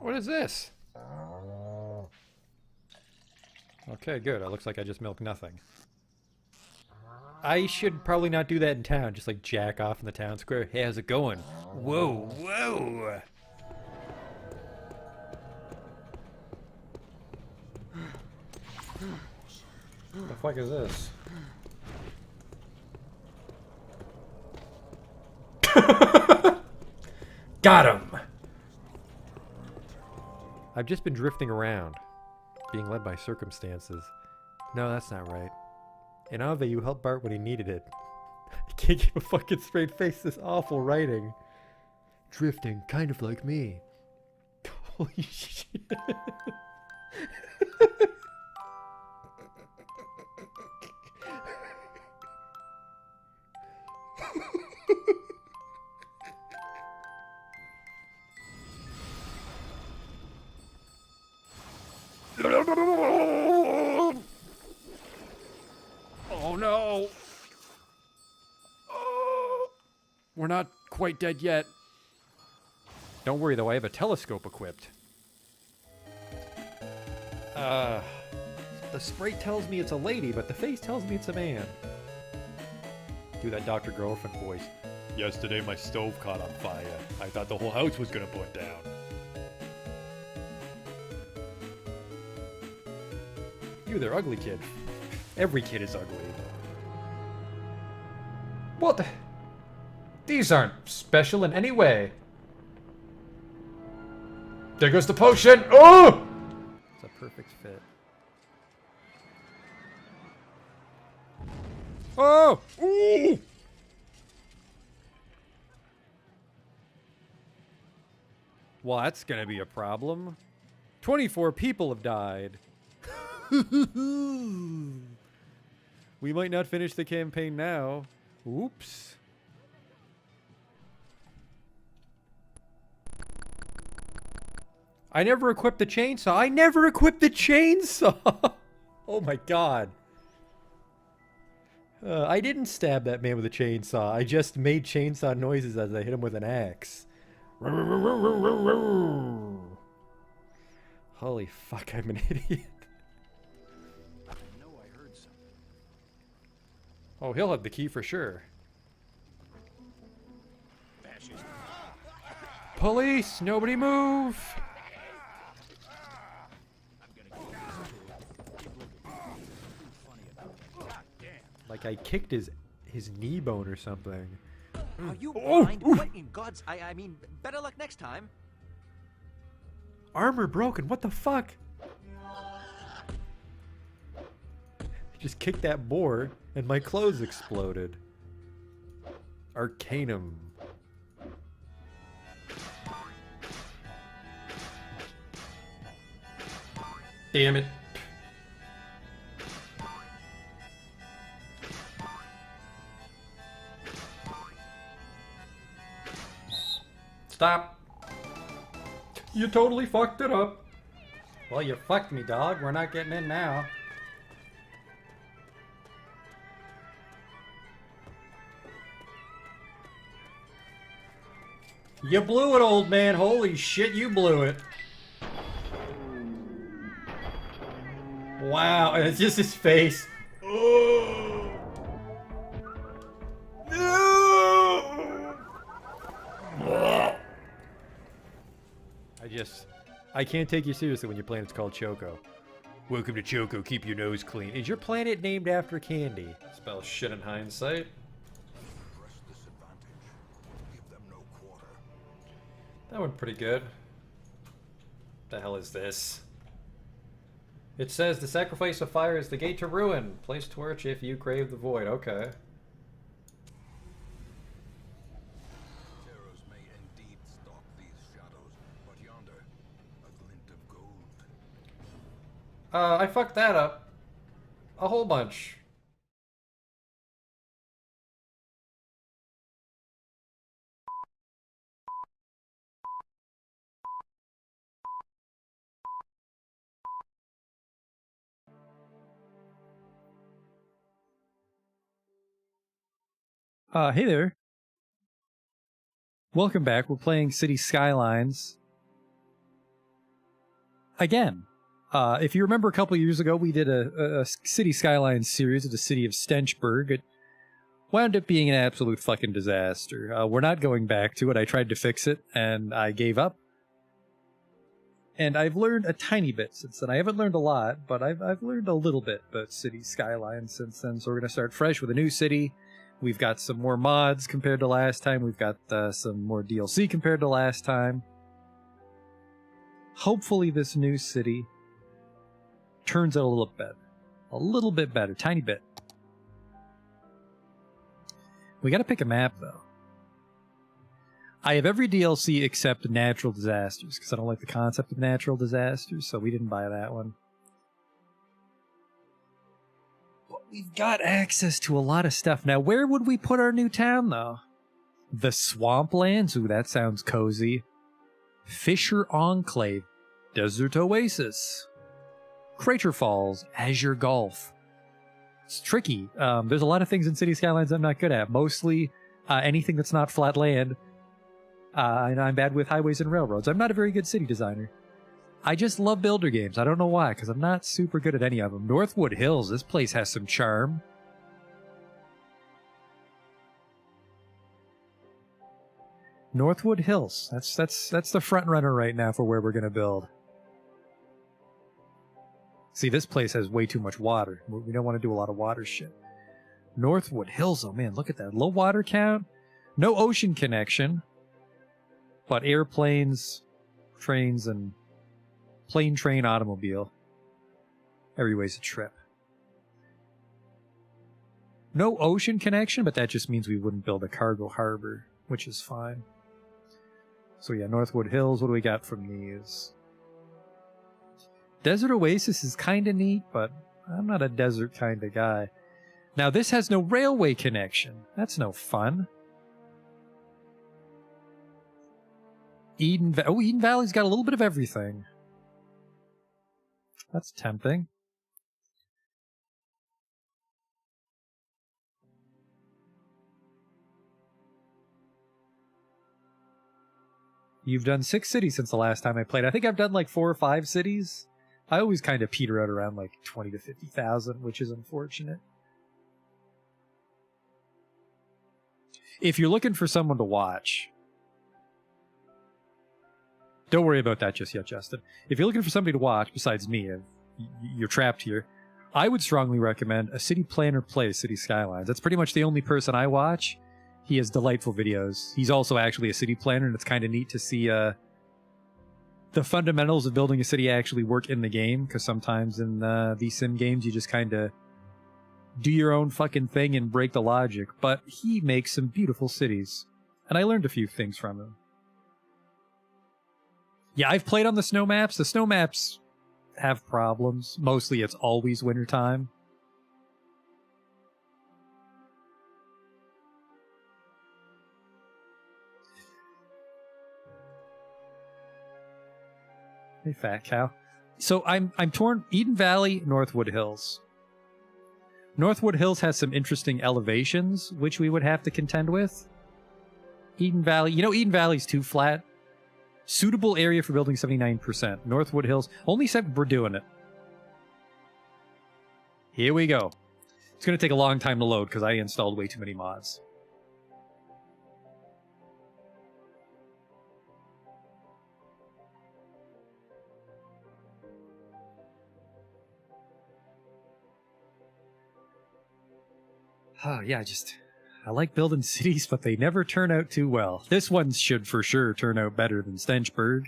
What is this? Okay, good. It looks like I just milked nothing. I should probably not do that in town. Just like jack off in the town square. Hey, how's it going? Whoa, whoa! What the fuck is this? Got him! I've just been drifting around, being led by circumstances. No, that's not right. In Ave, you helped Bart when he needed it. I can't keep a fucking straight face, this awful writing. Drifting, kind of like me. Holy shit. Oh no! Oh, we're not quite dead yet. Don't worry though, I have a telescope equipped. The sprite tells me it's a lady, but the face tells me it's a man. Do that Dr. Girlfriend voice. Yesterday my stove caught on fire. I thought the whole house was gonna burn down. You, they're ugly, kid. Every kid is ugly. What? These aren't special in any way. There goes the potion! Oh! It's a perfect fit. Oh! Ooh! Well, that's gonna be a problem. 24 people have died. We might not finish the campaign now. Oops. I never equipped the chainsaw. I never equipped the chainsaw! Oh my god. I didn't stab that man with a chainsaw. I just made chainsaw noises as I hit him with an axe. Holy fuck, I'm an idiot. Oh, he'll have the key for sure. Police! Nobody move! Like I kicked his knee bone or something. Are you blind? What in God's... I mean, better luck next time. Armor broken, what the fuck? Just kicked that board and my clothes exploded. Arcanum. Damn it. Stop. You totally fucked it up. Well, you fucked me, dog. We're not getting in now. You blew it, old man. Holy shit, you blew it. Wow, and it's just his face. Oh. No! I can't take you seriously when your planet's called Choco. Welcome to Choco, keep your nose clean. Is your planet named after candy? Spell shit in hindsight. That went pretty good. The hell is this? It says the sacrifice of fire is the gate to ruin. Place torch if you crave the void. Okay. Terrors may indeed stalk these shadows, but yonder, a glint of gold. I fucked that up. A whole bunch. Hey there. Welcome back. We're playing City Skylines. again, if you remember a couple years ago, we did a City Skylines series of the city of Stenchburg. It wound up being an absolute fucking disaster. We're not going back to it. I tried to fix it, and I gave up. And I've learned a tiny bit since then. I haven't learned a lot, but I've learned a little bit about City Skylines since then. So we're going to start fresh with a new city. We've got some more mods compared to last time. We've got some more DLC compared to last time. Hopefully this new city turns out a little better. A little bit better. Tiny bit. We got to pick a map, though. I have every DLC except natural disasters, because I don't like the concept of natural disasters, so we didn't buy that one. But we've got access to a lot of stuff. Now, where would we put our new town, though? The Swamplands? Ooh, that sounds cozy. Fisher Enclave. Desert Oasis. Crater Falls. Azure Gulf. It's tricky. There's a lot of things in City Skylines I'm not good at. Mostly anything that's not flat land. And I'm bad with highways and railroads. I'm not a very good city designer. I just love builder games. I don't know why, because I'm not super good at any of them. Northwood Hills, this place has some charm. Northwood Hills, that's the front runner right now for where we're going to build. See, this place has way too much water. We don't want to do a lot of water shit. Northwood Hills, oh man, look at that. Low water count, no ocean connection. But airplanes, trains, and plane, train, automobile. Every way's a trip. No ocean connection, but that just means we wouldn't build a cargo harbor, which is fine. So yeah, Northwood Hills, what do we got from these? Desert Oasis is kind of neat, but I'm not a desert kind of guy. Now this has no railway connection. That's no fun. Eden Valley's got a little bit of everything. That's tempting. You've done 6 cities since the last time I played. I think I've done like 4 or 5 cities. I always kind of peter out around like 20 to 50,000, which is unfortunate. If you're looking for someone to watch, don't worry about that just yet, Justin. If you're looking for somebody to watch besides me, you're trapped here, I would strongly recommend a city planner plays City Skylines. That's pretty much the only person I watch. He has delightful videos. He's also actually a city planner, and it's kind of neat to see the fundamentals of building a city actually work in the game, because sometimes in these sim games you just kind of do your own fucking thing and break the logic. But he makes some beautiful cities, and I learned a few things from him. Yeah, I've played on the snow maps. The snow maps have problems. Mostly it's always wintertime. Hey, fat cow. So I'm torn. Eden Valley, Northwood Hills. Northwood Hills has some interesting elevations, which we would have to contend with. Eden Valley, Eden Valley's too flat. Suitable area for building 79%. Northwood Hills, only 7. We're doing it. Here we go. It's going to take a long time to load because I installed way too many mods. Yeah, I like building cities, but they never turn out too well. This one should for sure turn out better than Stenchburg.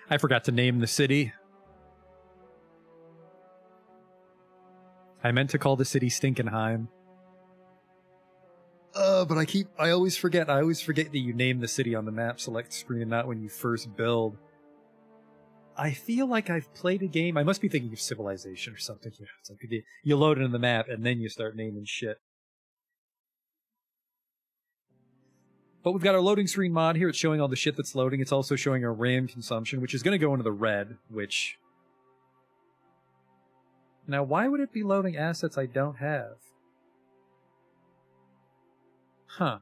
I forgot to name the city. I meant to call the city Stinkenheim. But I always forget. I always forget that you name the city on the map select screen, not when you first build. I feel like I've played a game. I must be thinking of Civilization or something. It's like you load it in the map and then you start naming shit. But we've got our loading screen mod here. It's showing all the shit that's loading. It's also showing our RAM consumption, which is going to go into the red, which... Now, why would it be loading assets I don't have? Huh.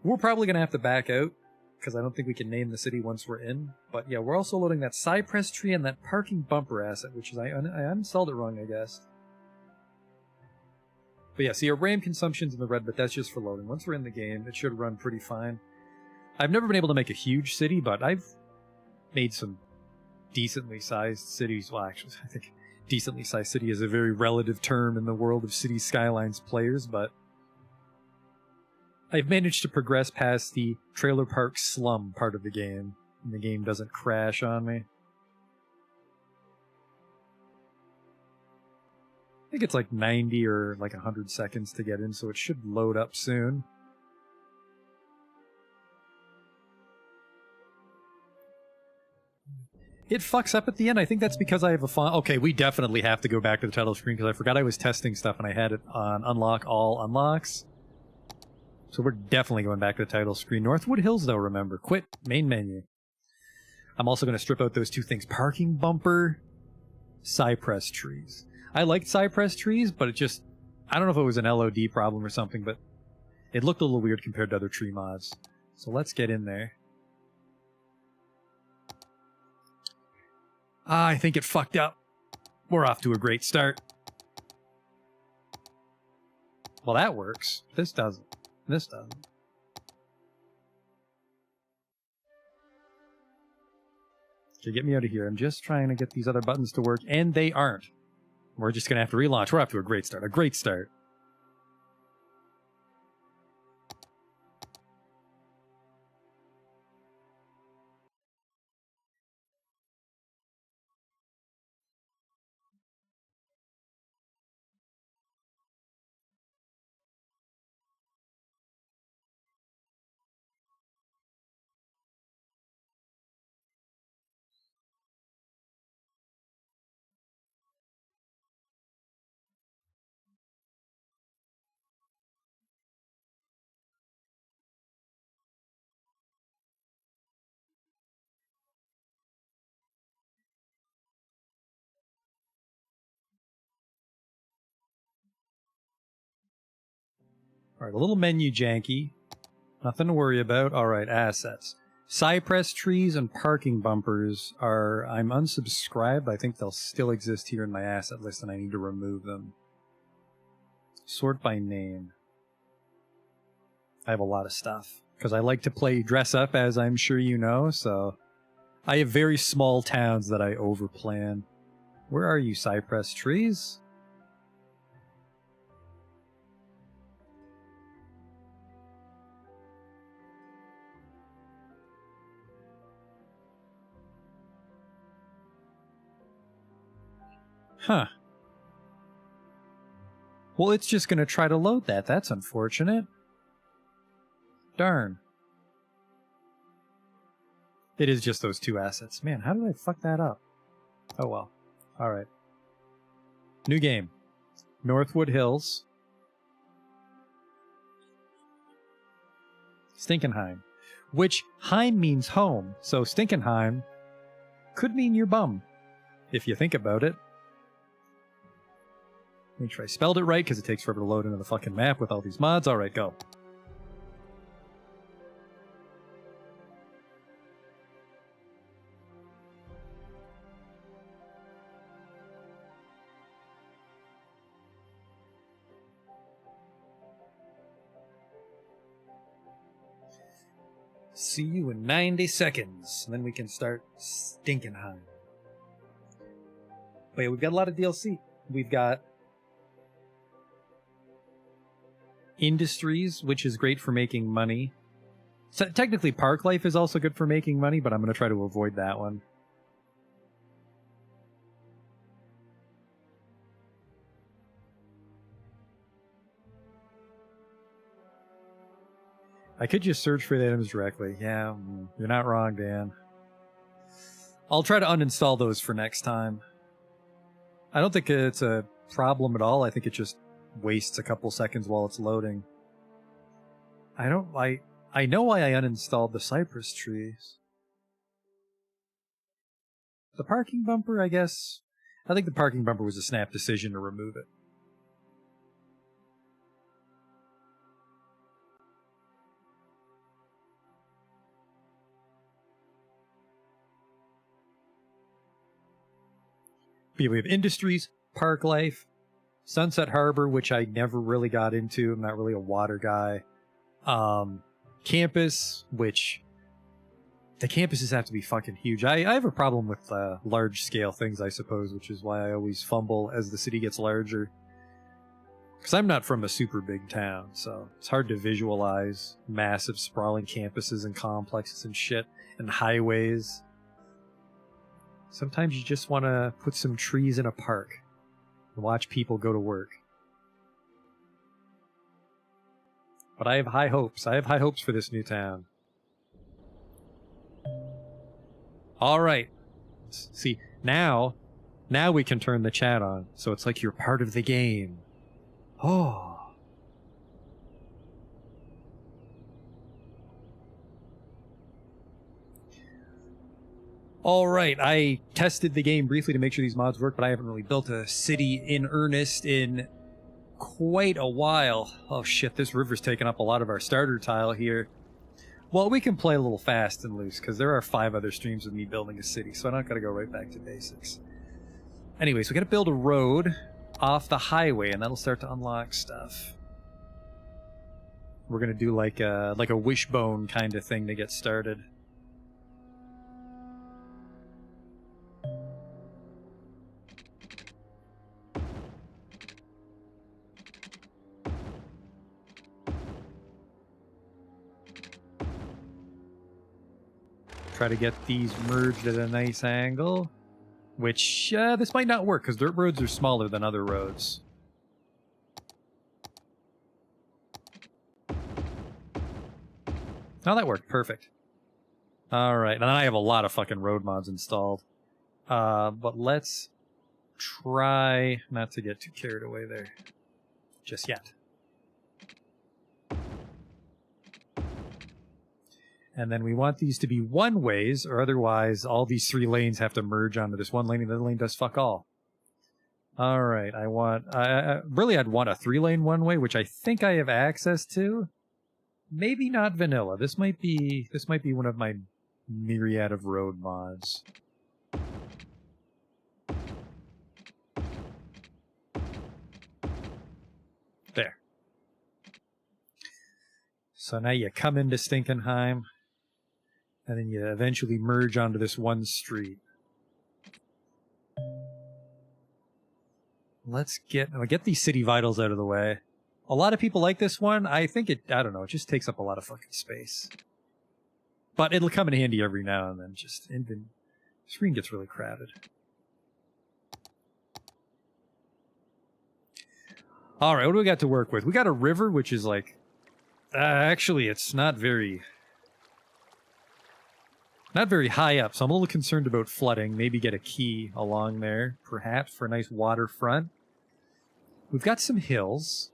We're probably going to have to back out, because I don't think we can name the city once we're in. But yeah, we're also loading that cypress tree and that parking bumper asset, which is, I uninstalled it wrong, I guess. But yeah, see, our RAM consumption's in the red, but that's just for loading. Once we're in the game, it should run pretty fine. I've never been able to make a huge city, but I've made some decently sized cities. Well, actually, I think decently sized city is a very relative term in the world of City Skylines players, but I've managed to progress past the trailer park slum part of the game, and the game doesn't crash on me. I think it's like 90 or like 100 seconds to get in, so it should load up soon. It fucks up at the end. I think that's because I have a font. Okay, we definitely have to go back to the title screen because I forgot I was testing stuff and I had it on unlock all unlocks. So we're definitely going back to the title screen. Northwood Hills, though, remember. Quit main menu. I'm also going to strip out those two things. Parking bumper, cypress trees. I liked cypress trees, but it just... I don't know if it was an LOD problem or something, but it looked a little weird compared to other tree mods. So let's get in there. I think it fucked up. We're off to a great start. Well, that works. This doesn't. This doesn't. Okay, get me out of here. I'm just trying to get these other buttons to work, and they aren't. We're just going to have to relaunch. We're off to a great start. A great start. Alright, a little menu janky. Nothing to worry about. Alright, assets. Cypress trees and parking bumpers are... I'm unsubscribed. I think they'll still exist here in my asset list and I need to remove them. Sort by name. I have a lot of stuff. Because I like to play dress up, as I'm sure you know, so... I have very small towns that I overplan. Where are you, cypress trees? Huh. Well, it's just going to try to load that. That's unfortunate. Darn. It is just those two assets. Man, how did I fuck that up? Oh well. Alright. New game. Northwood Hills. Stinkenheim. Which, Heim means home, so Stinkenheim could mean your bum, if you think about it. Make sure I spelled it right, because it takes forever to load into the fucking map with all these mods. Alright, go. See you in 90 seconds, and then we can start Stinkenheim. But yeah, we've got a lot of DLC. We've got Industries, which is great for making money. So technically, Park Life is also good for making money, but I'm going to try to avoid that one. I could just search for the items directly. Yeah, you're not wrong, Dan. I'll try to uninstall those for next time. I don't think it's a problem at all. I think it just wastes a couple seconds while it's loading. I know why I uninstalled the cypress trees. The parking bumper, I guess. I think the parking bumper was a snap decision to remove it. But yeah, we have industries, park life, Sunset Harbor, which I never really got into. I'm not really a water guy. Campus, which the campuses have to be fucking huge. I have a problem with large scale things, I suppose, which is why I always fumble as the city gets larger. Because I'm not from a super big town, so it's hard to visualize massive sprawling campuses and complexes and shit and highways. Sometimes you just want to put some trees in a park and watch people go to work. But I have high hopes. I have high hopes for this new town. All right. See, now we can turn the chat on. So it's like you're part of the game. Oh. All right, I tested the game briefly to make sure these mods work, but I haven't really built a city in earnest in quite a while. Oh shit, this river's taking up a lot of our starter tile here. Well, we can play a little fast and loose, because there are 5 other streams of me building a city, so I'm not going to go right back to basics. Anyways, we got to build a road off the highway, and that'll start to unlock stuff. We're going to do like a wishbone kind of thing to get started. Try to get these merged at a nice angle. Which, this might not work, because dirt roads are smaller than other roads. Oh, that worked. Perfect. Alright, and I have a lot of fucking road mods installed. But let's try not to get too carried away there. Just yet. And then we want these to be one-ways, or otherwise all these 3 lanes have to merge onto this one lane, and the other lane does fuck all. Alright, I'd want a 3-lane one-way, which I think I have access to. Maybe not vanilla. This might be one of my myriad of road mods. There. So now you come into Stinkenheim, and then you eventually merge onto this one street. Let's get these city vitals out of the way. A lot of people like this one. I don't know, it just takes up a lot of fucking space. But it'll come in handy every now and then. The screen gets really crowded. Alright, what do we got to work with? We got a river, which is like... actually, it's not very high up, so I'm a little concerned about flooding. Maybe get a key along there, perhaps, for a nice waterfront. We've got some hills,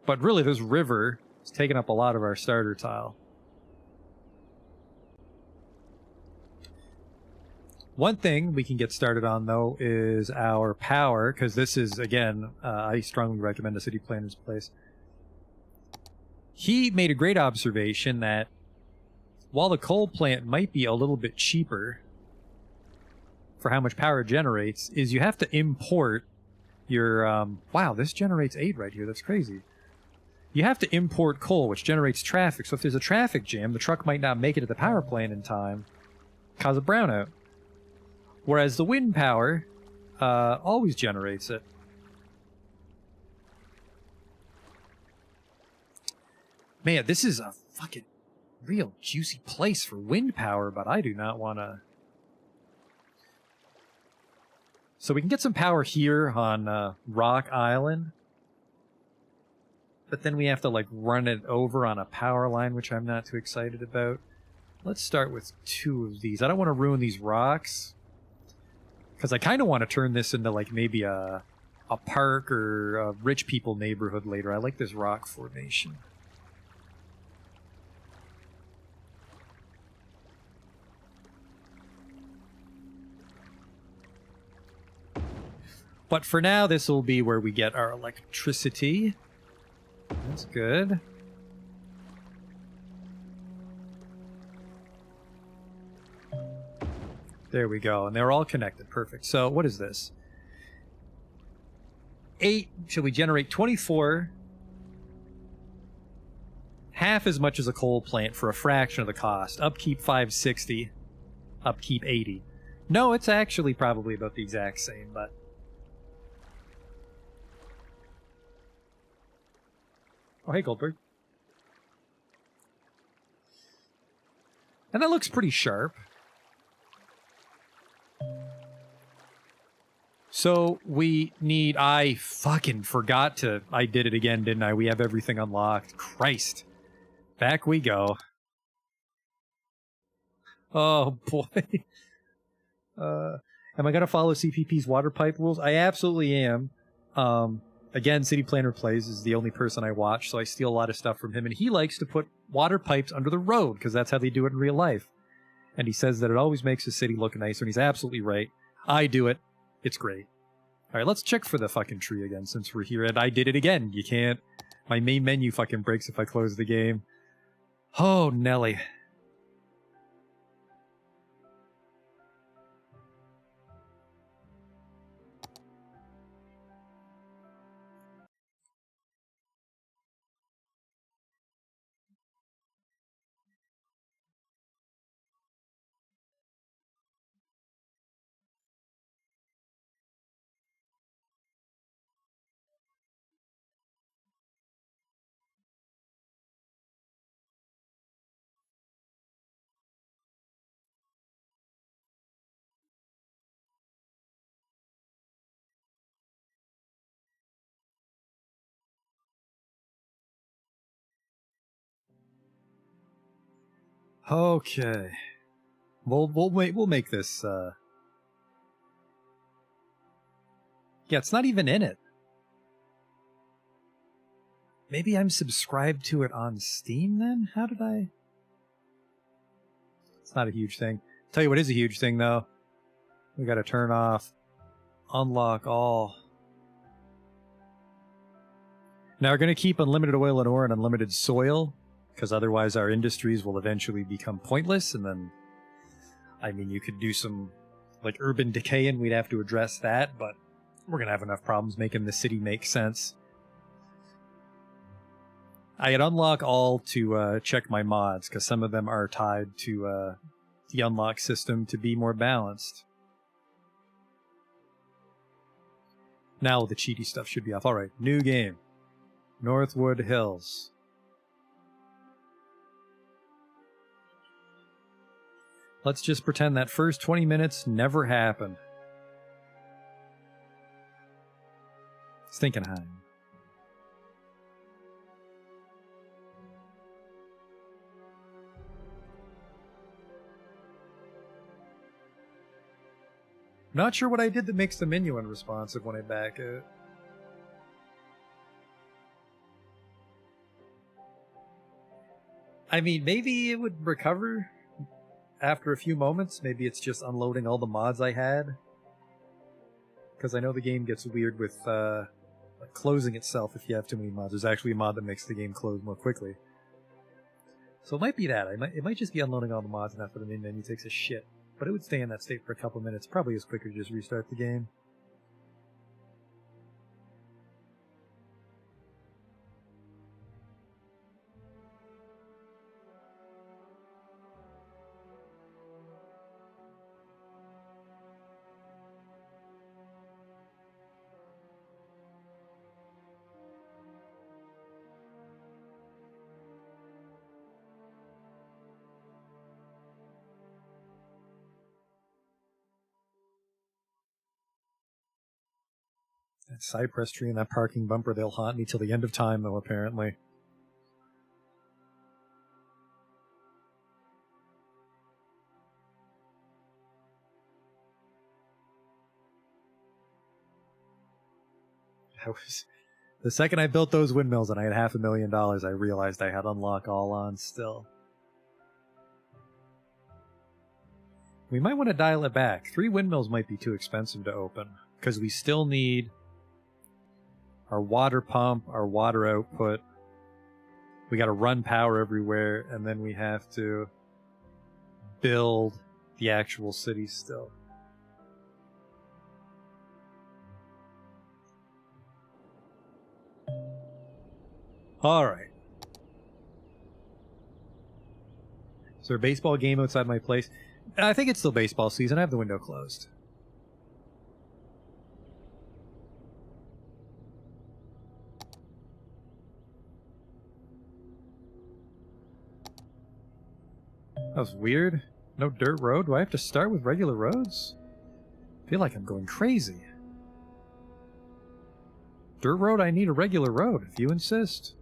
but really this river is taking up a lot of our starter tile. One thing we can get started on, though, is our power, because this is, again, I strongly recommend a city planner's place. He made a great observation that while the coal plant might be a little bit cheaper for how much power it generates, is you have to import your... wow, this generates 8 right here. That's crazy. You have to import coal, which generates traffic. So if there's a traffic jam, the truck might not make it to the power plant in time, cause a brownout. Whereas the wind power always generates it. Man, this is a fucking real juicy place for wind power, but I do not want to... So we can get some power here on Rock Island. But then we have to, like, run it over on a power line, which I'm not too excited about. Let's start with 2 of these. I don't want to ruin these rocks. Because I kind of want to turn this into, like, maybe a park or a rich people neighborhood later. I like this rock formation. But for now, this will be where we get our electricity. That's good. There we go. And they're all connected. Perfect. So what is this? 8. Shall we generate 24? Half as much as a coal plant for a fraction of the cost. Upkeep 560. Upkeep 80. No, it's actually probably about the exact same, but... Oh, hey, Goldberg. And that looks pretty sharp. So we need... I fucking forgot to... I did it again, didn't I? We have everything unlocked. Christ. Back we go. Oh, boy. Am I going to follow CPP's water pipe rules? I absolutely am. Again, City Planner Plays is the only person I watch, so I steal a lot of stuff from him. And he likes to put water pipes under the road, because that's how they do it in real life. And he says that it always makes the city look nicer, and he's absolutely right. I do it. It's great. All right, let's check for the fucking tree again, since we're here. And I did it again. You can't... My main menu fucking breaks if I close the game. Oh, Nelly. Okay. We'll make this, Yeah, it's not even in it. Maybe I'm subscribed to it on Steam then? How did I... It's not a huge thing. Tell you what is a huge thing, though. We gotta turn off unlock all. Now we're gonna keep unlimited oil and ore and unlimited soil, because otherwise our industries will eventually become pointless, and then... I mean, you could do some, like, urban decay, and we'd have to address that, but we're gonna have enough problems making the city make sense. I had unlock all to check my mods, because some of them are tied to the unlock system to be more balanced. Now the cheaty stuff should be off. Alright, new game. Northwood Hills. Let's just pretend that first 20 minutes never happened. Stinkenheim. Not sure what I did that makes the menu unresponsive when I back it. I mean, maybe it would recover after a few moments. Maybe it's just unloading all the mods I had. Because I know the game gets weird with like closing itself if you have too many mods. There's actually a mod that makes the game close more quickly. So it might be that. It might just be unloading all the mods and after the main menu takes a shit. But it would stay in that state for a couple minutes. Probably as quicker to just restart the game. That cypress tree and that parking bumper, they'll haunt me till the end of time, though, apparently. The second I built those windmills and I had $500,000, I realized I had unlock all on still. We might want to dial it back. 3 windmills might be too expensive to open, because we still need our water pump, our water output. We got to run power everywhere, and then we have to build the actual city still. All right. Is there a baseball game outside my place? I think it's still baseball season. I have the window closed. That was weird. No dirt road? Do I have to start with regular roads? I feel like I'm going crazy. Dirt road? I need a regular road, if you insist.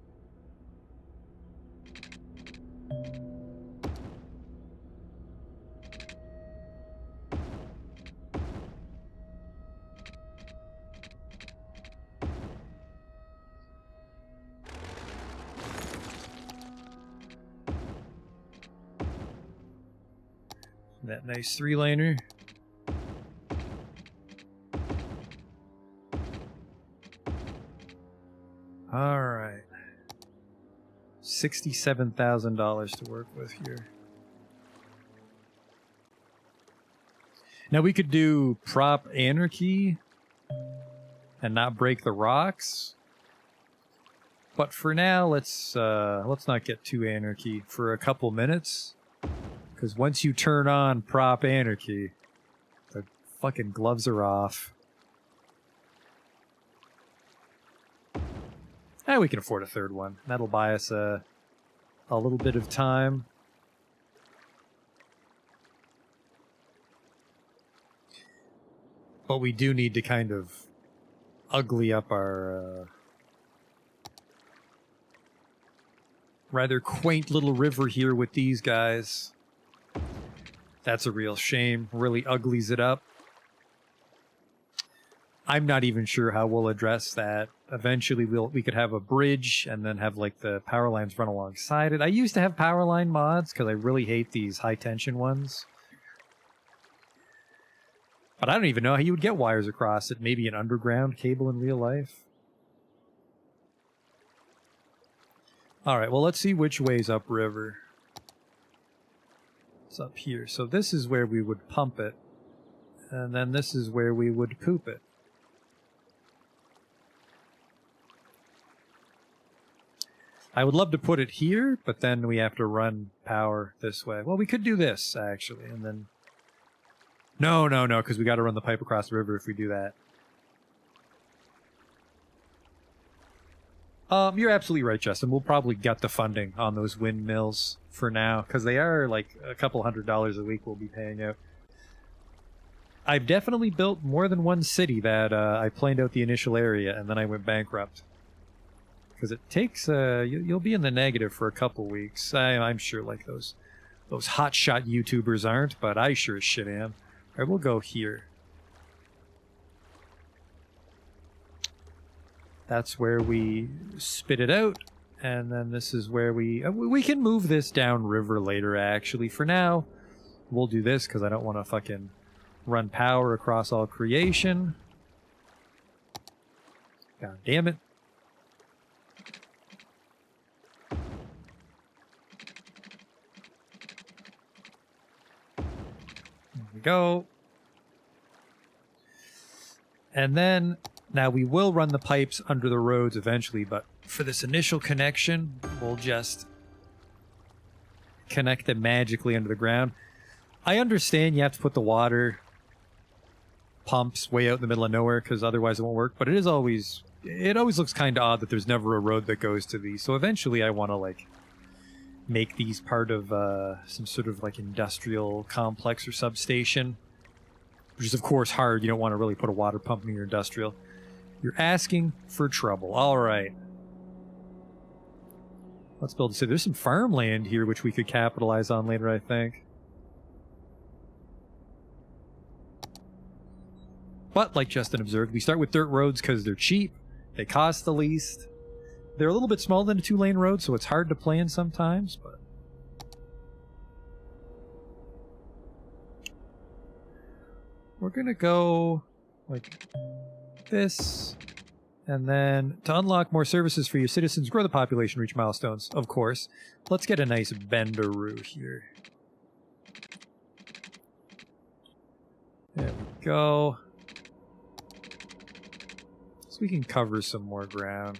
That nice 3-laner. Alright. $67,000 to work with here. Now we could do prop anarchy and not break the rocks. But for now, let's not get too anarchy for a couple minutes. Because once you turn on prop anarchy, the fucking gloves are off. And we can afford a third one. That'll buy us a little bit of time. But we do need to kind of ugly up our rather quaint little river here with these guys. That's a real shame. Really uglies it up. I'm not even sure how we'll address that. Eventually we could have a bridge and then have like the power lines run alongside it. I used to have power line mods because I really hate these high tension ones. But I don't even know how you would get wires across it. Maybe an underground cable in real life. Alright, well let's see which way's upriver. It's up here. So this is where we would pump it. And then this is where we would poop it. I would love to put it here, but then we have to run power this way. Well, we could do this, actually, and then... No, because we got to run the pipe across the river if we do that. You're absolutely right, Justin. We'll probably gut the funding on those windmills for now, because they are like a couple $100 a week we'll be paying out. I've definitely built more than one city that I planned out the initial area, and then I went bankrupt. Because it takes, you'll be in the negative for a couple weeks. I'm sure like those hotshot YouTubers aren't, but I sure as shit am. Alright, we'll go here. That's where we spit it out, and then this is where we can move this down river later, actually. For now, we'll do this, because I don't want to fucking run power across all creation. God damn it. There we go. And then... Now, we will run the pipes under the roads eventually, but for this initial connection, we'll just connect them magically under the ground. I understand you have to put the water pumps way out in the middle of nowhere, because otherwise it won't work, but it always looks kind of odd that there's never a road that goes to these. So eventually I want to, like, make these part of some sort of, like, industrial complex or substation, which is, of course, hard. You don't want to really put a water pump near your industrial. You're asking for trouble. All right. Let's build a city. There's some farmland here which we could capitalize on later, I think. But, like Justin observed, we start with dirt roads because they're cheap. They cost the least. They're a little bit smaller than a 2-lane road, so it's hard to plan sometimes, but... We're gonna go like this, and then to unlock more services for your citizens, grow the population, reach milestones, of course. Let's get a nice bendaroo here. There we go. So we can cover some more ground.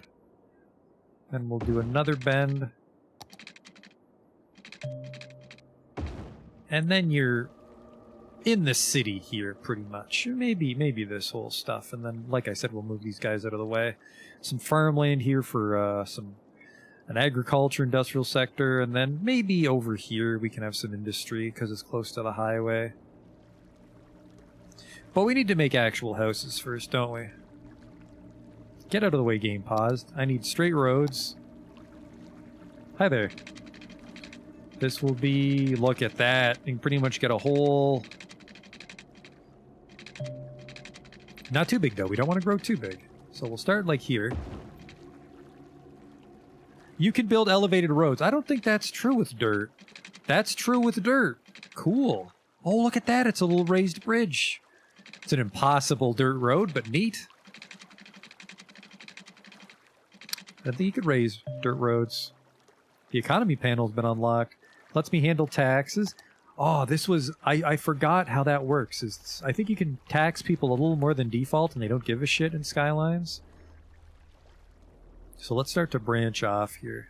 Then we'll do another bend. And then you're in the city here, pretty much. Maybe this whole stuff. And then, like I said, we'll move these guys out of the way. Some farmland here for an agriculture industrial sector. And then maybe over here we can have some industry because it's close to the highway. But we need to make actual houses first, don't we? Get out of the way, game paused. I need straight roads. Hi there. This will be... Look at that. You can pretty much get a whole... Not too big, though. We don't want to grow too big. So we'll start, like, here. You can build elevated roads. I don't think that's true with dirt. That's true with dirt. Cool. Oh, look at that. It's a little raised bridge. It's an impossible dirt road, but neat. I think you could raise dirt roads. The economy panel's been unlocked. Lets me handle taxes. Oh, this was... I forgot how that works. I think you can tax people a little more than default and they don't give a shit in Skylines. So let's start to branch off here.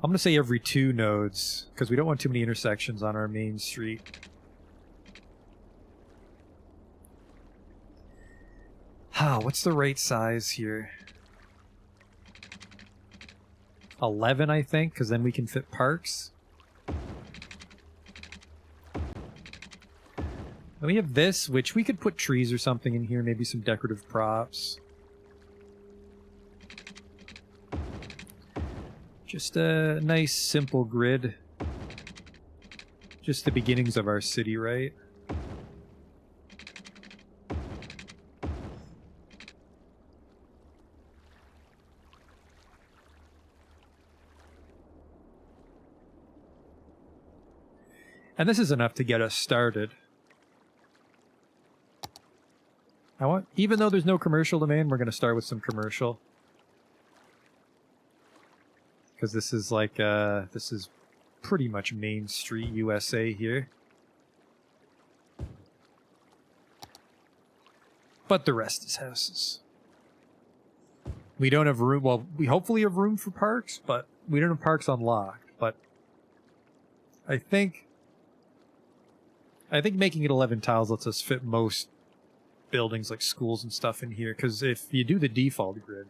I'm going to say every 2 nodes, because we don't want too many intersections on our main street. What's the right size here? 11, I think, because then we can fit parks. And we have this, which we could put trees or something in here, maybe some decorative props. Just a nice, simple grid. Just the beginnings of our city, right? And this is enough to get us started. Even though there's no commercial demand, we're going to start with some commercial. Because this is like, this is pretty much Main Street USA here. But the rest is houses. We don't have room, well, we hopefully have room for parks, but we don't have parks unlocked. But I think making it 11 tiles lets us fit most buildings like schools and stuff in here, because if you do the default grid,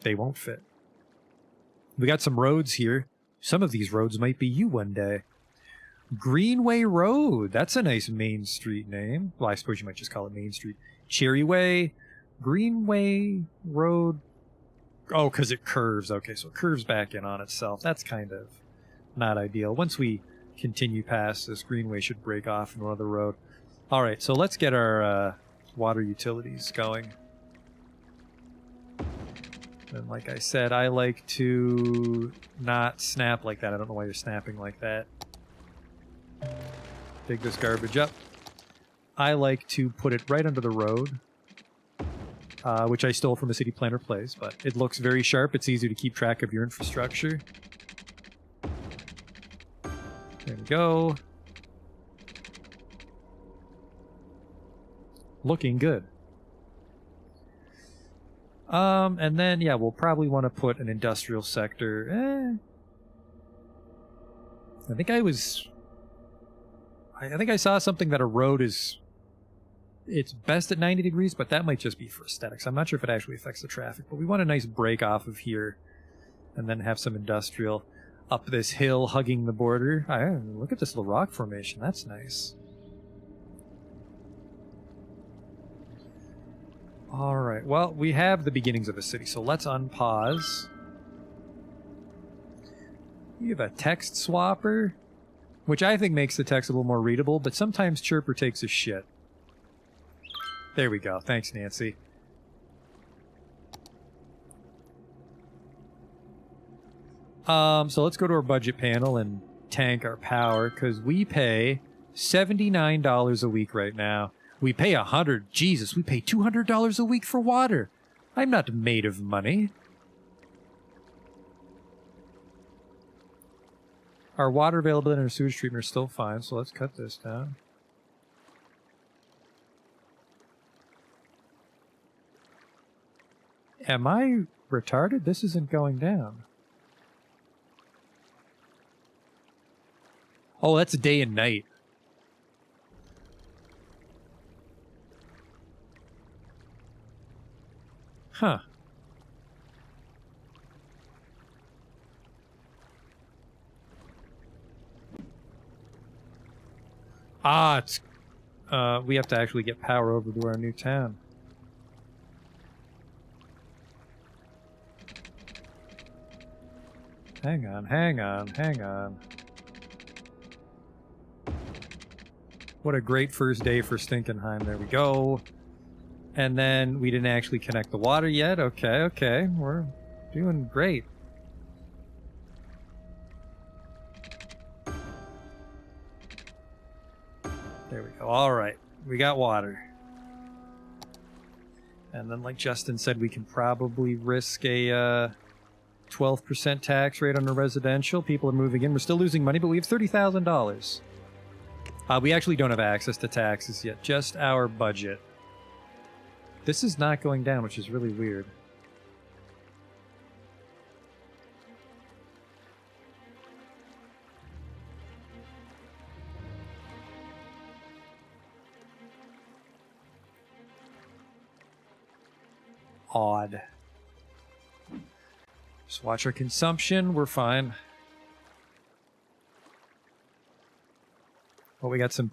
they won't fit. We got some roads here. Some of these roads might be you one day. Greenway Road. That's a nice Main Street name. Well, I suppose you might just call it Main Street. Cherry Way. Greenway Road. Oh, because it curves. Okay, so it curves back in on itself. That's kind of not ideal. Once we continue past this, Greenway should break off in another road. All right, so let's get our water utilities going. And like I said, I like to not snap like that. I don't know why you're snapping like that. Dig this garbage up. I like to put it right under the road, which I stole from a City Planner Place, but it looks very sharp. It's easy to keep track of your infrastructure. There we go. Looking good. And then, yeah, we'll probably want to put an industrial sector. I think I saw something that a road is... It's best at 90 degrees, but that might just be for aesthetics. I'm not sure if it actually affects the traffic, but we want a nice break off of here and then have some industrial up this hill hugging the border. Look at this little rock formation. That's nice. Alright, well, we have the beginnings of a city, so let's unpause. You have a text swapper, which I think makes the text a little more readable, but sometimes Chirper takes a shit. There we go. Thanks, Nancy. So let's go to our budget panel and tank our power, because we pay $79 a week right now. We pay $100. Jesus, we pay $200 a week for water. I'm not made of money. Our water availability and our sewage treatment are still fine, so let's cut this down. Am I retarded? This isn't going down. Oh, that's day and night. Huh. Ah, it's... we have to actually get power over to our new town. Hang on, hang on, hang on. What a great first day for Stinkenheim. There we go. And then we didn't actually connect the water yet. Okay, okay. We're doing great. There we go. All right. We got water. And then, like Justin said, we can probably risk a 12% tax rate on a residential. People are moving in. We're still losing money, but we have $30,000. We actually don't have access to taxes yet. Just our budget. This is not going down, which is really weird. Odd. Just watch our consumption. We're fine. Well, we got some...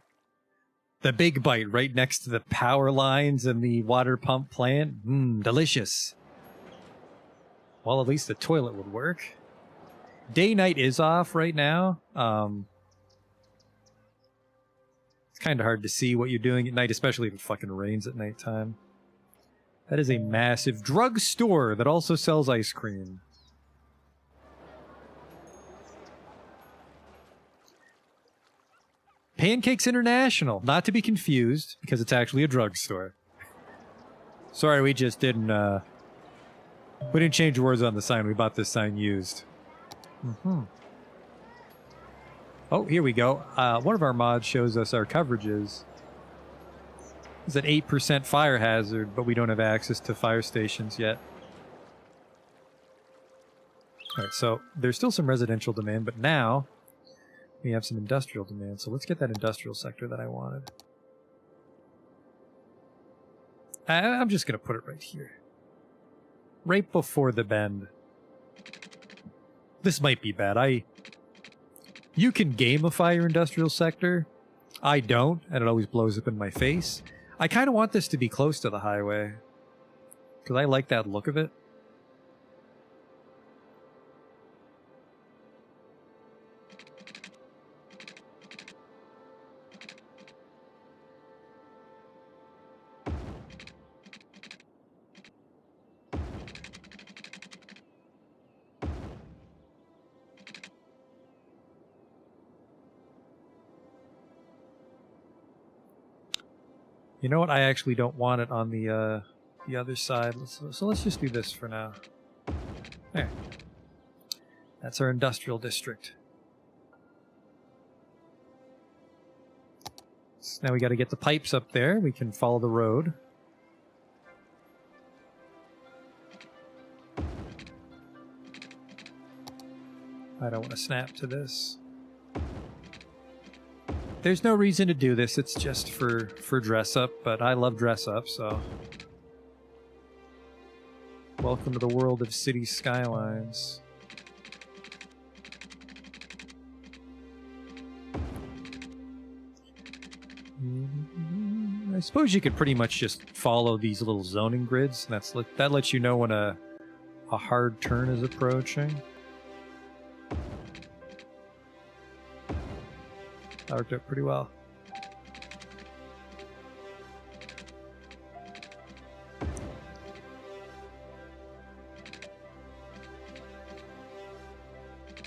The big bite right next to the power lines and the water pump plant. Mmm, delicious. Well, at least the toilet would work. Day-night is off right now. It's kind of hard to see what you're doing at night, especially if it fucking rains at nighttime. That is a massive drugstore that also sells ice cream. Pancakes International, not to be confused, because it's actually a drugstore. Sorry, we just didn't, we didn't change words on the sign. We bought this sign used. Mm-hmm. Oh, here we go. One of our mods shows us our coverages. It's an 8% fire hazard, but we don't have access to fire stations yet. Alright, so there's still some residential demand, but now we have some industrial demand. So let's get that industrial sector that I wanted. I'm just going to put it right here. Right before the bend. This might be bad. You can gamify your industrial sector. I don't, and it always blows up in my face. I kind of want this to be close to the highway, because I like that look of it. You know what? I actually don't want it on the other side. So let's just do this for now. There. That's our industrial district. So now we got to get the pipes up there. We can follow the road. I don't want to snap to this. There's no reason to do this, it's just for dress up, but I love dress up, so... Welcome to the world of city skylines. I suppose you could pretty much just follow these little zoning grids, and that lets you know when a hard turn is approaching. That worked out pretty well.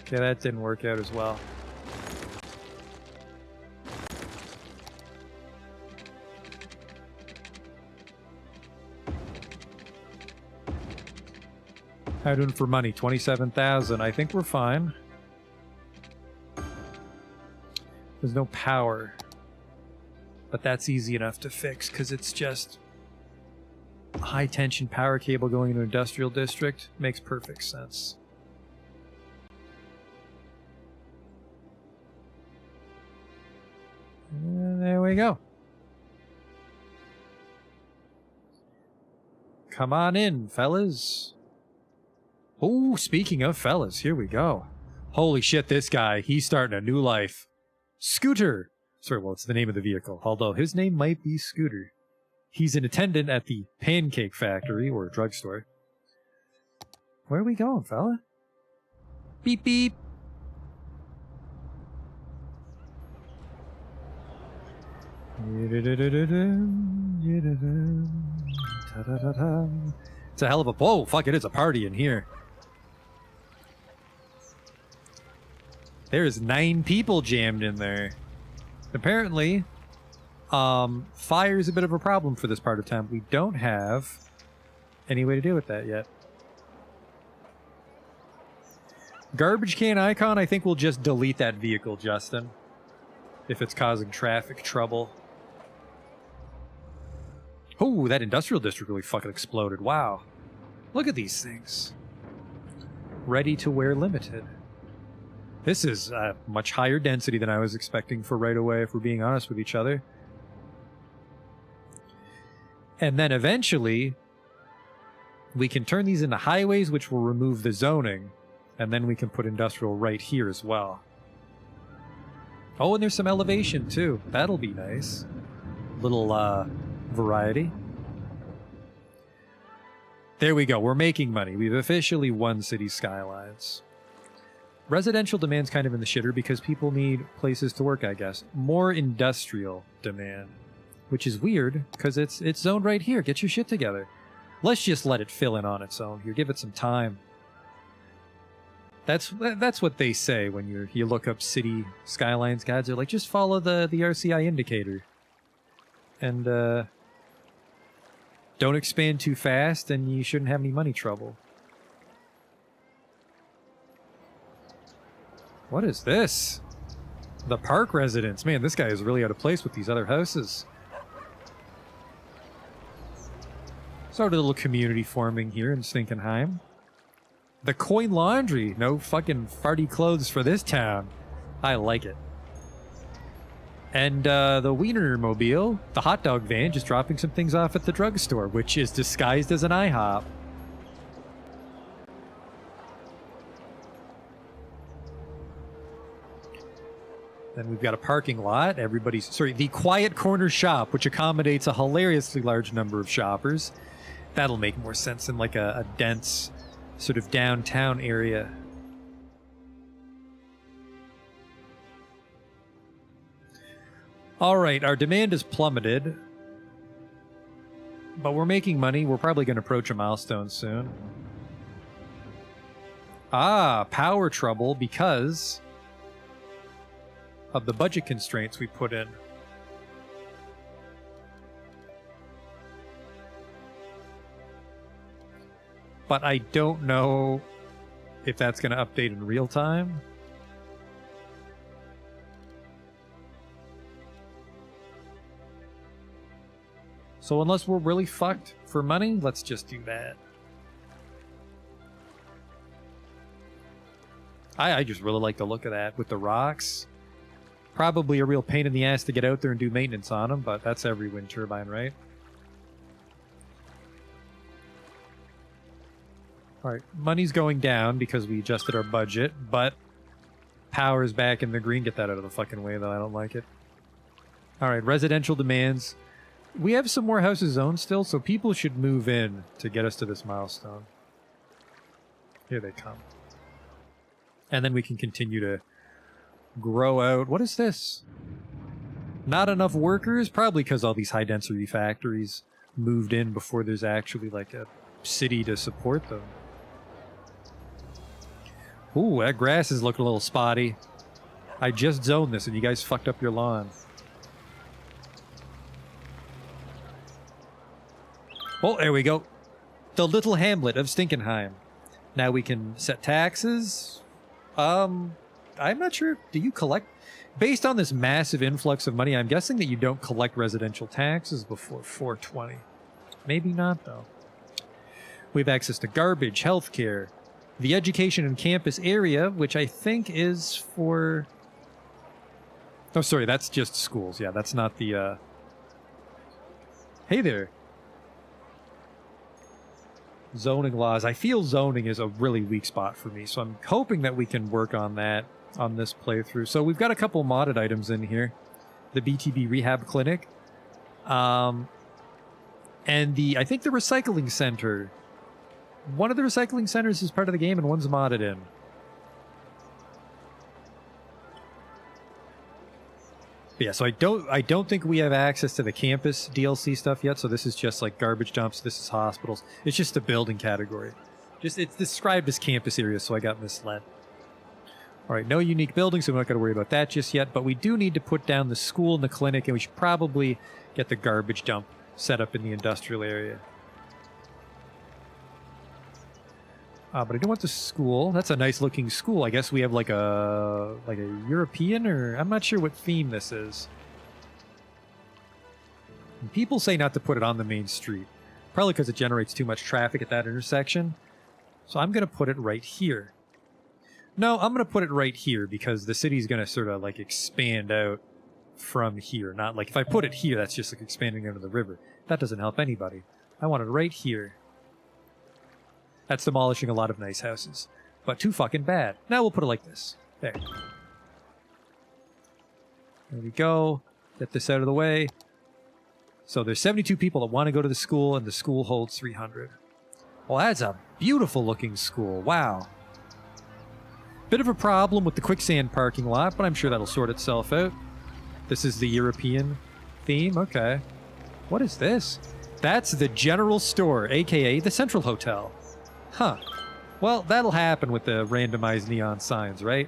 Okay, that didn't work out as well. How doing for money? 27,000. I think we're fine. There's no power. But that's easy enough to fix, because it's just high tension power cable going into industrial district. Makes perfect sense. And there we go. Come on in, fellas. Oh, speaking of fellas, here we go. Holy shit, this guy, he's starting a new life. Scooter. Sorry, well, it's the name of the vehicle, although his name might be Scooter. He's an attendant at the Pancake Factory, or drugstore. Where are we going, fella? Beep, beep. It's a hell of a... Whoa, fuck, it is a party in here. There's 9 people jammed in there. Apparently, fire is a bit of a problem for this part of town. We don't have any way to deal with that yet. Garbage can icon, I think we'll just delete that vehicle, Justin. If it's causing traffic trouble. Oh, that industrial district really fucking exploded. Wow. Look at these things. Ready to wear limited. This is much higher density than I was expecting for right away, if we're being honest with each other. And then eventually, we can turn these into highways, which will remove the zoning. And then we can put industrial right here as well. Oh, and there's some elevation too. That'll be nice. Little variety. There we go. We're making money. We've officially won City Skylines. Residential demand's kind of in the shitter because people need places to work, I guess. More industrial demand. Which is weird, because it's zoned right here. Get your shit together. Let's just let it fill in on its own here. Give it some time. That's what they say when you look up City Skylines guides. They're like, just follow the RCI indicator. And don't expand too fast, and you shouldn't have any money trouble. What is this? The park residence. Man, this guy is really out of place with these other houses. Sort of a little community forming here in Stinkenheim. The coin laundry. No fucking farty clothes for this town. I like it. And the Wiener Mobile, the hot dog van, just dropping some things off at the drugstore, which is disguised as an IHOP. Then we've got a parking lot. The Quiet Corner Shop, which accommodates a hilariously large number of shoppers. That'll make more sense in like a dense sort of downtown area. All right, our demand has plummeted, but we're making money. We're probably going to approach a milestone soon. Ah, power trouble because of the budget constraints we put in. But I don't know if that's going to update in real time. So unless we're really fucked for money, let's just do that. I just really like the look of that with the rocks. Probably a real pain in the ass to get out there and do maintenance on them, but that's every wind turbine, right? Alright, money's going down because we adjusted our budget, but power's back in the green. Get that out of the fucking way, though. I don't like it. Alright, residential demands. We have some more houses zoned still, so people should move in to get us to this milestone. Here they come. And then we can continue to grow out. What is this? Not enough workers? Probably because all these high-density factories moved in before there's actually like a city to support them. Ooh, that grass is looking a little spotty. I just zoned this and you guys fucked up your lawn. Oh, there we go. The little hamlet of Stinkenheim. Now we can set taxes. I'm not sure. Do you collect... Based on this massive influx of money, I'm guessing that you don't collect residential taxes before 420. Maybe not, though. We have access to garbage, healthcare, the education and campus area, which I think is for... Oh, sorry, that's just schools. Yeah, that's not the... Hey there. Zoning laws. I feel zoning is a really weak spot for me, so I'm hoping that we can work on that on this playthrough. So we've got a couple modded items in here. The BTB Rehab Clinic. And I think the Recycling Center. One of the Recycling Centers is part of the game and one's modded in. But yeah, so I don't think we have access to the campus DLC stuff yet, so this is just like garbage dumps, this is hospitals. It's just a building category. It's described as campus area, so I got misled. Alright, no unique buildings, so we're not going to worry about that just yet, but we do need to put down the school and the clinic, and we should probably get the garbage dump set up in the industrial area. But I don't want the school. That's a nice looking school. I guess we have like a European, or I'm not sure what theme this is. And people say not to put it on the main street. Probably because it generates too much traffic at that intersection. So I'm going to put it right here. No, I'm going to put it right here because the city's going to sort of like expand out from here. Not like if I put it here, that's just like expanding into the river. That doesn't help anybody. I want it right here. That's demolishing a lot of nice houses. But too fucking bad. Now we'll put it like this. There. There we go. Get this out of the way. So there's 72 people that want to go to the school, and the school holds 300. Well, that's a beautiful looking school. Wow. Bit of a problem with the quicksand parking lot, but I'm sure that'll sort itself out. This is the European theme. Okay. What is this? That's the General Store, aka the Central Hotel. Huh. Well, that'll happen with the randomized neon signs, right?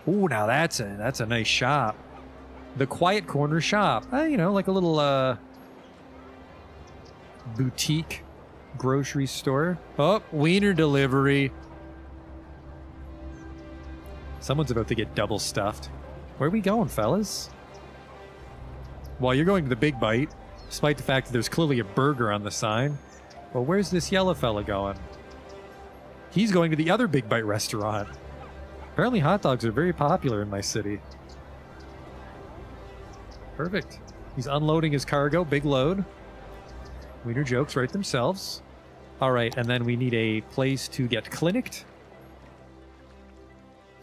Ooh, now that's a nice shop. The Quiet Corner Shop. You know, like a little boutique grocery store. Oh, wiener delivery. Someone's about to get double stuffed. Where are we going, fellas? Well, you're going to the Big Bite, despite the fact that there's clearly a burger on the sign. Well, where's this yellow fella going? He's going to the other Big Bite restaurant. Apparently hot dogs are very popular in my city. Perfect. He's unloading his cargo, big load. Wiener jokes write themselves. Alright, and then we need a place to get clinicked.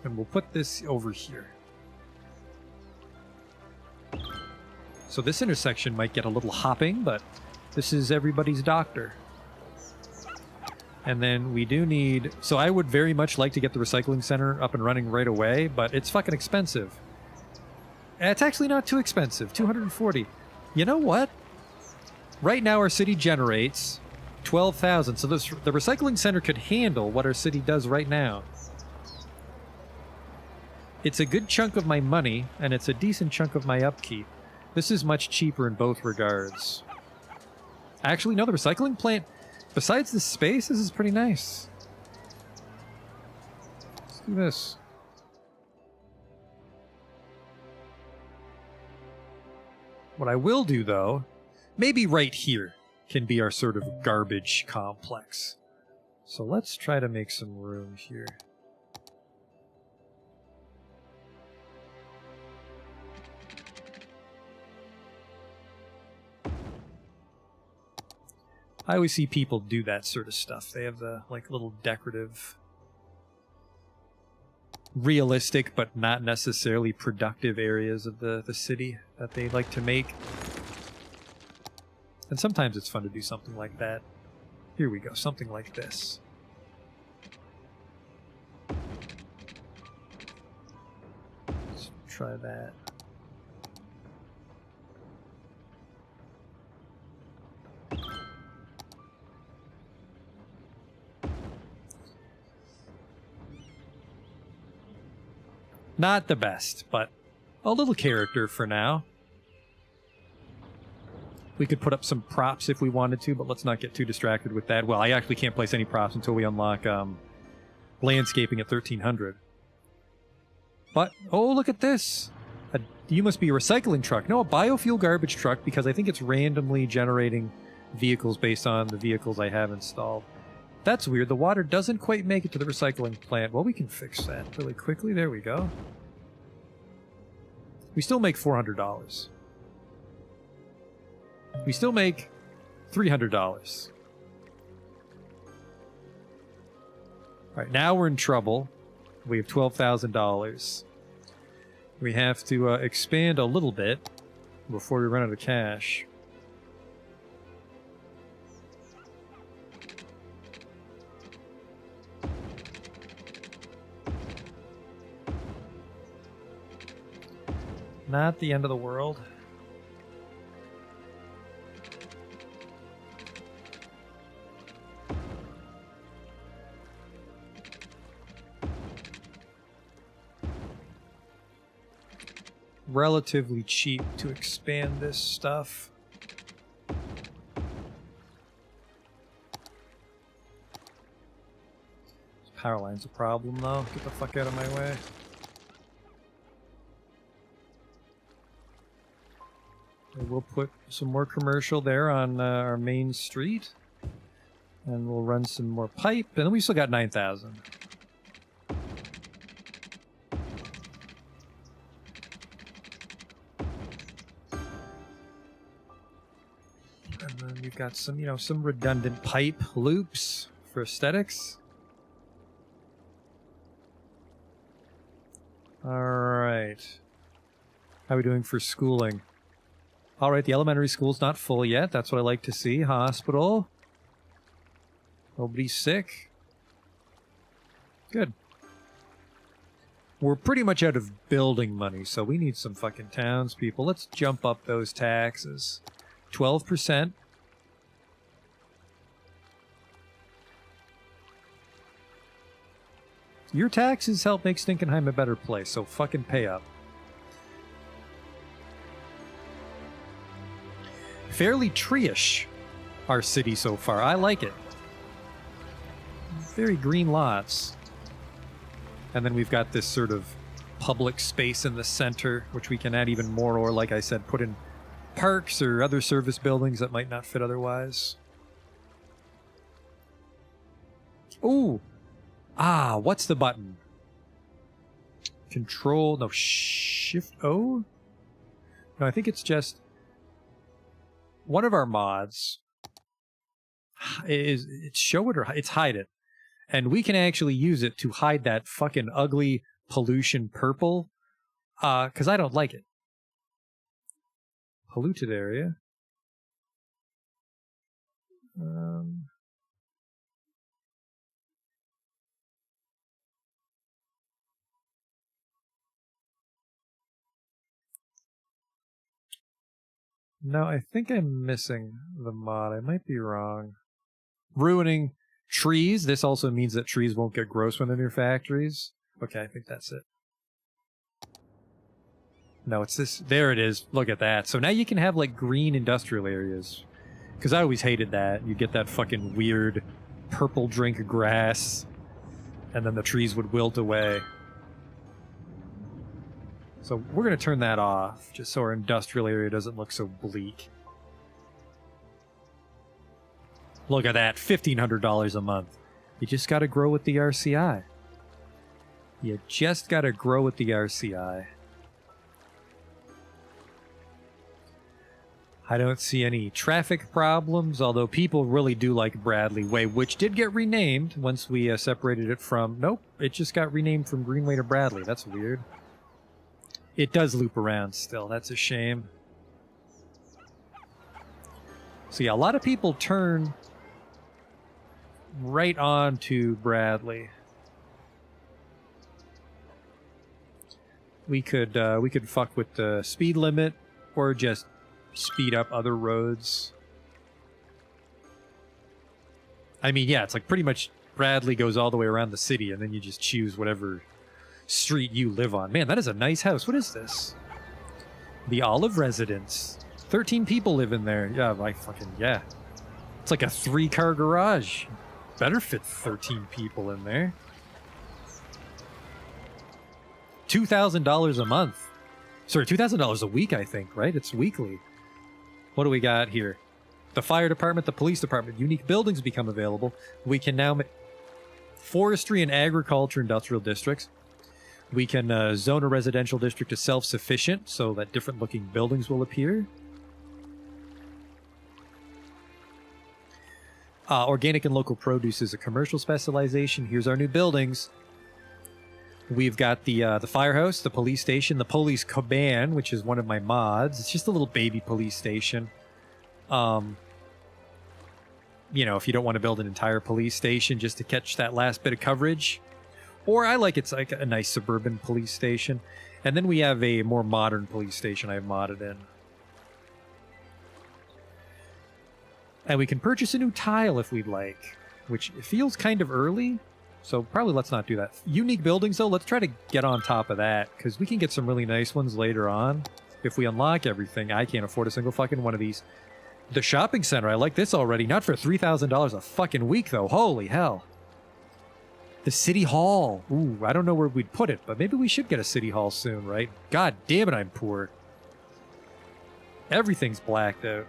And we'll put this over here. So this intersection might get a little hopping, but this is everybody's doctor. And then we do need... So I would very much like to get the recycling center up and running right away, but it's fucking expensive. It's actually not too expensive. 240. You know what? Right now our city generates 12,000. So the recycling center could handle what our city does right now. It's a good chunk of my money, and it's a decent chunk of my upkeep. This is much cheaper in both regards. Actually, no, the recycling plant... Besides the space, this is pretty nice. Let's do this. What I will do, though, maybe right here can be our sort of garbage complex. So let's try to make some room here. I always see people do that sort of stuff. They have the, like, little decorative, realistic, but not necessarily productive areas of the city that they like to make. And sometimes it's fun to do something like that. Here we go, something like this. Let's try that. Not the best, but a little character for now. We could put up some props if we wanted to, but let's not get too distracted with that. Well, I actually can't place any props until we unlock landscaping at 1300. But, oh, look at this! You must be a recycling truck. No, a biofuel garbage truck, because I think it's randomly generating vehicles based on the vehicles I have installed. That's weird. The water doesn't quite make it to the recycling plant. Well, we can fix that really quickly. There we go. We still make $400. We still make $300. Alright, now we're in trouble. We have $12,000. We have to expand a little bit before we run out of cash. Not the end of the world. Relatively cheap to expand this stuff. This power line's a problem though. Get the fuck out of my way. We'll put some more commercial there on our main street. And we'll run some more pipe. And we still got 9,000. And then we've got some, some redundant pipe loops for aesthetics. Alright. How are we doing for schooling? Alright, the elementary school's not full yet. That's what I like to see. Hospital. Nobody's sick. Good. We're pretty much out of building money, so we need some fucking townspeople. Let's jump up those taxes. 12%. Your taxes help make Stinkenheim a better place, so fucking pay up. Fairly tree-ish, our city so far. I like it. Very green lots. And then we've got this sort of public space in the center, which we can add even more, or like I said, put in parks or other service buildings that might not fit otherwise. Ooh! Ah, what's the button? Control, no, Shift-O? No, I think it's just... One of our mods is it's show it or it's hide it. And we can actually use it to hide that fucking ugly pollution purple. Because I don't like it. Polluted area. No, I think I'm missing the mod. I might be wrong. Ruining trees. This also means that trees won't get gross when they're near factories. Okay, I think that's it. No, it's this. There it is. Look at that. So now you can have like green industrial areas. Because I always hated that. You get that fucking weird purple drink grass. And then the trees would wilt away. So we're going to turn that off, just so our industrial area doesn't look so bleak. Look at that, $1,500 a month. You just got to grow with the RCI. You just got to grow with the RCI. I don't see any traffic problems, although people really do like Bradley Way, which did get renamed once we separated it from... Nope, it just got renamed from Greenway to Bradley. That's weird. It does loop around still. That's a shame. So yeah, a lot of people turn right on to Bradley. We could fuck with the speed limit or just speed up other roads. I mean, yeah, it's like pretty much Bradley goes all the way around the city and then you just choose whatever street you live on. Man, that is a nice house. What is this? The Olive Residence. 13 people live in there. Yeah, yeah. It's like a 3-car garage. Better fit 13 people in there. $2,000 a month. Sorry, $2,000 a week, I think, right? It's weekly. What do we got here? The fire department, the police department, unique buildings become available. We can now make forestry and agriculture industrial districts. We can zone a residential district to self-sufficient so that different looking buildings will appear. Organic and local produce is a commercial specialization. Here's our new buildings. We've got the firehouse, the police station, the police cabin, which is one of my mods. It's just a little baby police station. You know, if you don't want to build an entire police station just to catch that last bit of coverage. Or I like it's like a nice suburban police station. And then we have a more modern police station I've modded in. And we can purchase a new tile if we'd like, which feels kind of early. So probably let's not do that. Unique buildings, though, let's try to get on top of that, because we can get some really nice ones later on. If we unlock everything, I can't afford a single fucking one of these. The shopping center, I like this already. Not for $3,000 a fucking week, though. Holy hell. The city hall. Ooh, I don't know where we'd put it, but maybe we should get a city hall soon, right? God damn it, I'm poor. Everything's blacked out.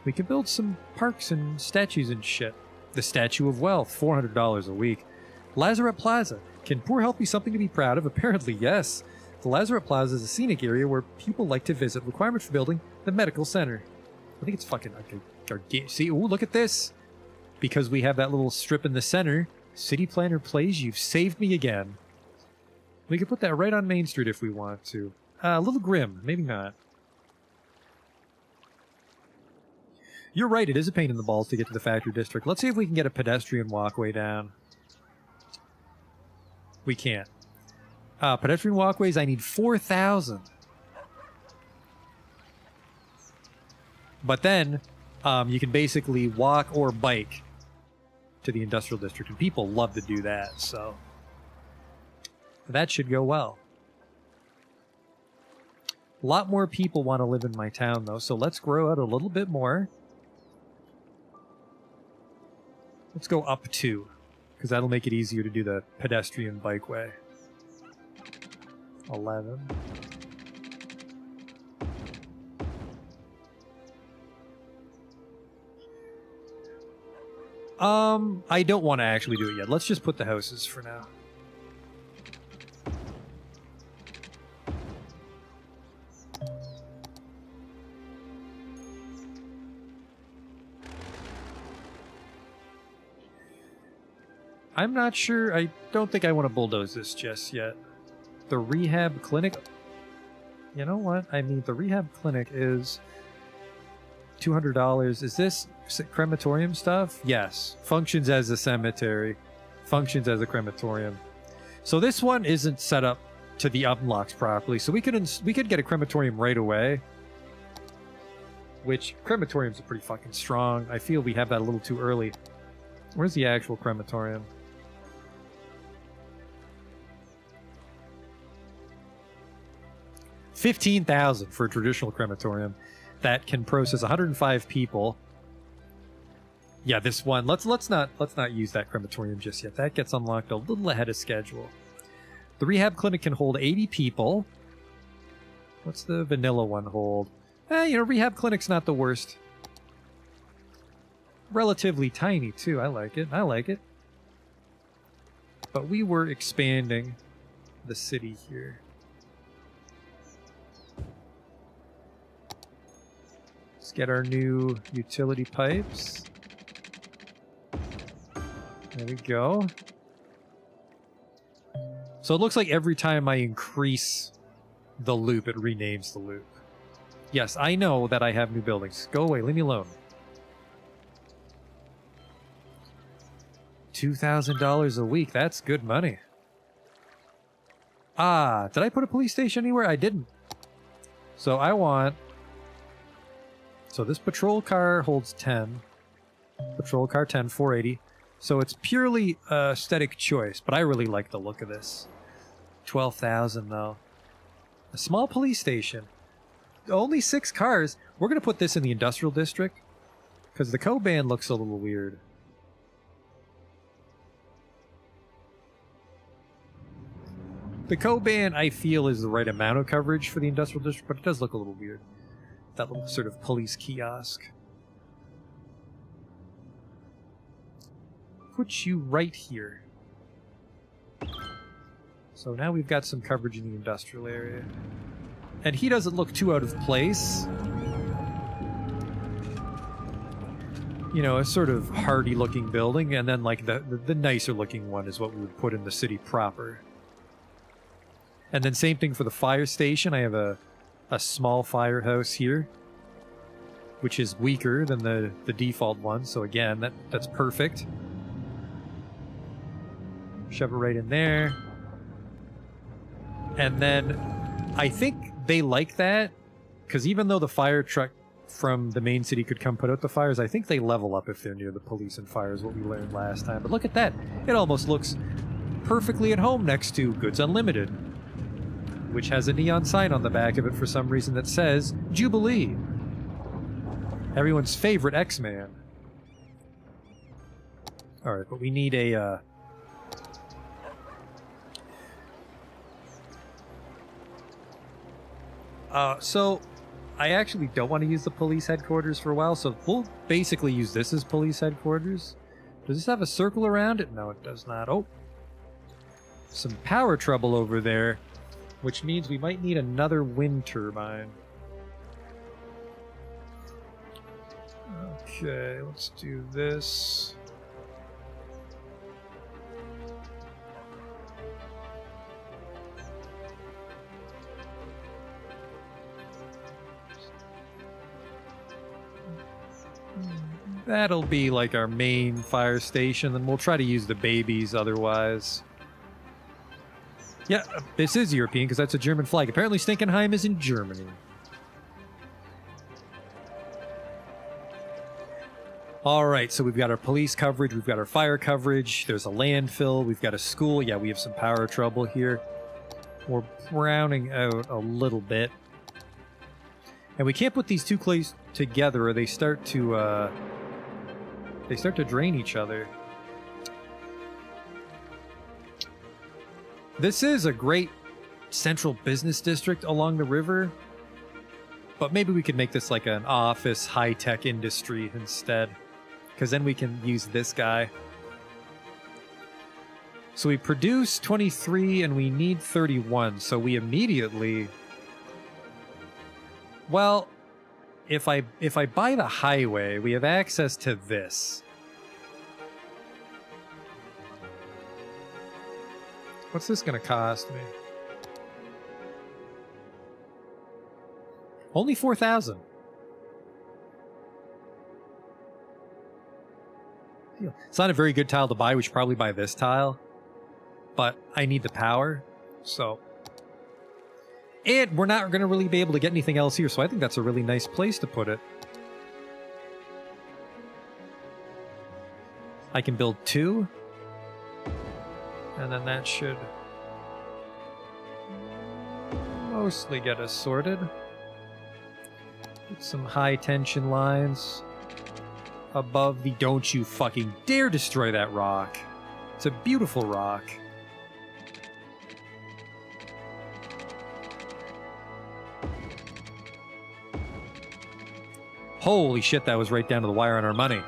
We can build some parks and statues and shit. The Statue of Wealth, $400 a week. Lazarette Plaza. Can poor health be something to be proud of? Apparently, yes. The Lazarette Plaza is a scenic area where people like to visit. Requirement for building the medical center. I think it's fucking... Okay, see, ooh, look at this. Because we have that little strip in the center. City planner plays, you've saved me again. We could put that right on Main Street if we want to. A little grim, maybe not. You're right, it is a pain in the balls to get to the factory district. Let's see if we can get a pedestrian walkway down. We can't. Pedestrian walkways, I need 4,000. But then, you can basically walk or bike to the industrial district, and people love to do that, so that should go well. A lot more people want to live in my town, though, so let's grow out a little bit more. Let's go up 2, because that'll make it easier to do the pedestrian bikeway. 11. I don't want to actually do it yet. Let's just put the houses for now. I'm not sure. I don't think I want to bulldoze this just yet. The rehab clinic... You know what? I mean, the rehab clinic is $200. Is this crematorium stuff? Yes. Functions as a cemetery. Functions as a crematorium. So this one isn't set up to the unlocks properly. So we could get a crematorium right away. Which, crematoriums are pretty fucking strong. I feel we have that a little too early. Where's the actual crematorium? $15,000 for a traditional crematorium that can process 105 people. Yeah, this one. Let's not use that crematorium just yet. That gets unlocked a little ahead of schedule. The rehab clinic can hold 80 people. What's the vanilla one hold? Rehab clinic's not the worst. Relatively tiny too. I like it. I like it. But we were expanding the city here. Let's get our new utility pipes. There we go. So it looks like every time I increase the loop, it renames the loop. Yes, I know that I have new buildings. Go away, leave me alone. $2,000 a week, that's good money. Ah, did I put a police station anywhere? I didn't. So I want... So this patrol car holds 10. Patrol car 10, 480. So it's purely aesthetic choice, but I really like the look of this. 12,000 though. A small police station. Only 6 cars. We're going to put this in the industrial district because the co-band looks a little weird. The Coban, I feel, is the right amount of coverage for the industrial district, but it does look a little weird. That little sort of police kiosk. Put you right here. So now we've got some coverage in the industrial area. And he doesn't look too out of place. You know, a sort of hardy looking building, and then like the nicer looking one is what we would put in the city proper. And then same thing for the fire station. I have a small firehouse here, which is weaker than the default one. So again, that's perfect. Shove it right in there. And then I think they like that, because even though the fire truck from the main city could come put out the fires, I think they level up if they're near the police and fire, is what we learned last time. But look at that. It almost looks perfectly at home next to Goods Unlimited, which has a neon sign on the back of it for some reason that says Jubilee. Everyone's favorite X-Man. Alright, but we need a... So I actually don't want to use the police headquarters for a while, so we'll basically use this as police headquarters. Does this have a circle around it? No, it does not. Oh. Some power trouble over there, which means we might need another wind turbine. Okay, let's do this. That'll be like our main fire station, then we'll try to use the babies otherwise. Yeah, this is European because that's a German flag. Apparently Stinkenheim is in Germany. Alright, so we've got our police coverage, we've got our fire coverage, there's a landfill, we've got a school. Yeah, we have some power trouble here. We're browning out a little bit. And we can't put these two clays together or they start to drain each other. This is a great central business district along the river, but maybe we could make this like an office high-tech industry instead, because then we can use this guy. So we produce 23 and we need 31, so we immediately... Well, if I buy the highway, we have access to this. What's this going to cost me? Only 4,000. It's not a very good tile to buy. We should probably buy this tile. But I need the power, so... And we're not going to really be able to get anything else here, so I think that's a really nice place to put it. I can build 2. And then that should mostly get us sorted. Get some high tension lines above the... Don't you fucking dare destroy that rock. It's a beautiful rock. Holy shit, that was right down to the wire on our money.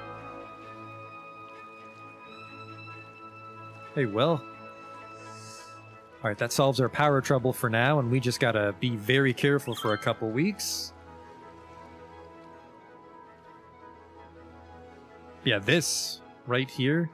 Hey, Will. Alright, that solves our power trouble for now, and we just gotta be very careful for a couple weeks. Yeah, this right here.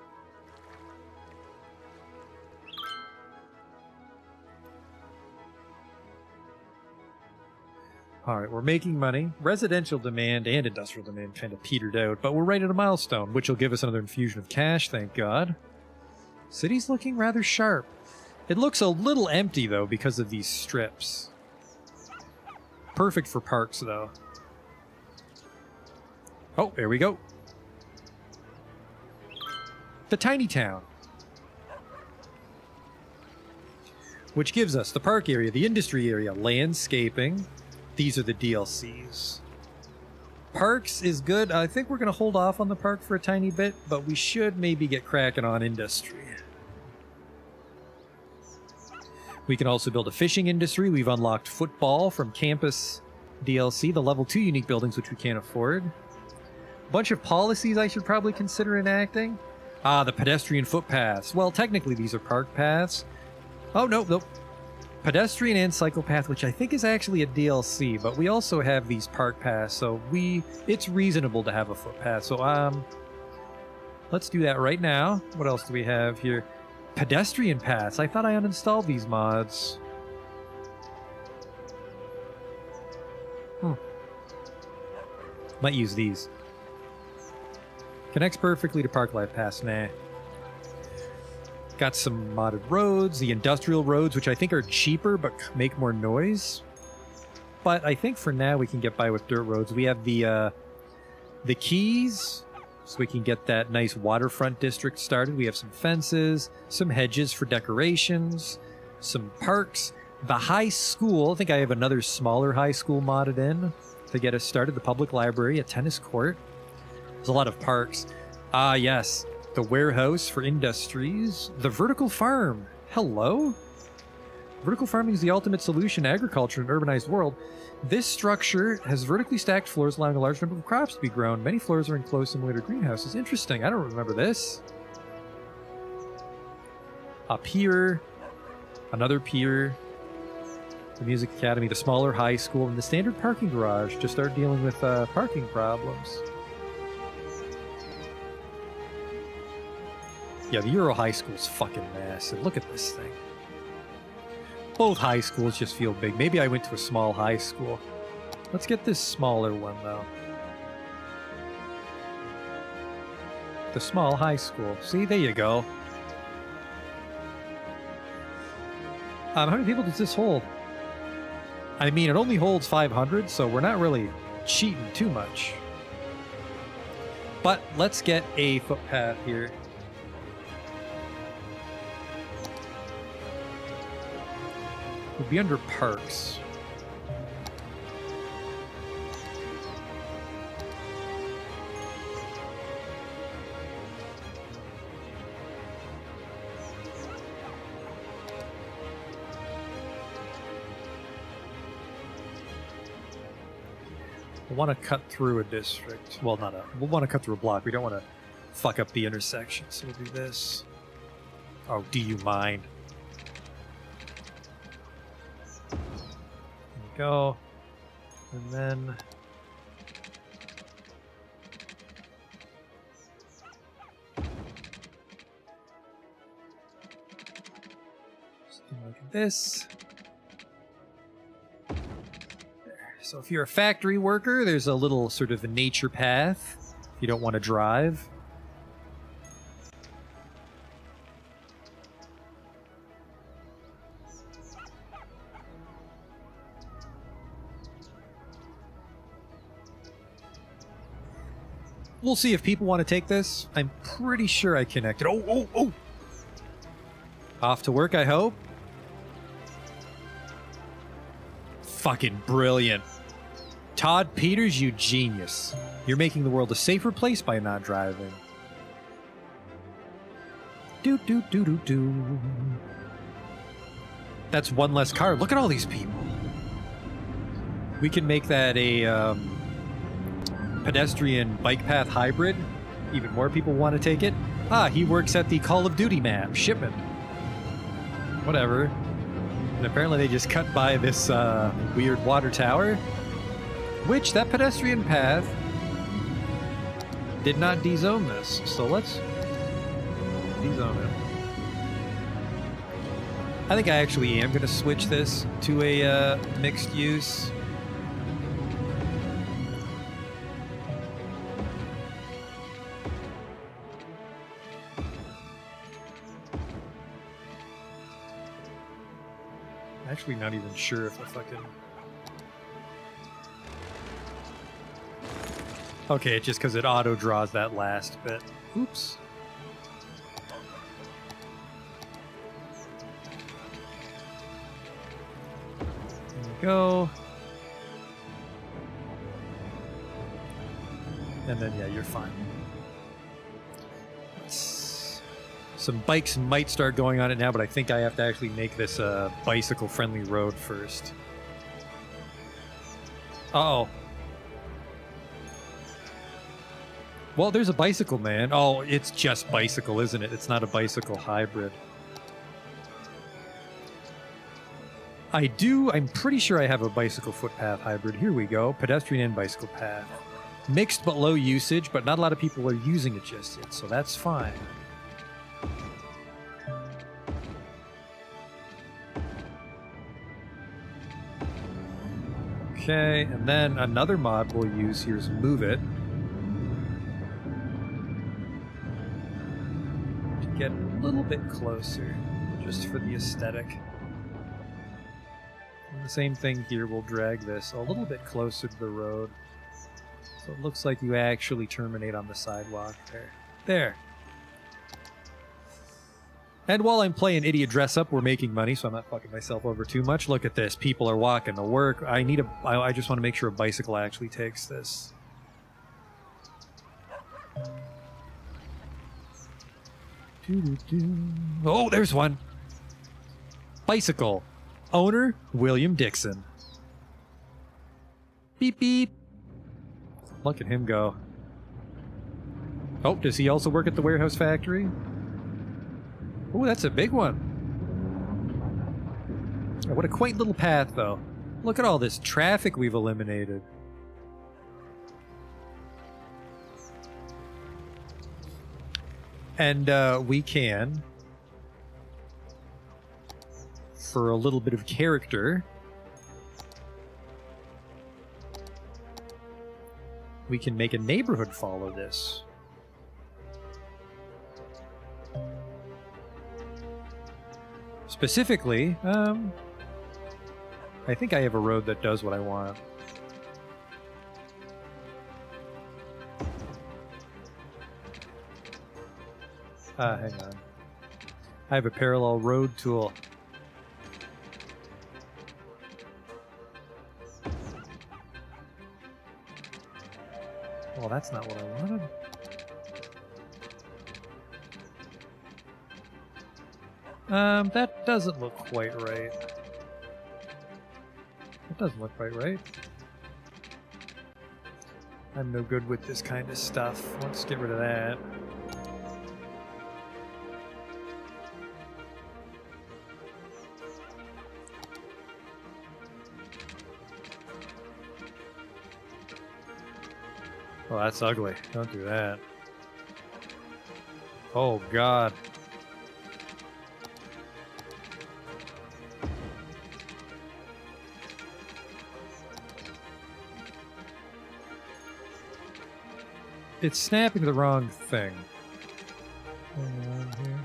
Alright, we're making money. Residential demand and industrial demand kind of petered out, but we're right at a milestone, which will give us another infusion of cash, thank God. City's looking rather sharp. It looks a little empty, though, because of these strips. Perfect for parks, though. Oh, there we go. The tiny town. Which gives us the park area, the industry area, landscaping. These are the DLCs. Parks is good. I think we're going to hold off on the park for a tiny bit, but we should maybe get cracking on industry. We can also build a fishing industry. We've unlocked football from campus DLC, the level 2 unique buildings, which we can't afford. Bunch of policies I should probably consider enacting. Ah, the pedestrian footpaths. Well, technically these are park paths. Oh, no. Pedestrian and cycle path, which I think is actually a DLC, but we also have these park paths, so it's reasonable to have a footpath. So, let's do that right now. What else do we have here? Pedestrian paths. I thought I uninstalled these mods. Might use these. Connects perfectly to park life paths. Nah. Got some modded roads, the industrial roads, which I think are cheaper but make more noise. But I think for now we can get by with dirt roads. We have the keys, so we can get that nice waterfront district started. We have some fences, some hedges for decorations, some parks. The high school, I think I have another smaller high school modded in to get us started. The public library, a tennis court. There's a lot of parks. Ah, yes. The warehouse for industries. The vertical farm. Hello? Vertical farming is the ultimate solution to agriculture in an urbanized world. This structure has vertically stacked floors allowing a large number of crops to be grown. Many floors are enclosed simulator greenhouses. Interesting. I don't remember this. A pier. Another pier. The music academy. The smaller high school. And the standard parking garage to start dealing with parking problems. Yeah, the Euro High School's fucking massive. Look at this thing. Both high schools just feel big. Maybe I went to a small high school. Let's get this smaller one, though. The small high school. See, there you go. How many people does this hold? I mean, it only holds 500, so we're not really cheating too much. But let's get a footpath here. Would be under parks. We'll want to cut through a district. Well, we'll want to cut through a block. We don't want to fuck up the intersection, so we'll do this. Oh, do you mind? Go, and then something like this. There. So if you're a factory worker, there's a little sort of a nature path if you don't want to drive. We'll see if people want to take this. I'm pretty sure I connected. Oh! Off to work, I hope. Fucking brilliant. Todd Peters, you genius. You're making the world a safer place by not driving. Do. That's one less car. Look at all these people. We can make that a pedestrian bike path hybrid. Even more people want to take it. Ah, he works at the Call of Duty map. Shipment. Whatever. And apparently they just cut by this weird water tower. Which, that pedestrian path did not dezone this. So let's dezone it. I think I actually am going to switch this to a mixed use. Actually not even sure if I fucking... Okay, it's just because it auto-draws that last bit. Oops. There we go. And then, yeah, you're fine. Let's Some bikes might start going on it now, but I think I have to actually make this a bicycle-friendly road first. Uh-oh. Well, there's a bicycle, man. Oh, it's just bicycle, isn't it? It's not a bicycle hybrid. I'm pretty sure I have a bicycle footpath hybrid. Here we go. Pedestrian and bicycle path. Mixed but low usage, but not a lot of people are using it just yet, so that's fine. Okay, and then another mod we'll use here is Move It. To get a little bit closer, just for the aesthetic. And the same thing here, we'll drag this a little bit closer to the road. So it looks like you actually terminate on the sidewalk there. There. And while I'm playing idiot dress up, we're making money, so I'm not fucking myself over too much. Look at this. People are walking to work. I just want to make sure a bicycle actually takes this. Oh, there's one. Bicycle. Owner, William Dixon. Beep, beep. Look at him go. Oh, does he also work at the warehouse factory? Oh, that's a big one. Oh, what a quaint little path, though. Look at all this traffic we've eliminated. And we can, for a little bit of character, we can make a neighborhood follow this. Specifically, I think I have a road that does what I want. Hang on. I have a parallel road tool. Well, that's not what I wanted. That doesn't look quite right. That doesn't look quite right. I'm no good with this kind of stuff. Let's get rid of that. Oh, that's ugly. Don't do that. Oh, God. It's snapping the wrong thing. Hang on here.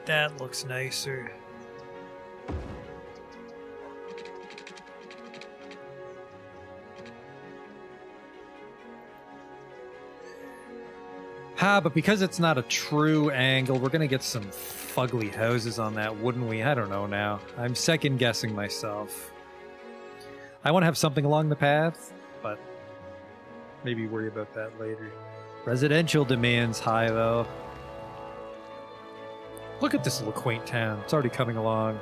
That looks nicer. But because it's not a true angle, we're gonna get some fugly houses on that, wouldn't we? I don't know now. I'm second guessing myself. I want to have something along the path, but maybe worry about that later. Residential demand's high, though. Look at this little quaint town. It's already coming along.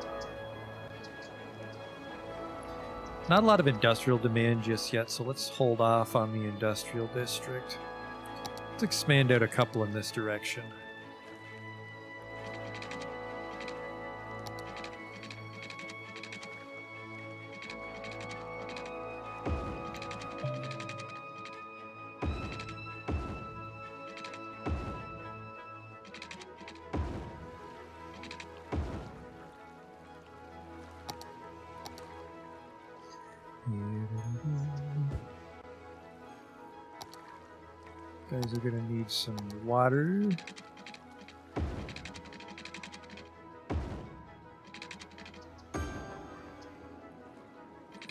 Not a lot of industrial demand just yet, so let's hold off on the industrial district. Let's expand out a couple in this direction. Guys are gonna need some water.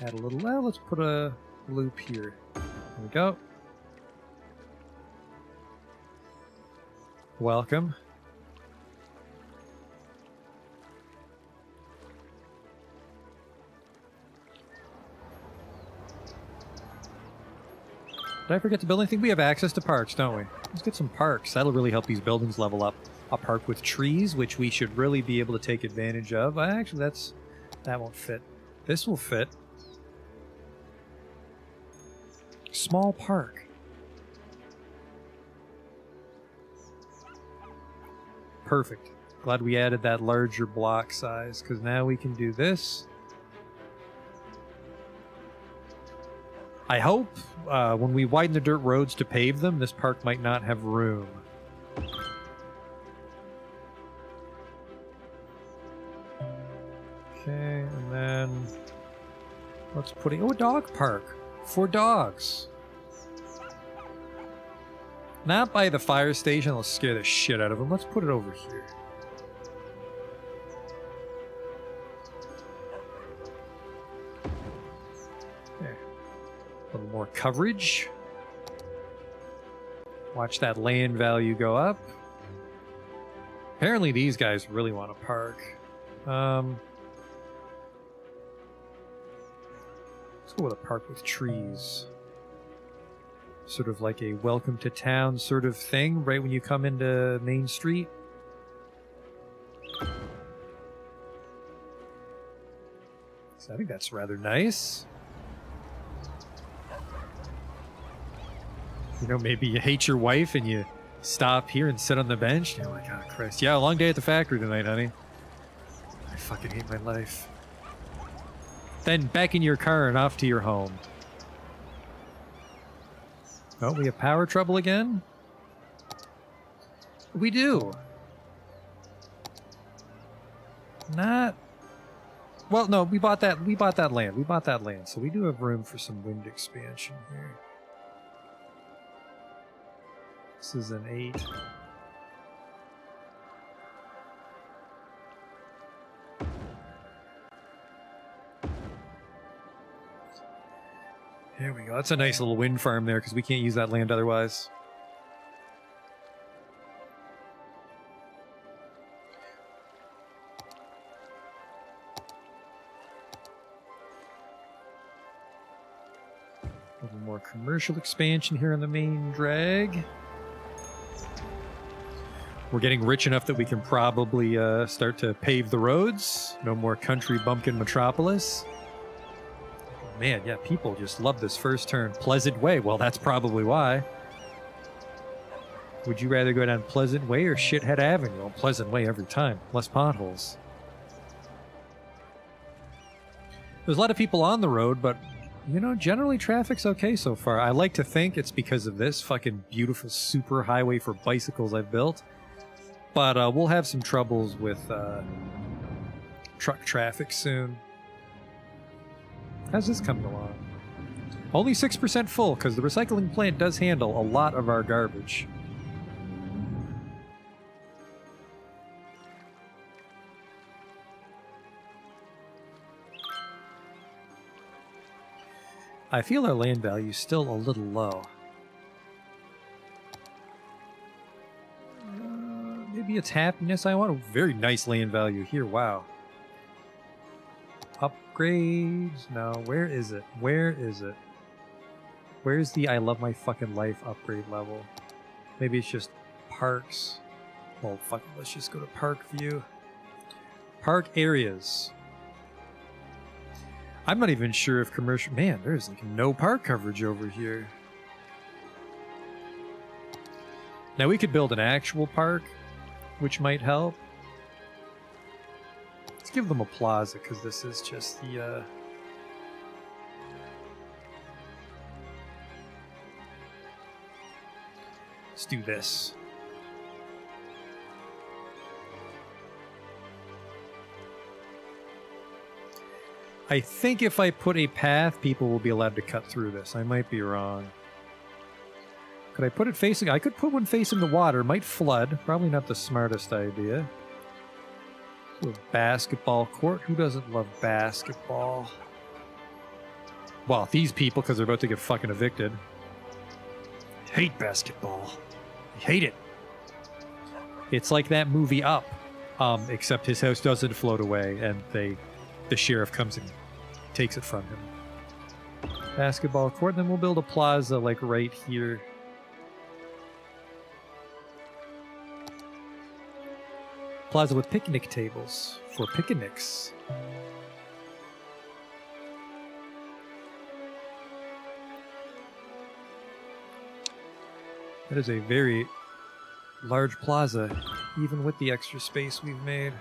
Add a little, well, let's put a loop here. There we go. Welcome. Did I forget to build anything? We have access to parks, don't we? Let's get some parks. That'll really help these buildings level up. A park with trees, which we should really be able to take advantage of. Actually, that won't fit. This will fit. Small park. Perfect. Glad we added that larger block size, because now we can do this. I hope when we widen the dirt roads to pave them, this park might not have room. Okay, and then let's put a dog park for dogs. Not by the fire station, let's scare the shit out of them. Let's put it over here. There. A little more coverage. Watch that land value go up. Apparently these guys really want a park. Let's go with a park with trees. Sort of like a welcome to town sort of thing, right when you come into Main Street. So I think that's rather nice. You know, maybe you hate your wife and you stop here and sit on the bench. You're like, oh, Christ. Yeah, a long day at the factory tonight, honey. I fucking hate my life. Then back in your car and off to your home. Oh, we have power trouble again? We do. Not... Well, no, we bought that land. We bought that land, so we do have room for some wind expansion here. This is an 8. There we go. That's a nice little wind farm there because we can't use that land otherwise. A little more commercial expansion here on the main drag. We're getting rich enough that we can probably start to pave the roads. No more country bumpkin metropolis. Man, yeah, people just love this first turn. Pleasant Way. Well, that's probably why. Would you rather go down Pleasant Way or Shithead Avenue? Well, Pleasant Way every time. Less potholes. There's a lot of people on the road, but, you know, generally traffic's okay so far. I like to think it's because of this fucking beautiful super highway for bicycles I've built. But we'll have some troubles with truck traffic soon. How's this coming along? Only 6% full, because the recycling plant does handle a lot of our garbage. I feel our land value is still a little low. Maybe it's happiness I want. A very nice land value here, wow. Upgrades? No, where is it? Where is it? Where's the I love my fucking life upgrade level? Maybe it's just parks. Well, fuck it, let's just go to park view. Park areas. I'm not even sure if commercial... Man, there's like no park coverage over here. Now we could build an actual park, which might help. Let's give them a plaza, because this is just the... Let's do this. I think if I put a path, people will be allowed to cut through this. I might be wrong. Could I put it facing... I could put one facing the water. Might flood. Probably not the smartest idea. A basketball court. Who doesn't love basketball? Well, these people, because they're about to get fucking evicted. Hate basketball. I hate it. It's like that movie Up. Except his house doesn't float away and the sheriff comes and takes it from him. basketball court, and then we'll build a plaza like right here. Plaza with picnic tables for picnics. That is a very large plaza, even with the extra space we've made.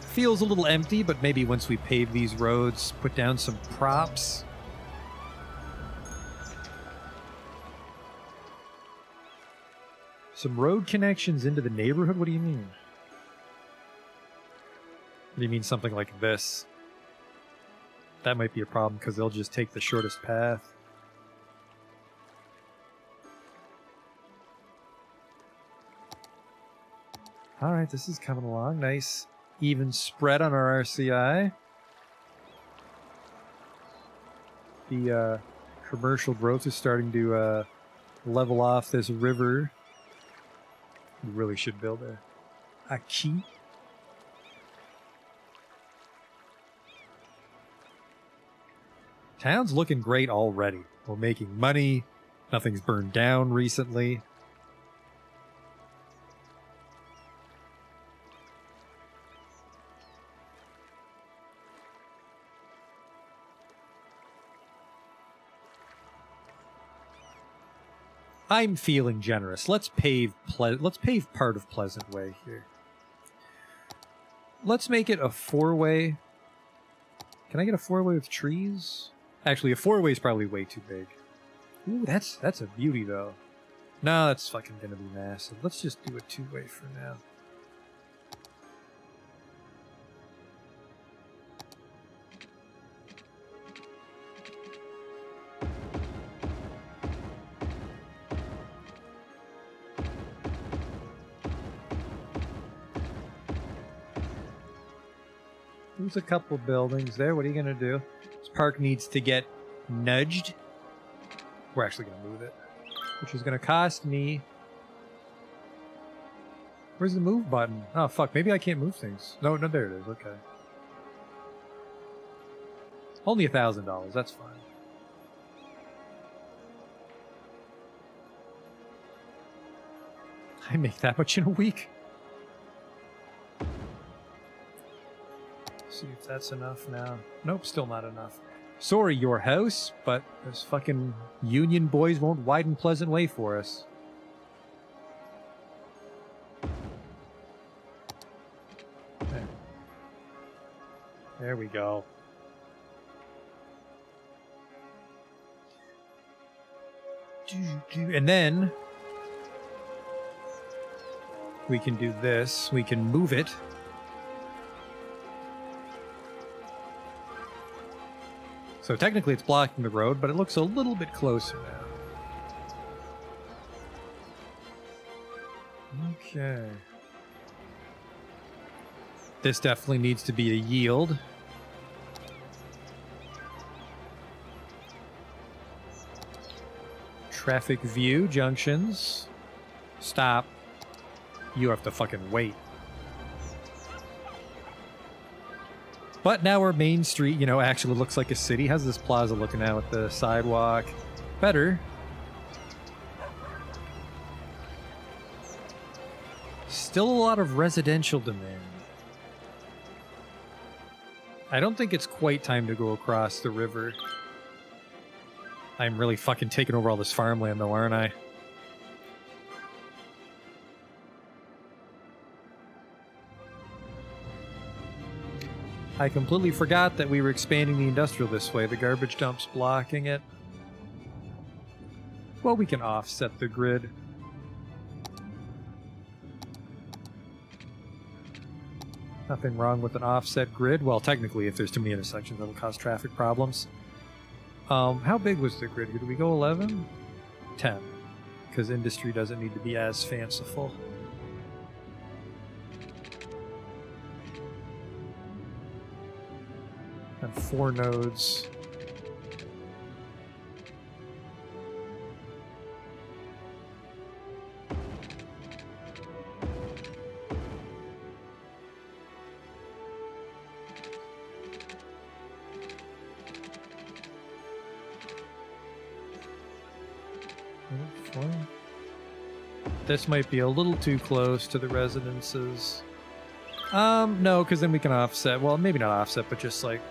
Feels a little empty, but maybe once we pave these roads, put down some props. Some road connections into the neighborhood? What do you mean? What do you mean something like this? That might be a problem because they'll just take the shortest path. Alright, this is coming along. Nice even spread on our RCI. The commercial growth is starting to level off this river. We really should build a key. Town's looking great already. We're making money. Nothing's burned down recently. I'm feeling generous. Let's pave part of Pleasant Way here. Let's make it a 4-way. Can I get a 4-way with trees? Actually, a 4-way is probably way too big. Ooh, that's a beauty though. No, that's fucking gonna be massive. Let's just do a 2-way for now. There's a couple buildings there. What are you going to do? This park needs to get nudged. We're actually going to move it. Which is going to cost me... Where's the move button? Oh, fuck. Maybe I can't move things. No, there it is. Okay. Only $1,000. That's fine. I make that much in a week. See if that's enough now. Nope, still not enough. Sorry, your house, but those fucking union boys won't widen Pleasant Way for us. There we go. And then we can do this. We can move it. So technically it's blocking the road, but it looks a little bit closer now. Okay. This definitely needs to be a yield. Traffic view, junctions. Stop. You have to fucking wait. But now our main street, actually looks like a city. How's this plaza looking now with the sidewalk? Better. Still a lot of residential demand. I don't think it's quite time to go across the river. I'm really fucking taking over all this farmland though, aren't I? I completely forgot that we were expanding the industrial this way. The garbage dump's blocking it. Well, we can offset the grid. Nothing wrong with an offset grid. Well, technically, if there's too many intersections, that'll cause traffic problems. How big was the grid? Did we go 11? 10. Because industry doesn't need to be as fanciful. And 4 nodes. Well, this might be a little too close to the residences. No, because then we can offset. Well, maybe not offset, but just like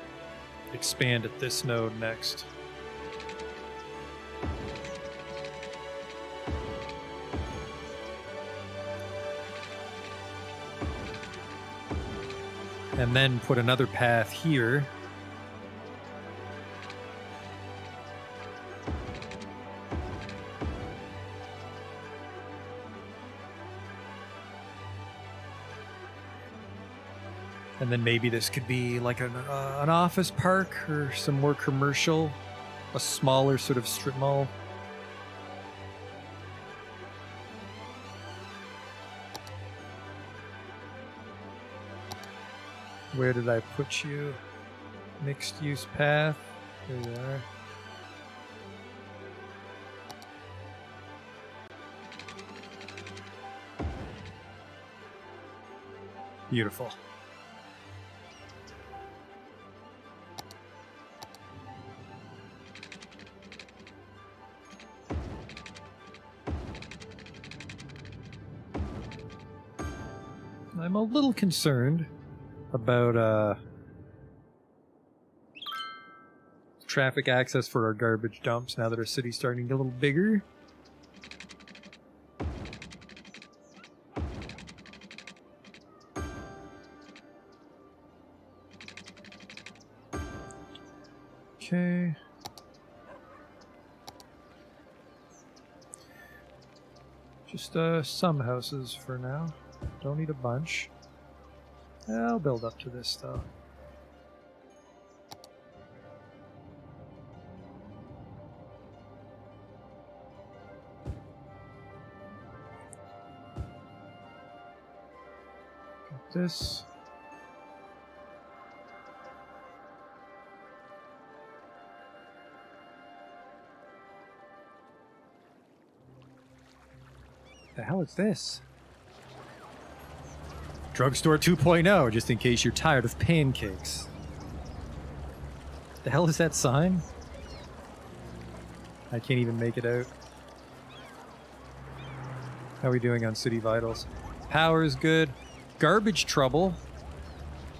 expand at this node next. And then put another path here. And then maybe this could be like an office park or some more commercial, a smaller sort of strip mall. Where did I put you? Mixed use path. There you are. Beautiful. I'm a little concerned about traffic access for our garbage dumps now that our city's starting to get a little bigger. Okay. Just some houses for now. Don't need a bunch. I'll build up to this though. Got this. The hell is this? Drugstore 2.0, just in case you're tired of pancakes. The hell is that sign? I can't even make it out. How are we doing on city vitals? Power is good. Garbage trouble.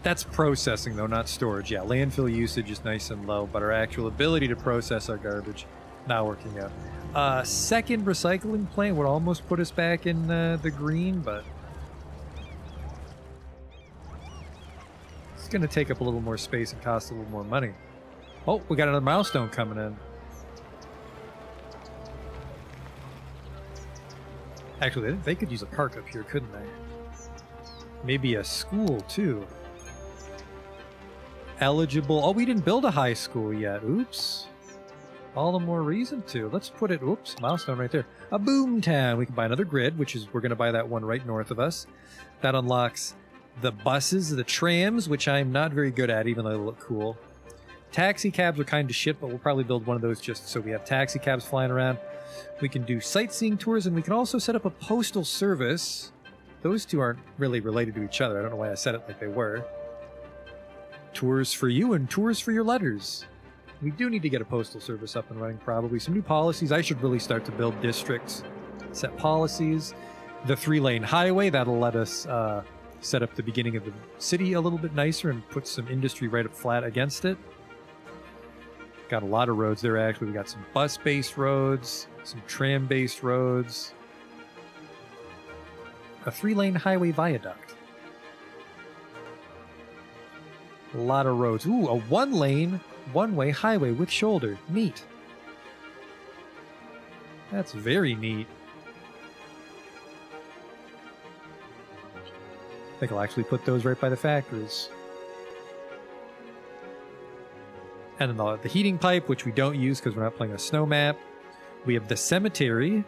That's processing though, not storage. Yeah, landfill usage is nice and low, but our actual ability to process our garbage, not working out. Second recycling plant would almost put us back in the green, but it's going to take up a little more space and cost a little more money. Oh, we got another milestone coming in. Actually, they could use a park up here, couldn't they? Maybe a school, too. Eligible. Oh, we didn't build a high school yet. Oops. All the more reason to. Let's put it, oops, milestone right there. A boom town. We can buy another grid, which is, we're going to buy that one right north of us. That unlocks the buses, the trams, which I'm not very good at, even though they look cool. Taxi cabs are kind of shit, but we'll probably build one of those just so we have taxi cabs flying around. We can do sightseeing tours, and we can also set up a postal service. Those two aren't really related to each other. I don't know why I said it like they were. Tours for you and tours for your letters. We do need to get a postal service up and running, probably. Some new policies. I should really start to build districts, set policies. The 3-lane highway, that'll let us set up the beginning of the city a little bit nicer and put some industry right up flat against it. Got a lot of roads there, actually. We got some bus-based roads, some tram-based roads. A 3-lane highway viaduct. A lot of roads. Ooh, a 1-lane, one-way highway with shoulder. Neat. That's very neat. I think I'll actually put those right by the factories. And then the heating pipe, which we don't use because we're not playing a snow map. We have the cemetery.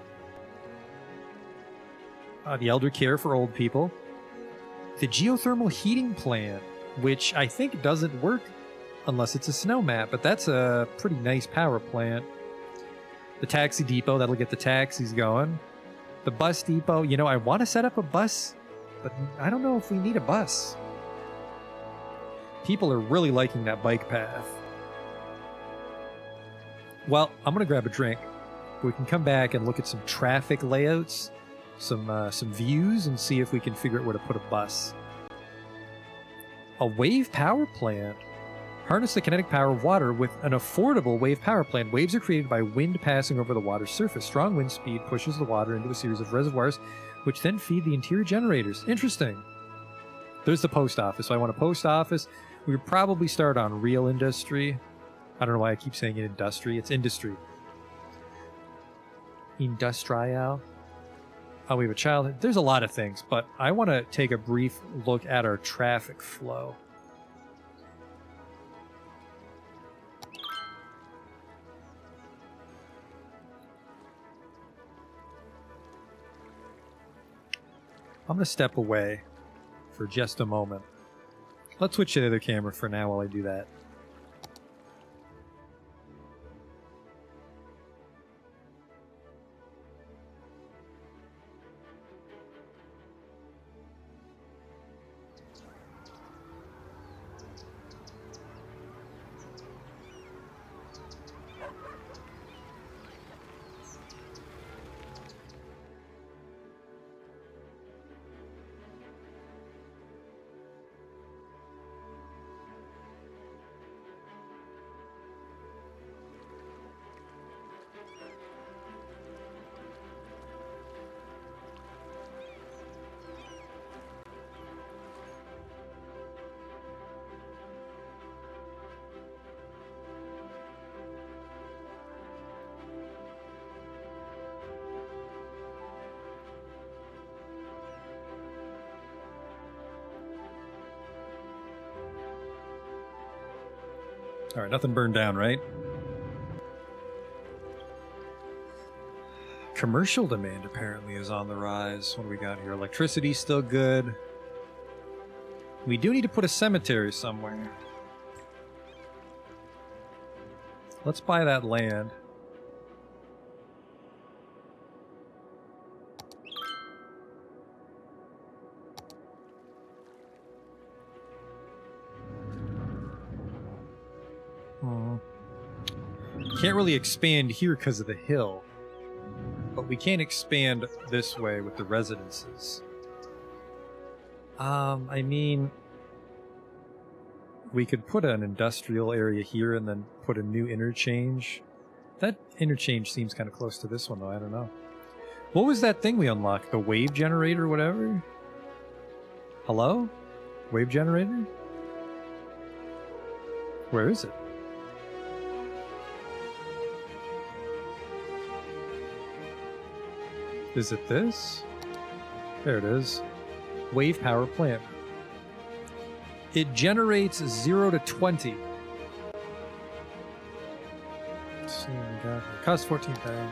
The elder care for old people. The geothermal heating plant, which I think doesn't work unless it's a snow map, but that's a pretty nice power plant. The taxi depot, that'll get the taxis going. The bus depot, you know, I want to set up a bus, but I don't know if we need a bus. People are really liking that bike path. Well, I'm going to grab a drink. We can come back and look at some traffic layouts, some views, and see if we can figure out where to put a bus. A wave power plant. Harness the kinetic power of water with an affordable wave power plant. Waves are created by wind passing over the water's surface. Strong wind speed pushes the water into a series of reservoirs, which then feed the interior generators. Interesting. There's the post office. So I want a post office. We would probably start on real industry. I don't know why I keep saying it industry. It's industry. Industrial. Oh, we have a child. There's a lot of things, but I want to take a brief look at our traffic flow. I'm going to step away for just a moment. Let's switch to the other camera for now while I do that. All right, nothing burned down, right? Commercial demand apparently is on the rise. What do we got here? Electricity's still good. We do need to put a cemetery somewhere. Let's buy that land. Can't really expand here because of the hill, but we can expand this way with the residences. I mean, we could put an industrial area here and then put a new interchange. That interchange seems kind of close to this one, though. I don't know. What was that thing we unlocked? The wave generator or whatever? Hello? Wave generator? Where is it? Is it this? There it is. Wave power plant. It generates 0 to 20. Let's see what we got here. Costs 14,000.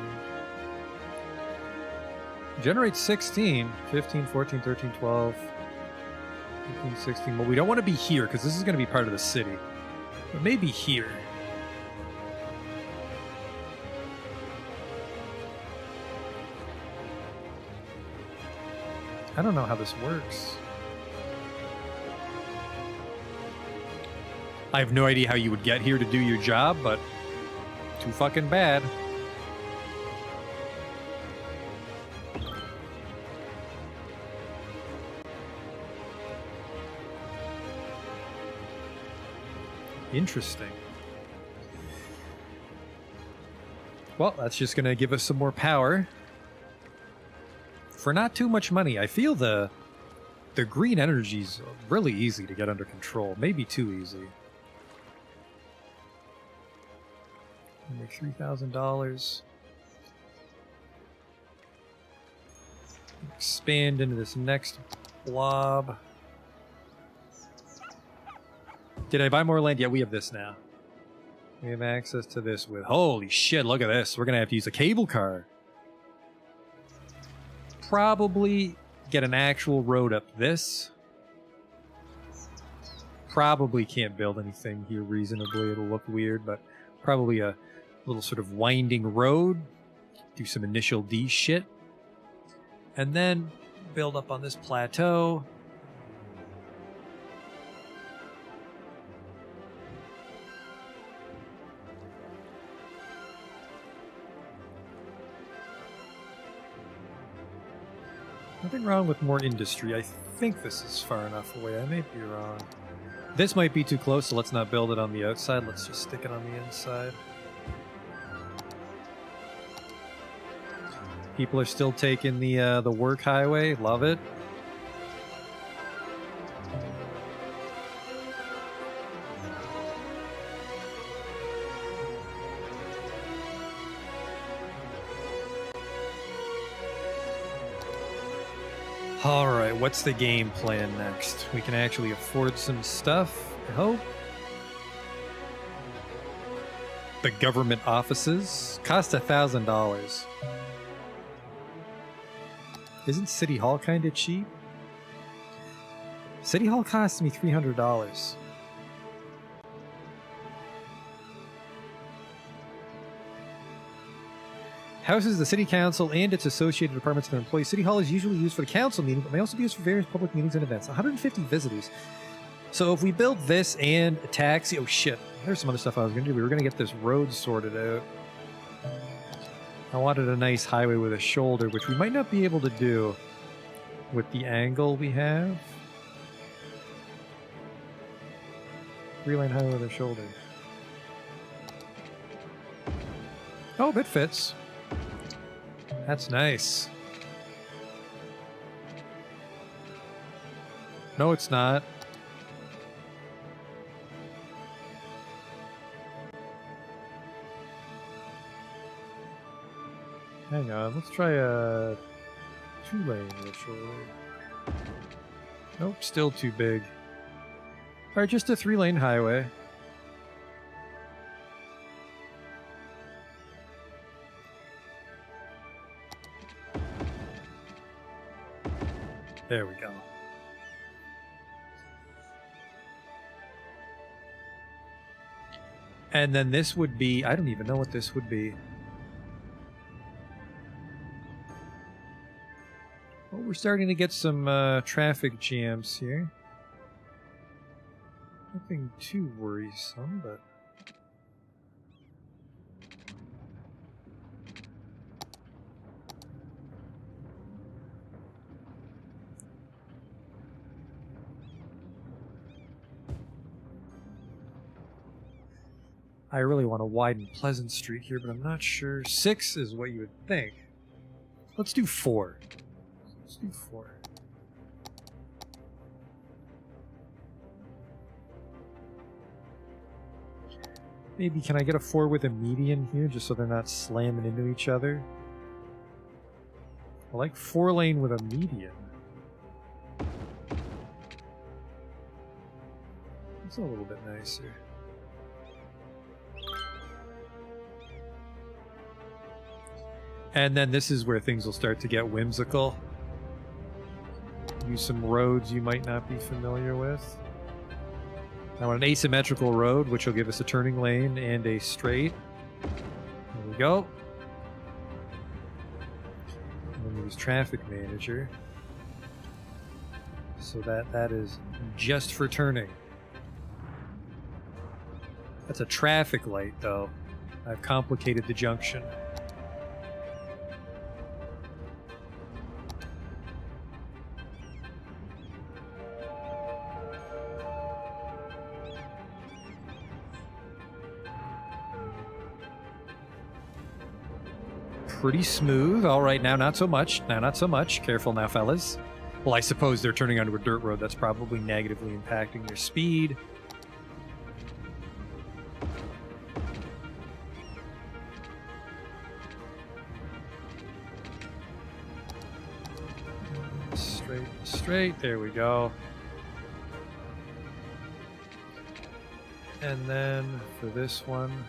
Generates 16, 15, 14, 13, 12, 15, 16. Well, we don't want to be here because this is going to be part of the city. But maybe here. I don't know how this works. I have no idea how you would get here to do your job, but too fucking bad. Interesting. Well, that's just going to give us some more power. For not too much money. I feel the green energy's really easy to get under control. Maybe too easy. Make $3,000. Expand into this next blob. Did I buy more land? Yeah, we have this now. We have access to this with... Holy shit, look at this. We're going to have to use a cable car. Probably get an actual road up this. Probably can't build anything here reasonably. It'll look weird, but probably a little sort of winding road. Do some initial D shit. And then build up on this plateau. Nothing wrong with more industry. I think this is far enough away. I may be wrong. This might be too close, so let's not build it on the outside. Let's just stick it on the inside. People are still taking the work highway. Love it. Alright, what's the game plan next? We can actually afford some stuff, I hope. The government offices cost $1,000. Isn't City Hall kind of cheap? City Hall cost me $300. Houses the City Council and its associated departments and their employees. City Hall is usually used for the council meeting, but may also be used for various public meetings and events. 150 visitors. So if we build this and a taxi... Oh, shit. There's some other stuff I was going to do. We were going to get this road sorted out. I wanted a nice highway with a shoulder, which we might not be able to do with the angle we have. 3-lane highway with a shoulder. Oh, it fits. That's nice. No, it's not. Hang on, let's try a 2-lane with a shoulder. Nope, still too big. Alright, just a 3-lane highway. There we go. And then this would be... I don't even know what this would be. Well, we're starting to get some traffic jams here. Nothing too worrisome, but... I really want to widen Pleasant Street here, but I'm not sure. 6 is what you would think. Let's do 4. Let's do 4. Maybe can I get a 4 with a median here, just so they're not slamming into each other? I like 4-lane with a median. It's a little bit nicer. And then this is where things will start to get whimsical. Use some roads you might not be familiar with. I want an asymmetrical road, which will give us a turning lane and a straight. There we go. And then use traffic manager. So that is just for turning. That's a traffic light, though. I've complicated the junction. Pretty smooth. All right, now not so much. Now not so much. Careful now, fellas. Well, I suppose they're turning onto a dirt road. That's probably negatively impacting their speed. Straight, straight. There we go. And then for this one...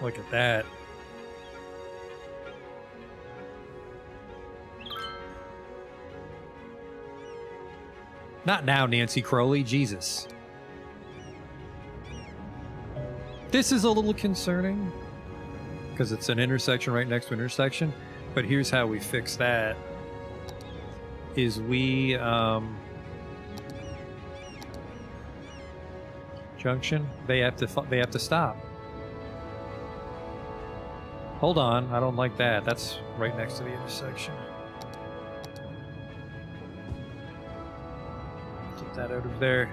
Look at that. Not now, Nancy Crowley. Jesus. This is a little concerning because it's an intersection right next to an intersection. But here's how we fix that. Is we junction. They have to stop. Hold on, I don't like that. That's right next to the intersection. Get that out of there.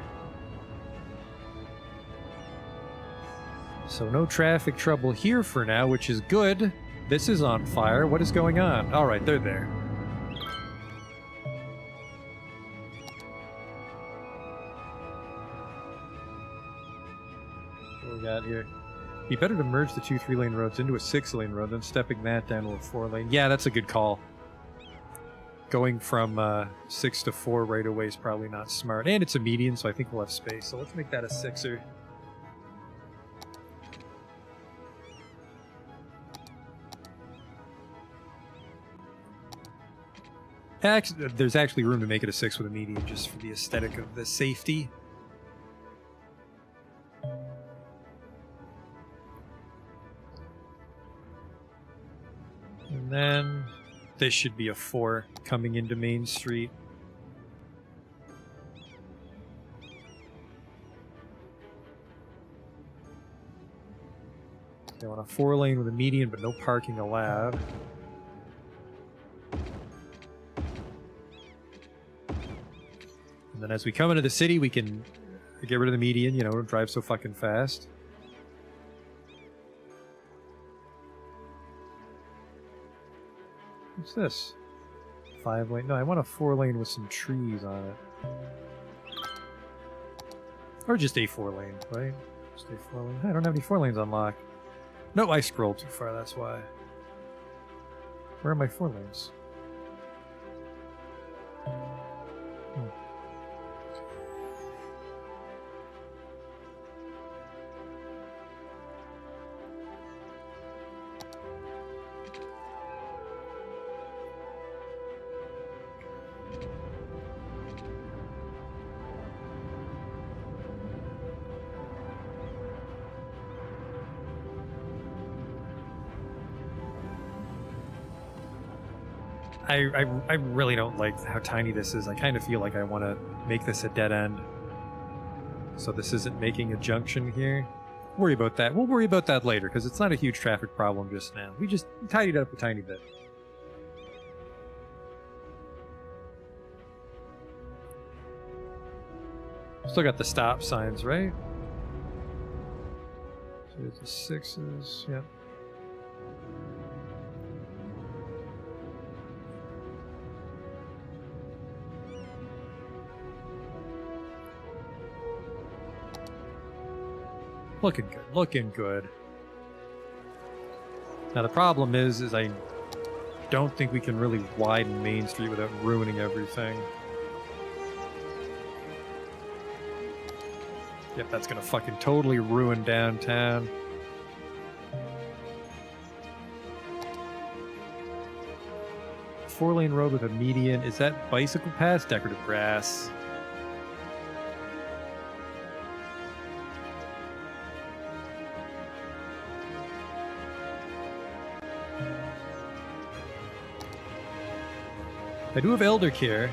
So no traffic trouble here for now, which is good. This is on fire. What is going on? All right, they're there. What we got here? Be better to merge the two 3-lane roads into a 6-lane road than stepping that down to a 4-lane. Yeah, that's a good call. Going from 6 to 4 right away is probably not smart. And it's a median, so I think we'll have space. So let's make that a 6er. Actually, there's actually room to make it a 6 with a median just for the aesthetic of the safety. And then this should be a 4 coming into Main Street. They want a 4-lane with a median, but no parking allowed. And then as we come into the city, we can get rid of the median, you know, don't drive so fucking fast. What's this? 5-lane? No, I want a 4-lane with some trees on it. Or just a 4-lane, right? Just a 4-lane. I don't have any 4 lanes unlocked. No, I scrolled too far, that's why. Where are my 4 lanes? I really don't like how tiny this is. I kind of feel like I want to make this a dead end. So this isn't making a junction here. Worry about that. We'll worry about that later, because it's not a huge traffic problem just now. We just tidied it up a tiny bit. Still got the stop signs, right? So there's the 6s, yep. Looking good, looking good. Now the problem is I don't think we can really widen Main Street without ruining everything. Yep, that's gonna fucking totally ruin downtown. Four-lane road with a median. Is that bicycle path? Decorative grass. I do have elder care.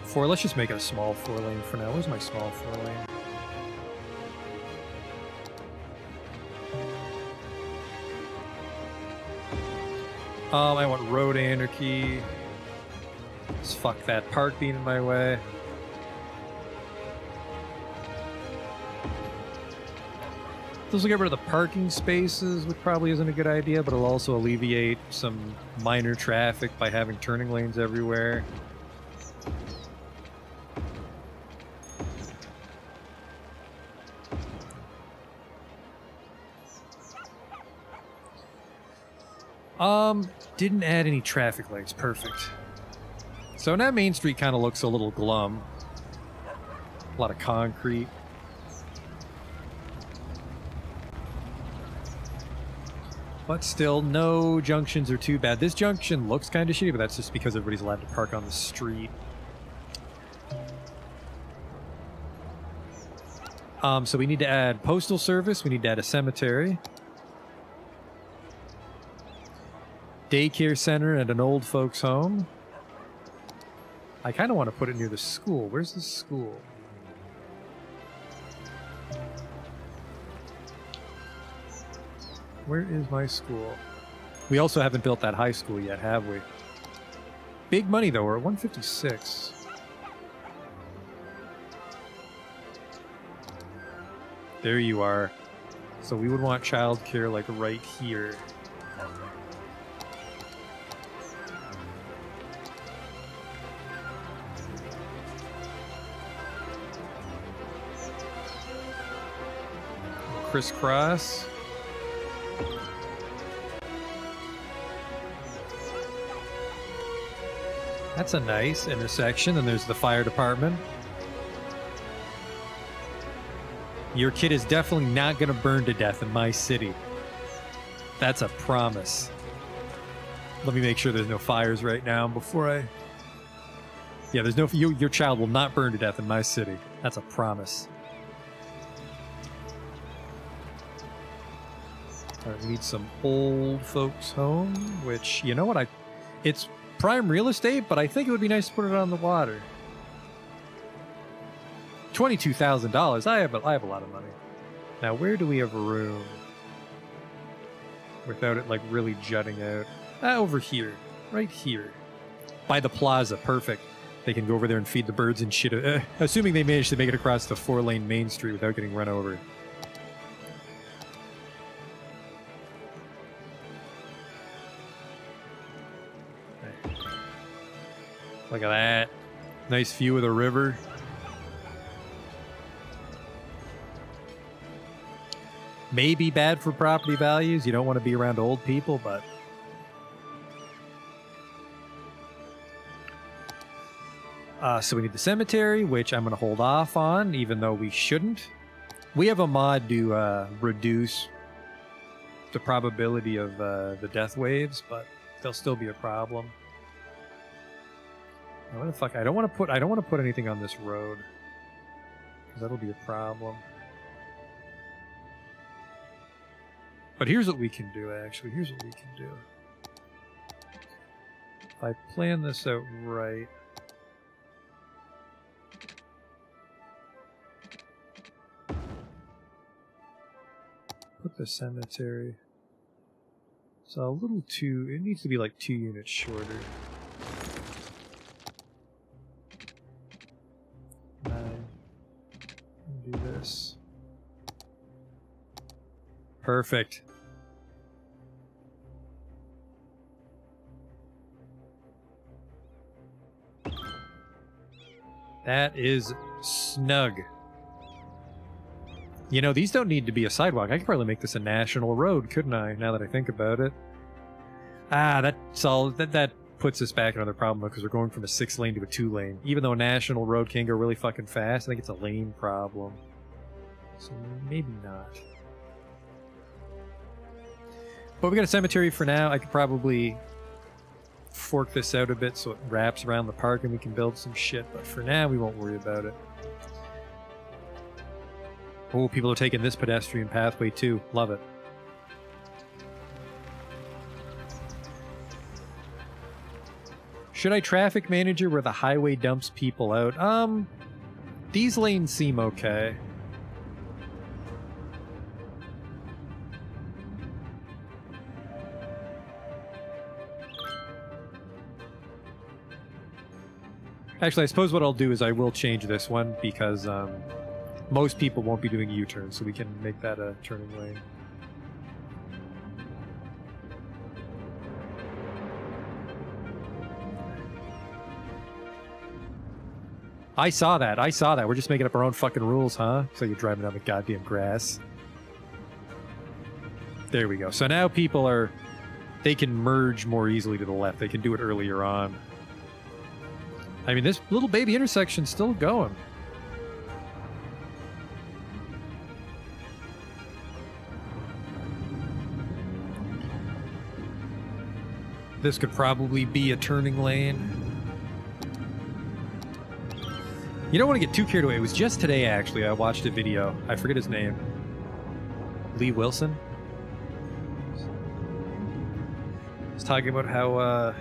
4, let's just make it a small 4-lane for now. Where's my small 4-lane? I want road anarchy. Just fuck that park being in my way. This will get rid of the parking spaces, which probably isn't a good idea, but it'll also alleviate some minor traffic by having turning lanes everywhere. Didn't add any traffic lights. Perfect. So now Main Street kind of looks a little glum. A lot of concrete. But still, no junctions are too bad. This junction looks kind of shitty, but that's just because everybody's allowed to park on the street. So we need to add postal service. We need to add a cemetery. Daycare center and an old folks home. I kind of want to put it near the school. Where's the school? Where is my school? We also haven't built that high school yet, have we? Big money, though. We're at 156. There you are. So we would want childcare, like, right here. Crisscross. That's a nice intersection. And there's the fire department. Your kid is definitely not going to burn to death in my city. That's a promise. Let me make sure there's no fires right now before I... Yeah, there's no... Your child will not burn to death in my city. That's a promise. Alright, we need some old folks home, which, you know what, it's prime real estate, but I think it would be nice to put it on the water. $22,000. I have a lot of money. Now, where do we have room? Without it, like, really jutting out. Over here. Right here. By the plaza. Perfect. They can go over there and feed the birds and shit. Assuming they manage to make it across the 4-lane main street without getting run over. Look at that. Nice view of the river. Maybe bad for property values. You don't want to be around old people, but... so we need the cemetery, which I'm going to hold off on, even though we shouldn't. We have a mod to reduce the probability of the death waves, but they'll still be a problem. What the fuck? I don't want to put anything on this road, because that'll be a problem. But here's what we can do, actually. Here's what we can do. If I plan this out right... Put the cemetery. So a little too... It needs to be like 2 units shorter. 9. Do this. Perfect. That is snug. You know, these don't need to be a sidewalk. I could probably make this a national road, couldn't I, now that I think about it? That puts us back in another problem, because we're going from a 6-lane to a 2-lane. Even though a national road can go really fucking fast, I think it's a lane problem. So maybe not. But we got a cemetery for now. I could probably fork this out a bit so it wraps around the park and we can build some shit, but for now we won't worry about it. Oh, people are taking this pedestrian pathway too. Love it. Should I traffic manager where the highway dumps people out? These lanes seem okay. Actually, I suppose what I'll do is I will change this one, because most people won't be doing U-turns, so we can make that a turning lane. I saw that. We're just making up our own fucking rules, huh? So you're driving on the goddamn grass. There we go. So now people are... They can merge more easily to the left. They can do it earlier on. I mean, this little baby intersection's still going. This could probably be a turning lane. You don't want to get too carried away. It was just today, actually. I watched a video. I forget his name. Lee Wilson? He's talking about how,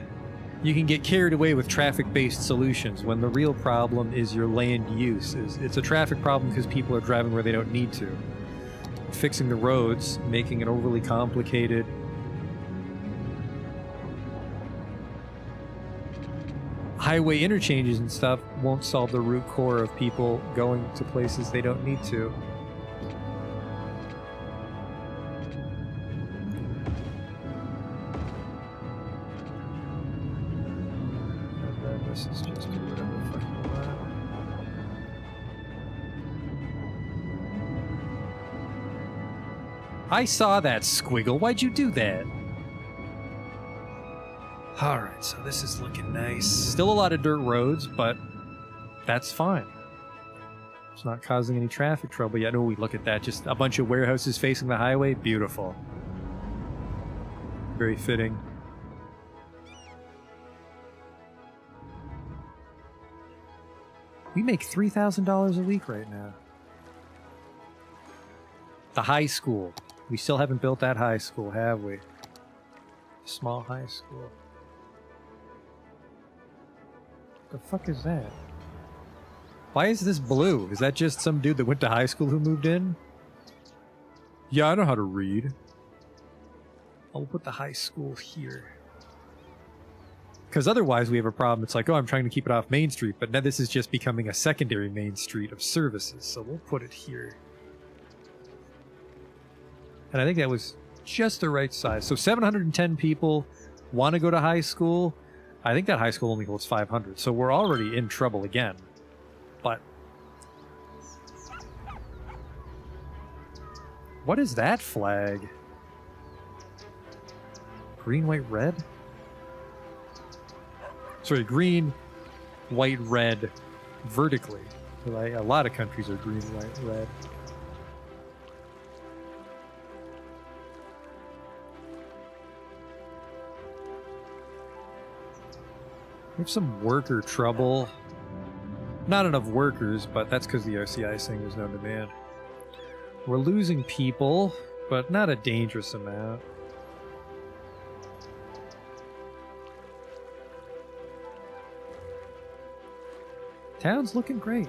You can get carried away with traffic-based solutions when the real problem is your land use. It's a traffic problem because people are driving where they don't need to. Fixing the roads, making it overly complicated. Highway interchanges and stuff won't solve the root core of people going to places they don't need to. And then this is just whatever the fuck you want. I saw that squiggle. Why'd you do that? Alright, so this is looking nice. Still a lot of dirt roads, but that's fine. It's not causing any traffic trouble yet. Oh, we look at that. Just a bunch of warehouses facing the highway. Beautiful. Very fitting. We make $3,000 a week right now. The high school. We still haven't built that high school, have we? Small high school. The fuck is that? Why is this blue? Is that just some dude that went to high school who moved in? Yeah, I know how to read. I'll put the high school here. Because otherwise we have a problem. It's like, oh, I'm trying to keep it off Main Street, but now this is just becoming a secondary Main Street of services, so we'll put it here. And I think that was just the right size. So 710 people want to go to high school. I think that high school only holds 500, so we're already in trouble again. But what is that flag? Green, white, red? Sorry, green, white, red, vertically. Like, a lot of countries are green, white, red. We have some worker trouble. Not enough workers, but that's because the OCI is saying there's no demand. We're losing people, but not a dangerous amount. Town's looking great.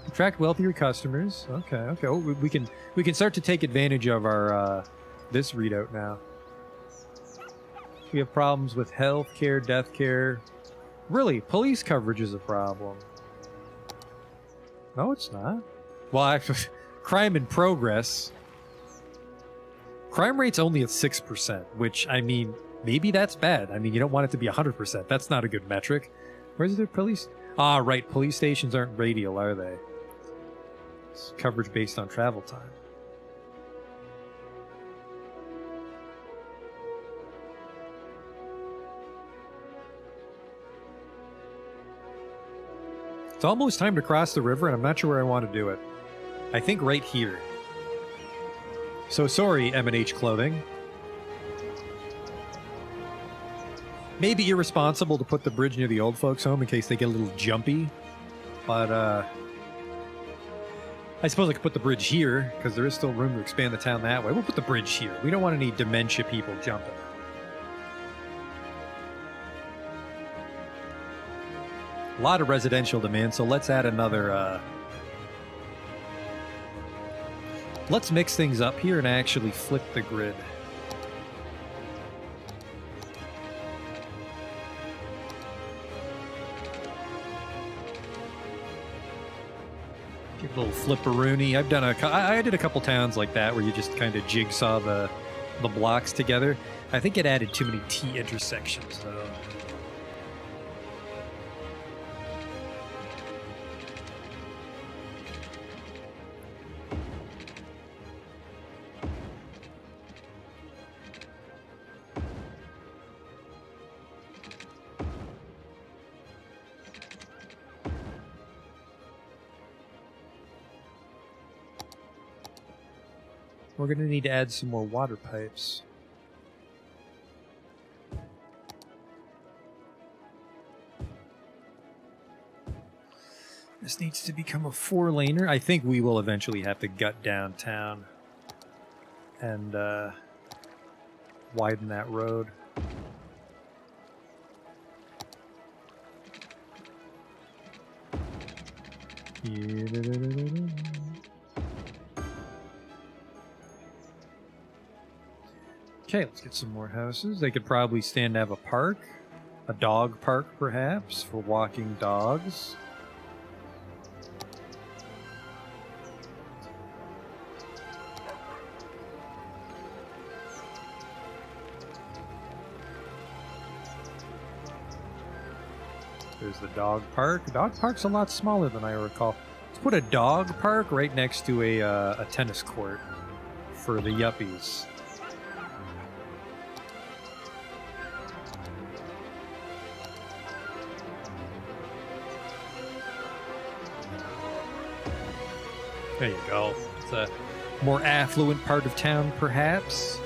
Attract wealthier customers. Okay, okay. Oh, we can start to take advantage of our this readout now. We have problems with health care, death care. Really, police coverage is a problem. No, it's not. Well, actually, crime in progress. Crime rate's only at 6%, which, I mean, maybe that's bad. I mean, you don't want it to be 100%. That's not a good metric. Where's the police? Ah, right. Police stations aren't radial, are they? It's coverage based on travel time. It's almost time to cross the river, and I'm not sure where I want to do it. I think right here. So sorry, M&H Clothing. Maybe irresponsible to put the bridge near the old folks' home in case they get a little jumpy. But, I suppose I could put the bridge here, because there is still room to expand the town that way. We'll put the bridge here. We don't want any dementia people jumping. A lot of residential demand, so let's add another, let's mix things up here and actually flip the grid. Give a little flipperoonie. I've done I did a couple towns like that where you just kind of jigsaw the blocks together. I think it added too many T intersections, though. We're going to need to add some more water pipes. This needs to become a 4-laner. I think we will eventually have to gut downtown and widen that road. Okay, let's get some more houses. They could probably stand to have a park. A dog park, perhaps, for walking dogs. There's the dog park. Dog park's a lot smaller than I recall. Let's put a dog park right next to a tennis court for the yuppies. There you go. It's a more affluent part of town, perhaps.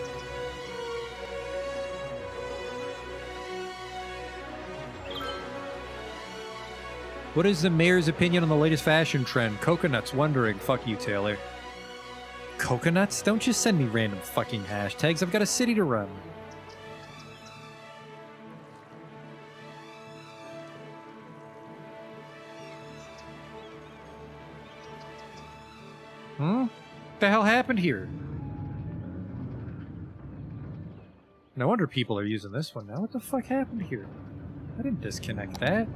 What is the mayor's opinion on the latest fashion trend? Coconuts wondering. Fuck you, Taylor. Coconuts? Don't just send me random fucking hashtags. I've got a city to run. What the hell happened here? No wonder people are using this one now. What the fuck happened here? I didn't disconnect that.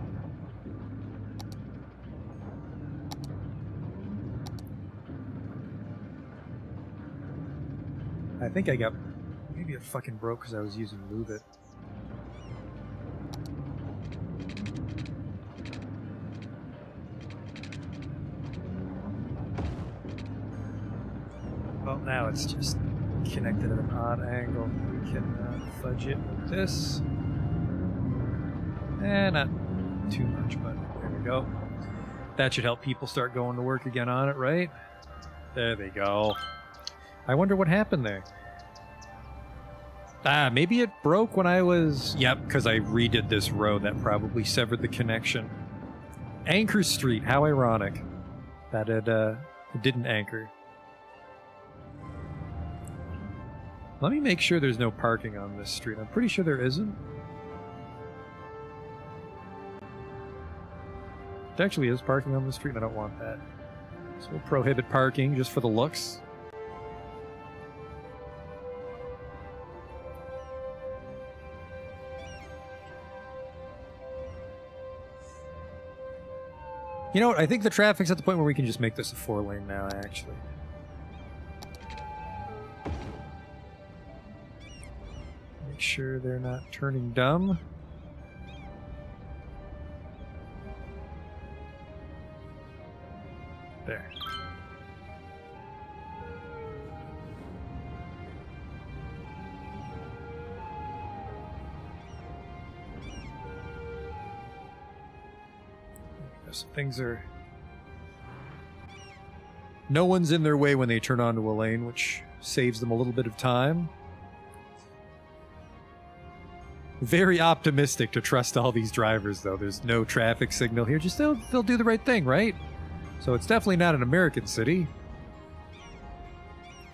I think I got... Maybe it fucking broke because I was using Move It. Well, now it's just connected at an odd angle. We can fudge it with this. Not too much, but there we go. That should help people start going to work again on it, right? There they go. I wonder what happened there. Maybe it broke when I was... Yep, because I redid this road. That probably severed the connection. Anchor Street. How ironic. That it didn't anchor. Let me make sure there's no parking on this street. I'm pretty sure there isn't. There actually is parking on the street, and I don't want that. So we'll prohibit parking just for the looks. You know what? I think the traffic's at the point where we can just make this a 4-lane now, actually. Make sure they're not turning dumb. There. So things are... No one's in their way when they turn onto a lane, which saves them a little bit of time. Very optimistic to trust all these drivers, though. There's no traffic signal here. Just they'll do the right thing, right? So it's definitely not an American city.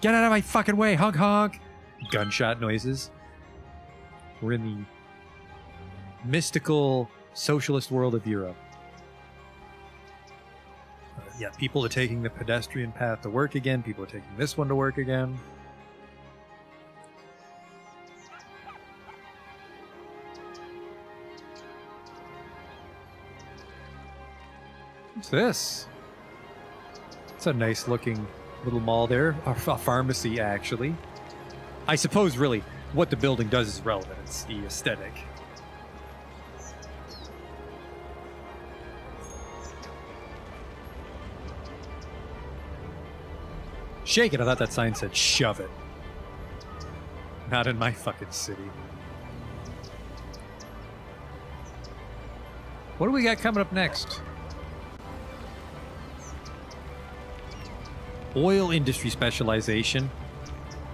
Get out of my fucking way, honk honk! Gunshot noises. We're in the mystical socialist world of Europe. Yeah, people are taking the pedestrian path to work again. People are taking this one to work again. What's this? It's a nice looking little mall there. A pharmacy, actually. I suppose, really, what the building does is relevant. It's the aesthetic. Shake it. I thought that sign said shove it. Not in my fucking city. What do we got coming up next? Oil industry specialization.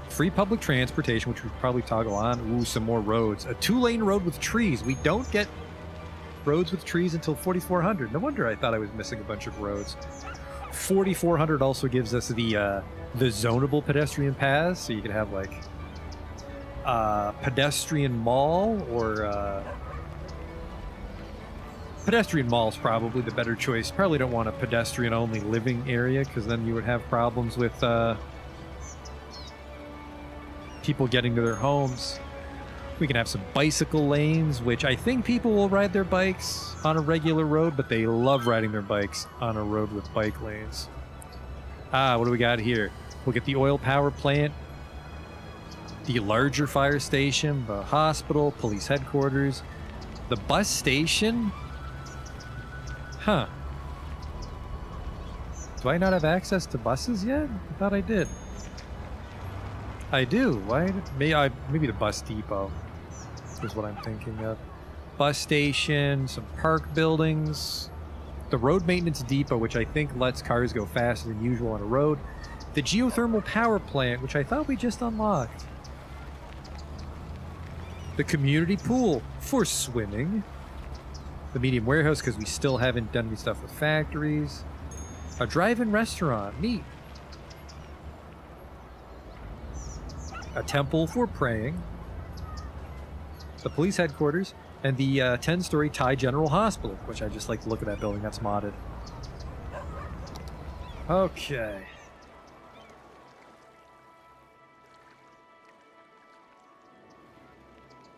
Free public transportation, which we probably toggle on. Ooh, some more roads. A 2-lane road with trees. We don't get roads with trees until 4400. No wonder I thought I was missing a bunch of roads. 4400 also gives us the zonable pedestrian paths, so you can have like a pedestrian mall or Pedestrian mall is probably the better choice. Probably don't want a pedestrian-only living area, because then you would have problems with people getting to their homes. We can have some bicycle lanes, which I think people will ride their bikes on a regular road, but they love riding their bikes on a road with bike lanes. What do we got here? We'll get the oil power plant, the larger fire station, the hospital, police headquarters, the bus station. Huh. Do I not have access to buses yet? I thought I did. I do. Why? Maybe the bus depot is what I'm thinking of. Bus station, some park buildings, the road maintenance depot, which I think lets cars go faster than usual on a road, the geothermal power plant, which I thought we just unlocked, the community pool for swimming, the medium warehouse because we still haven't done any stuff with factories, a drive-in restaurant, neat, a temple for praying, the police headquarters, and the 10-story Thai General Hospital, which I just like to look at that building. That's modded. Okay.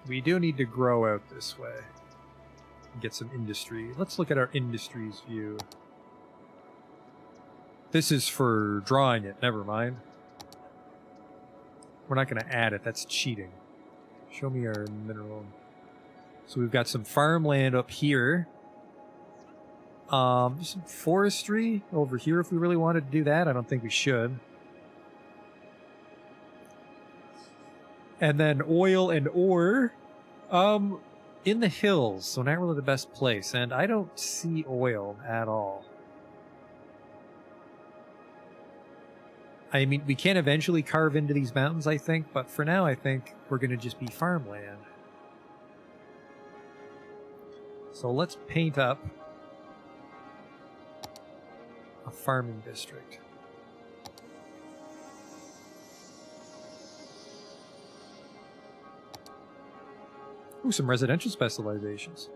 We do need to grow out this way. Get some industry. Let's look at our industries view. This is for drawing it. Never mind. We're not going to add it. That's cheating. Show me our mineral. So we've got some farmland up here. Some forestry over here if we really wanted to do that. I don't think we should. And then oil and ore. In the hills, so not really the best place. And I don't see oil at all. I mean, we can eventually carve into these mountains, I think. But for now, I think we're going to just be farmland. So let's paint up a farming district. Ooh, some residential specializations.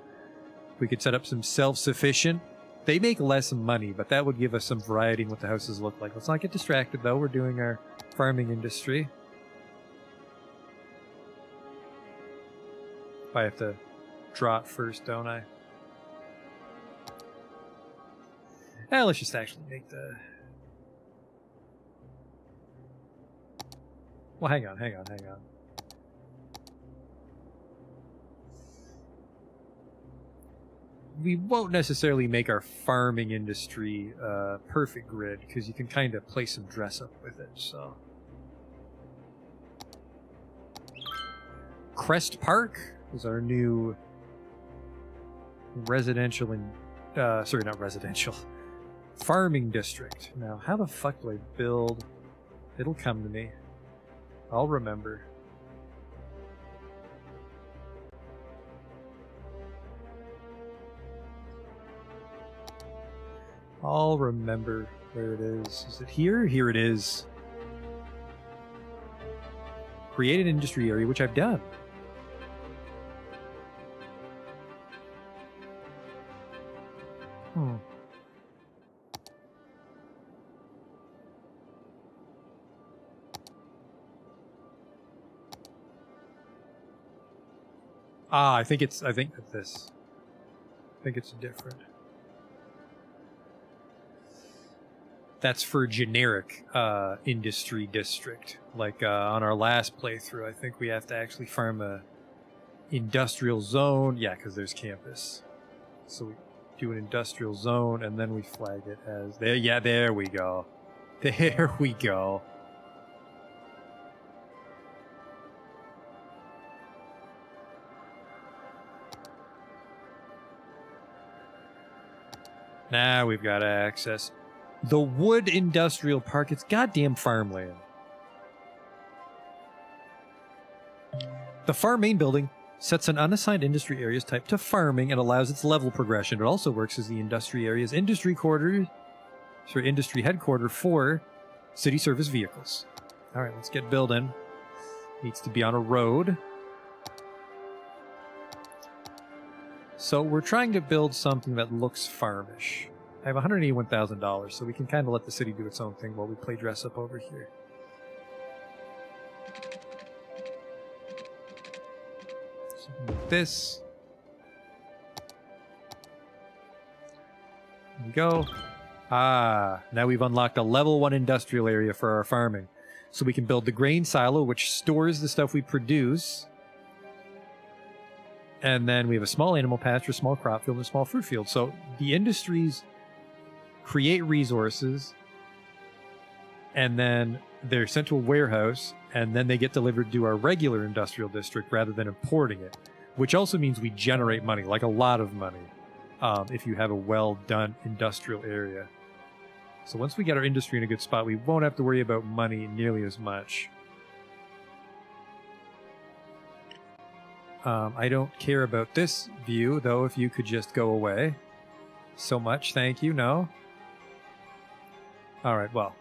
We could set up some self-sufficient. They make less money, but that would give us some variety in what the houses look like. Let's not get distracted, though. We're doing our farming industry. I have to draw it first, don't I? Let's just actually make the... Well, hang on. We won't necessarily make our farming industry perfect grid, because you can kind of play some dress up with it, so... Crest Park is our new residential and... sorry, not residential. Farming district. Now, how the fuck do I build? It'll come to me. I'll remember. I'll remember where it is. Is it here? Here it is. Create an industry area, which I've done. I think it's different. That's for generic industry district. Like on our last playthrough, I think we have to actually farm a industrial zone. Yeah, because there's campus. So we do an industrial zone and then we flag it as there. Yeah, there we go. There we go. Now we've got access. The Wood Industrial Park, it's goddamn farmland. The farm main building sets an unassigned industry areas type to farming and allows its level progression. It also works as the industry area's industry headquarters for city service vehicles. All right, let's get building. Needs to be on a road. So we're trying to build something that looks farmish. I have $181,000, so we can kind of let the city do its own thing while we play dress up over here. Something like this. There we go. Ah, now we've unlocked a level 1 industrial area for our farming. So we can build the grain silo, which stores the stuff we produce. And then we have a small animal pasture, small crop field, and a small fruit field. So the industries create resources, and then they're sent to a warehouse, and then they get delivered to our regular industrial district rather than importing it, which also means we generate money, like a lot of money, if you have a well-done industrial area. So once we get our industry in a good spot, we won't have to worry about money nearly as much. I don't care about this view, though, if you could just go away. So much, thank you, no. Alright, well.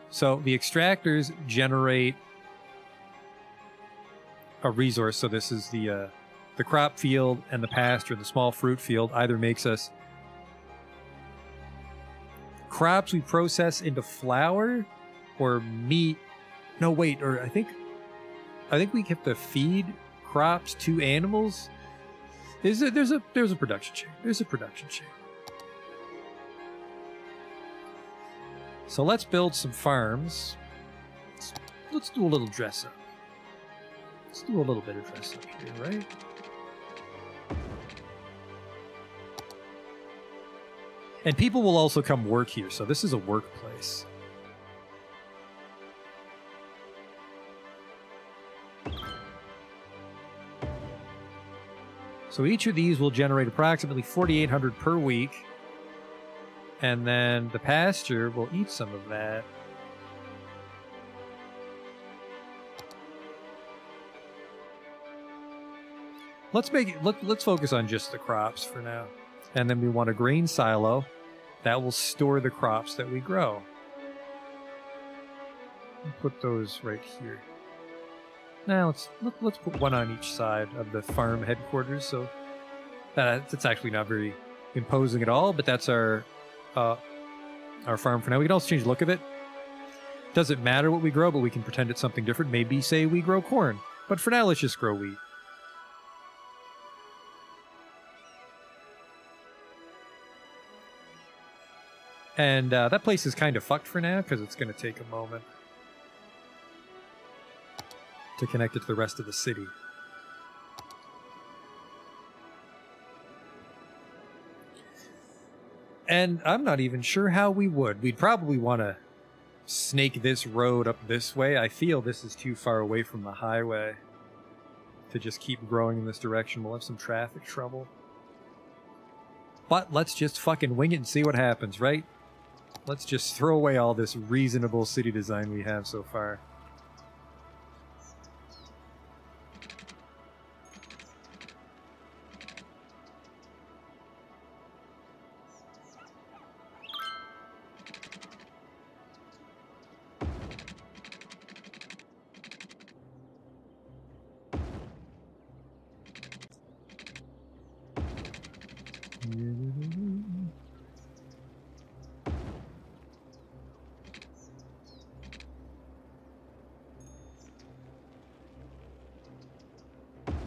So the extractors generate a resource, so this is the crop field and the pasture, the small fruit field, either makes us crops we process into flour or meat. No, wait, or I think we have to feed crops to animals. There's a production chain. There's a production chain. So let's build some farms. Let's do a little dress up. Let's do a little bit of dress up here, right? And people will also come work here, so this is a workplace. So each of these will generate approximately 4,800 per week. And then the pasture will eat some of that. Let's focus on just the crops for now. And then we want a grain silo that will store the crops that we grow. Put those right here. Now let's put one on each side of the farm headquarters. So that's actually not very imposing at all, but that's our farm for now. We can also change the look of it. Doesn't matter what we grow, but we can pretend it's something different. Maybe say we grow corn, but for now let's just grow wheat. And that place is kind of fucked for now because it's going to take a moment to connect it to the rest of the city. And I'm not even sure how we would. We'd probably want to snake this road up this way. I feel this is too far away from the highway to just keep growing in this direction. We'll have some traffic trouble. But let's just fucking wing it and see what happens, right? Let's just throw away all this reasonable city design we have so far.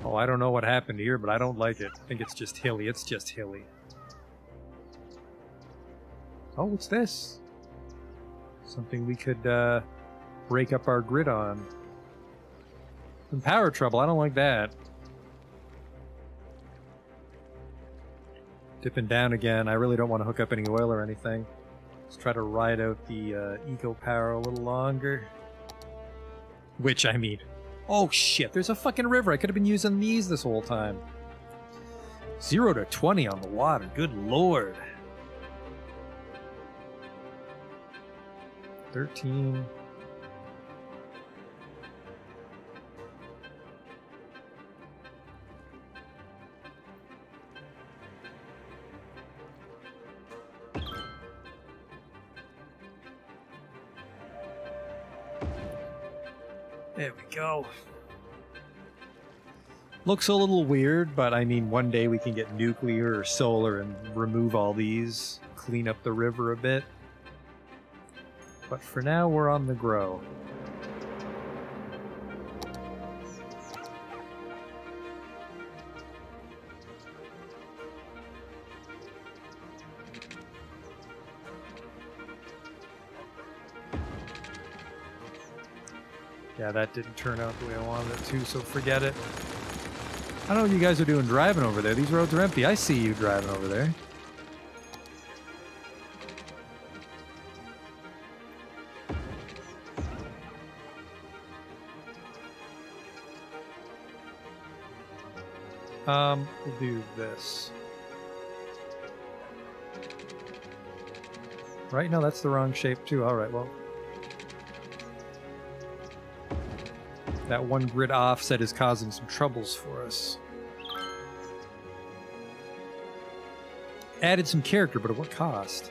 Oh, I don't know what happened here, but I don't like it. I think it's just hilly. It's just hilly. Oh, what's this? Something we could break up our grid on. Some power trouble. I don't like that. Dipping down again. I really don't want to hook up any oil or anything. Let's try to ride out the eco power a little longer. Which, I mean... Oh shit, there's a fucking river. I could have been using these this whole time. 0 to 20 on the water. Good lord. 13. There we go. Looks a little weird, but I mean, one day we can get nuclear or solar and remove all these, clean up the river a bit. But for now, we're on the grow. Yeah, that didn't turn out the way I wanted it to, so forget it. I don't know what you guys are doing driving over there. These roads are empty. I see you driving over there. We'll do this. Right? No, that's the wrong shape too. Alright, well. That one grid offset is causing some troubles for us. Added some character, but at what cost?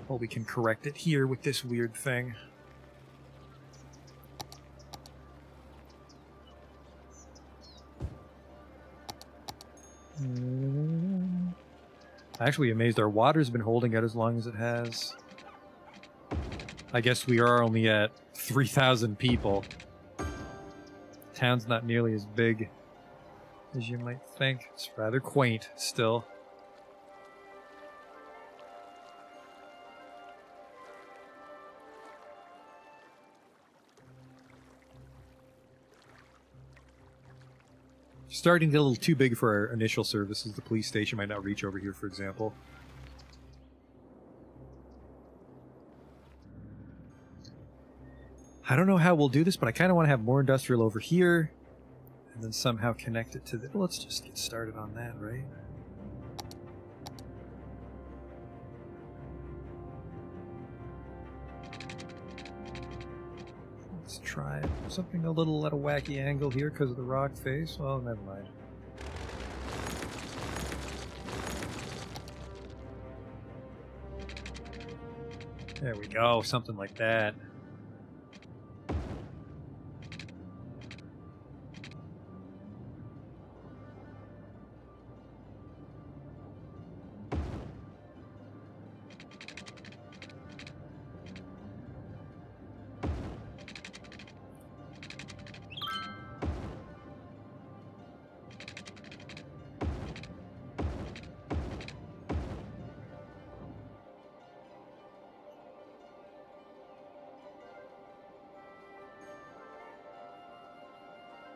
Well, we can correct it here with this weird thing. Actually amazed our water's been holding out as long as it has. I guess we are only at 3,000 people. Town's not nearly as big as you might think. It's rather quaint still. Starting to get a little too big for our initial services. The police station might not reach over here, for example. I don't know how we'll do this, but I kind of want to have more industrial over here, and then somehow connect it to the... Well, let's just get started on that, right? Let's try something a little at a wacky angle here because of the rock face. Well, never mind. There we go, something like that.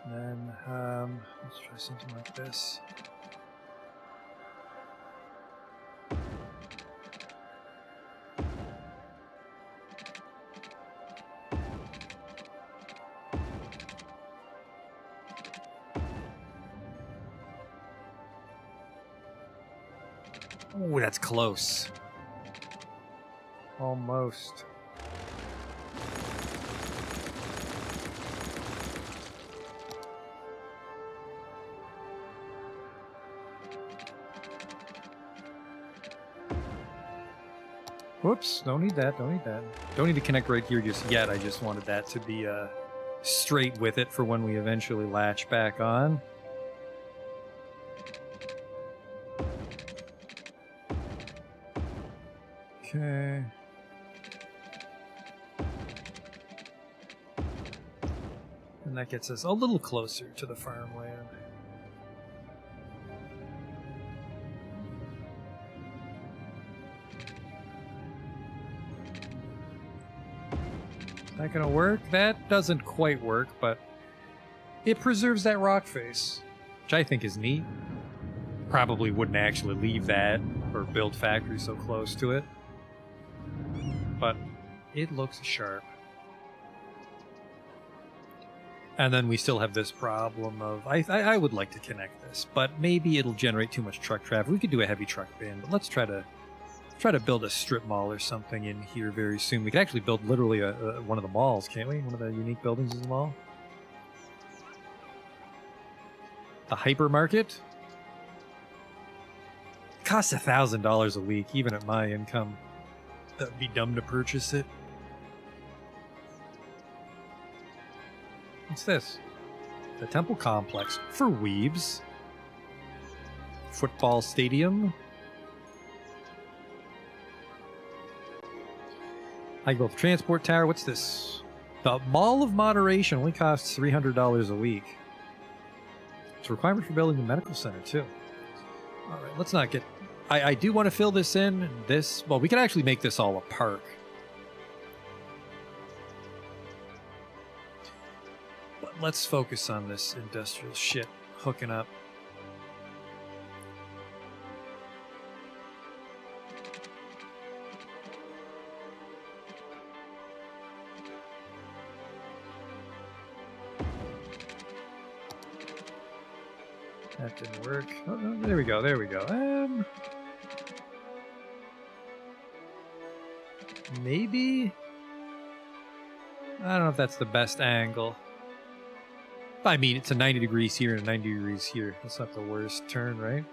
And then, let's try something like this. Oh, that's close. Almost. Whoops, don't need that, don't need that. Don't need to connect right here just yet, I just wanted that to be straight with it for when we eventually latch back on. Okay. And that gets us a little closer to the farmland. Is that gonna work? That doesn't quite work, but it preserves that rock face, which I think is neat. Probably wouldn't actually leave that or build factories so close to it, but it looks sharp. And then we still have this problem of I would like to connect this, but maybe it'll generate too much truck traffic. We could do a heavy truck bin, but let's try to build a strip mall or something in here very soon. We could actually build literally one of the malls, can't we? One of the unique buildings is the mall. The hypermarket. costs $1,000 a week, even at my income. That'd be dumb to purchase it. What's this? The Temple Complex for weebs. Football stadium. I go transport tower. What's this? The Mall of Moderation only costs $300 a week. It's a requirement for building a medical center too. All right, let's not get. I do want to fill this in. This. Well, we could actually make this all a park. But let's focus on this industrial shit hooking up. That didn't work. Oh, no, there we go. There we go. Maybe. I don't know if that's the best angle. I mean, it's a 90 degrees here and a 90 degrees here. That's not the worst turn, right?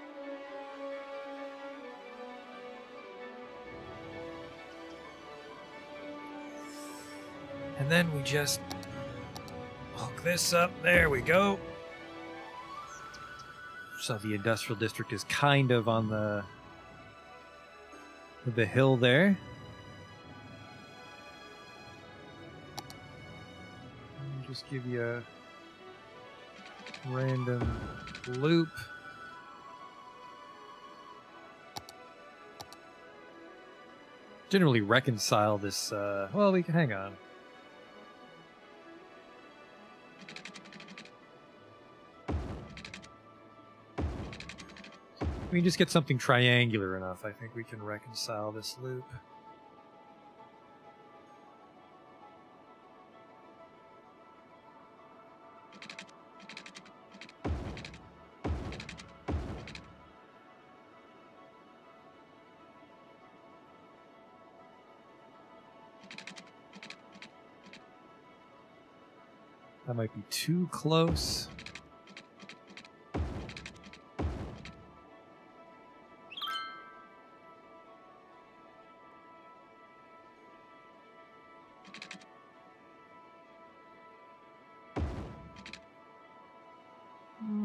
And then we just hook this up. There we go. So the industrial district is kind of on the hill there. I'll just give you a random loop. Didn't really reconcile this. Well, we can hang on. We can just get something triangular enough. I think we can reconcile this loop. That might be too close.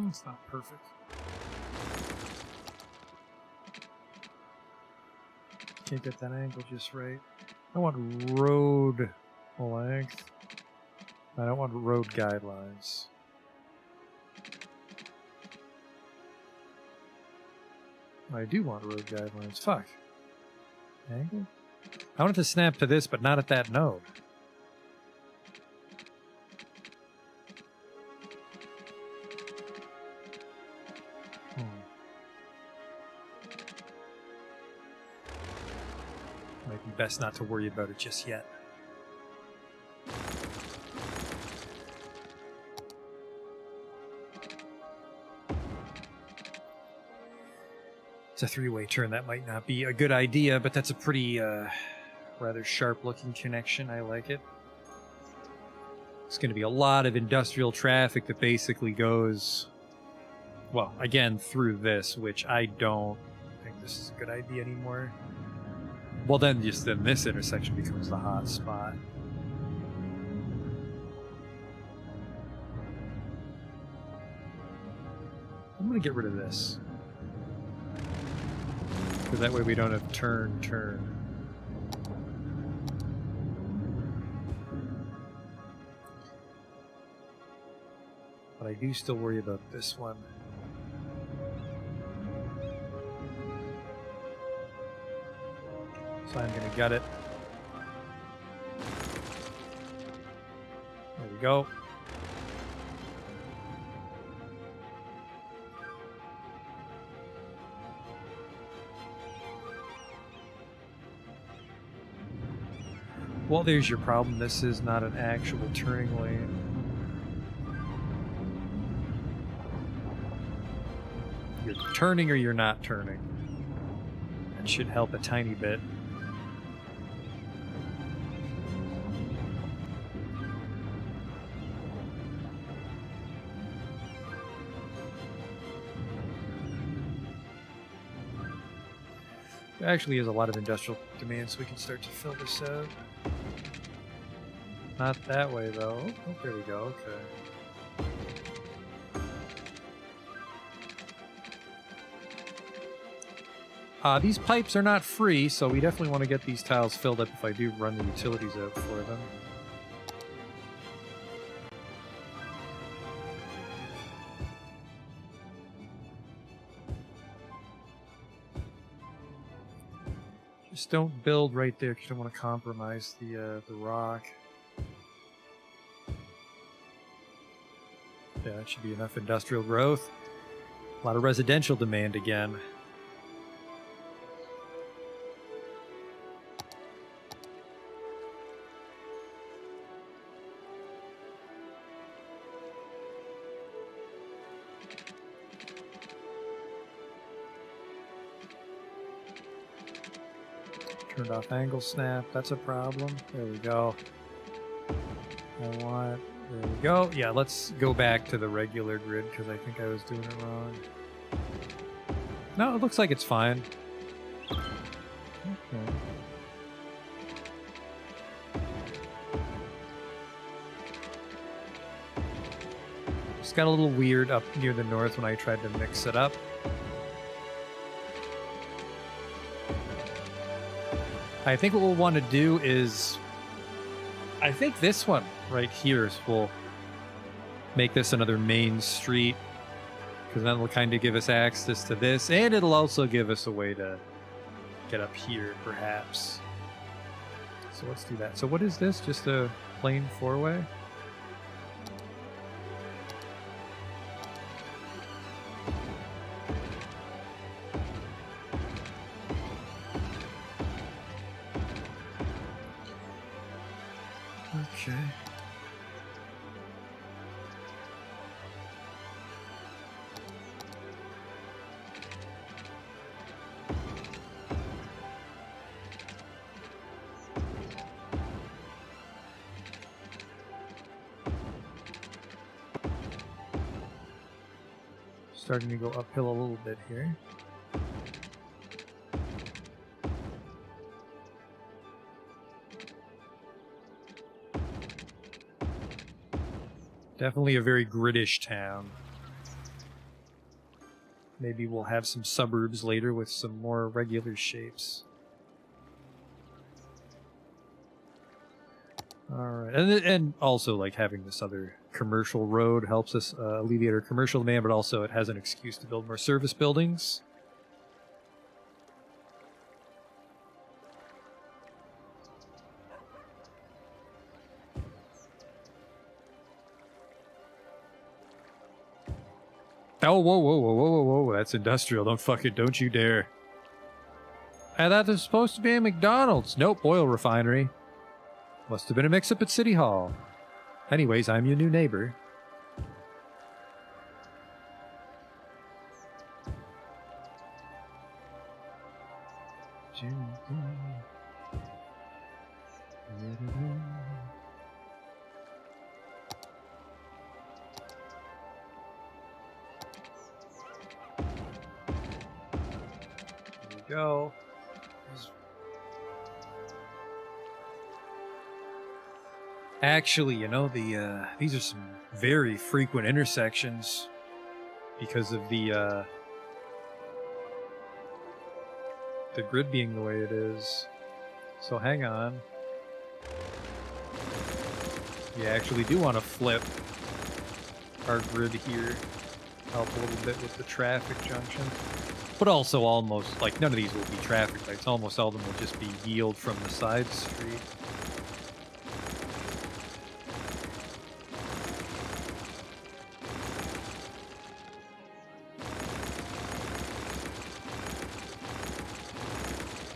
It's not perfect. Can't get that angle just right. I want road length. I don't want road guidelines. I do want road guidelines. Fuck. Angle? I want it to snap to this, but not at that node. Might be best not to worry about it just yet. It's a three-way turn. That might not be a good idea, but that's a pretty rather sharp-looking connection. I like it. It's going to be a lot of industrial traffic that basically goes, well, again, through this, which I don't think this is a good idea anymore. Well, then this intersection becomes the hot spot. I'm going to get rid of this. Because that way we don't have turn. But I do still worry about this one. So I'm going to gut it. There we go. Well, there's your problem. This is not an actual turning lane. You're turning or you're not turning. That should help a tiny bit. There actually is a lot of industrial demand, so we can start to fill this out. Not that way, though. Oh, there we go. Okay. These pipes are not free, so we definitely want to get these tiles filled up if I do run the utilities out for them. Just don't build right there because you don't want to compromise the rock. Yeah, that should be enough industrial growth. A lot of residential demand again. Turned off angle snap, that's a problem. There we go. There we go. Yeah, let's go back to the regular grid because I think I was doing it wrong. No, it looks like it's fine. Okay. It's got a little weird up near the north when I tried to mix it up. I think what we'll want to do is, I think this one right here will make this another main street, because then it'll kind of give us access to this, and it'll also give us a way to get up here, perhaps. So let's do that. So what is this? Just a plain four-way? Okay. Starting to go uphill a little bit here. Definitely a very British town. Maybe we'll have some suburbs later with some more regular shapes. Alright, and also like having this other commercial road helps us alleviate our commercial demand, but also it has an excuse to build more service buildings. Oh, whoa, whoa, whoa, whoa, whoa, whoa, that's industrial. Don't you dare. I thought this was supposed to be a McDonald's. Nope, oil refinery. Must have been a mix-up at City Hall. Anyways, I'm your new neighbor. Go. Actually, you know, these are some very frequent intersections because of the grid being the way it is. So hang on. You actually do want to flip our grid here. Help a little bit with the traffic junction. But also almost, like, none of these will be traffic lights. Almost all of them will just be yield from the side street.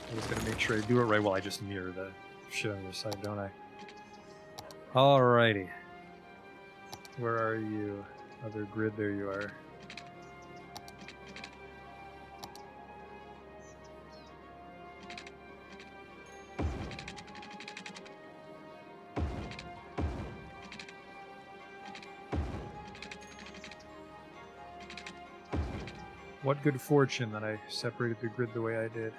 I'm just going to make sure I do it right while I just mirror the shit on the side, don't I? Alrighty. Where are you? Other grid, there you are. What good fortune that I separated the grid the way I did.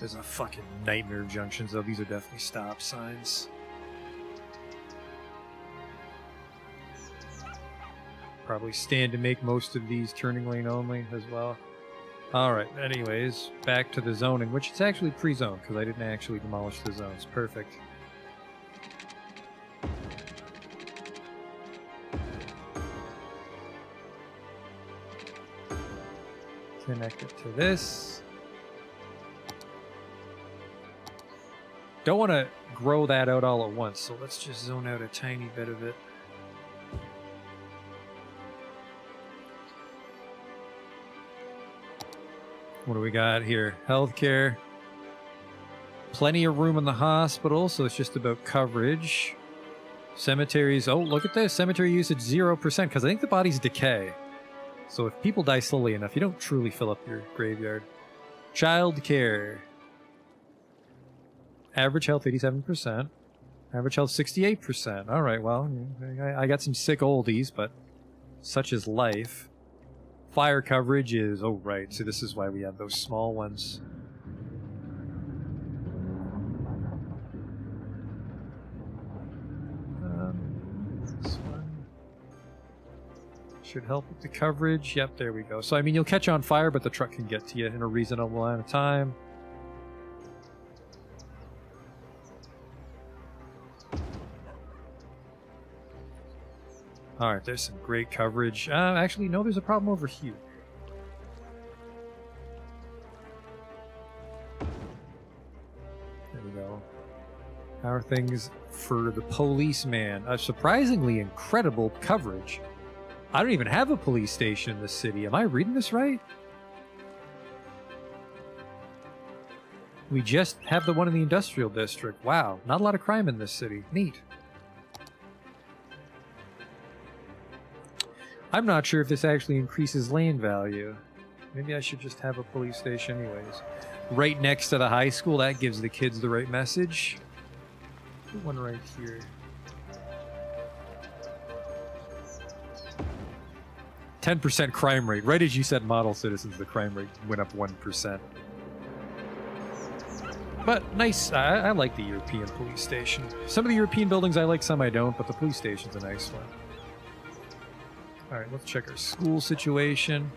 There's a fucking nightmare of junctions, though. These are definitely stop signs. Probably stand to make most of these turning lane only as well. Alright, anyways, back to the zoning, which is actually pre-zoned, because I didn't actually demolish the zones. Perfect. Connect it to this. Don't want to grow that out all at once, so let's just zone out a tiny bit of it. What do we got here? Healthcare. Plenty of room in the hospital, so it's just about coverage. Cemeteries. Oh, look at this. Cemetery usage 0%, because I think the bodies decay. So if people die slowly enough, you don't truly fill up your graveyard. Child care. Average health 87%. Average health 68%. All right, well, I got some sick oldies, but such is life. Fire coverage is... Oh, right. So this is why we have those small ones. This one should help with the coverage. Yep, there we go. So, I mean, you'll catch on fire, but the truck can get to you in a reasonable amount of time. Alright, there's some great coverage. Actually, no, there's a problem over here. There we go. How are things for the policeman? Surprisingly incredible coverage. I don't even have a police station in this city. Am I reading this right? We just have the one in the industrial district. Wow, not a lot of crime in this city. Neat. I'm not sure if this actually increases land value. Maybe I should just have a police station anyways. Right next to the high school, that gives the kids the right message. Put one right here. 10% crime rate. Right as you said model citizens, the crime rate went up 1%. But nice. I like the European police station. Some of the European buildings I like, some I don't, but the police station's a nice one. Alright, let's check our school situation.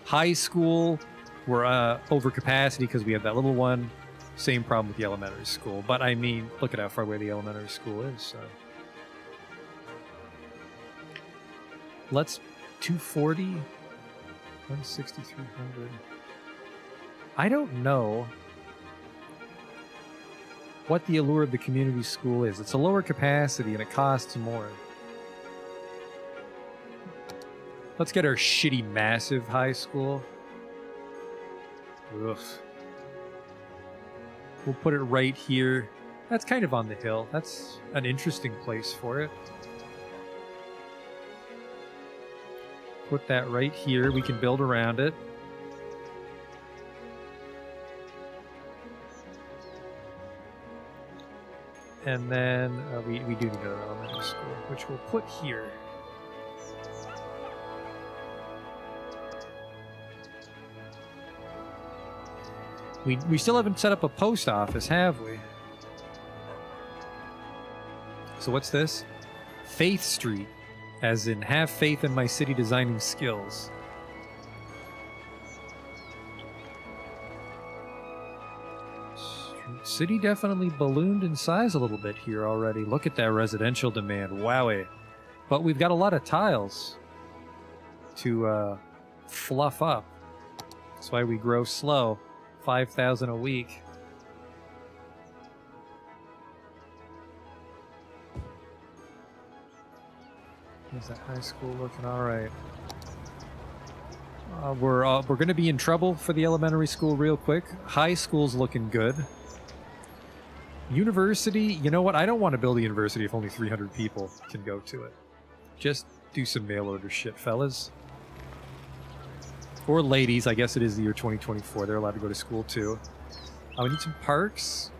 High school, we're over capacity because we have that little one. Same problem with the elementary school. But I mean, look at how far away the elementary school is. So. Let's 240, 160, 300. I don't know what the allure of the community school is. It's a lower capacity and it costs more. Let's get our shitty, massive high school. Ugh. We'll put it right here. That's kind of on the hill. That's an interesting place for it. Put that right here. We can build around it. And then we do need another elementary school, which we'll put here. We still haven't set up a post office, have we? So what's this? Faith Street, as in have faith in my city designing skills. City definitely ballooned in size a little bit here already. Look at that residential demand. Wowie. But we've got a lot of tiles to fluff up. That's why we grow slow. 5,000 a week. Is that high school looking all right? We're going to be in trouble for the elementary school real quick. High school's looking good. University, you know what? I don't want to build a university if only 300 people can go to it. Just do some mail order shit, fellas. Or ladies, I guess it is the year 2024. They're allowed to go to school too. We need some parks.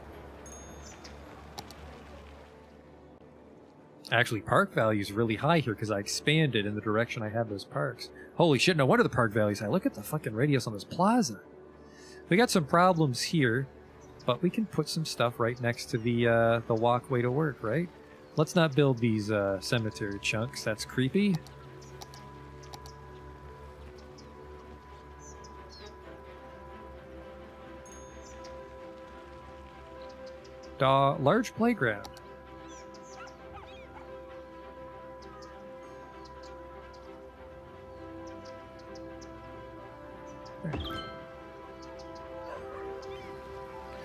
Actually, park value is really high here because I expanded in the direction I have those parks. Holy shit, no wonder the park value's high. Look at the fucking radius on this plaza. We got some problems here. but we can put some stuff right next to the walkway to work, right? Let's not build these cemetery chunks. That's creepy. Large playground.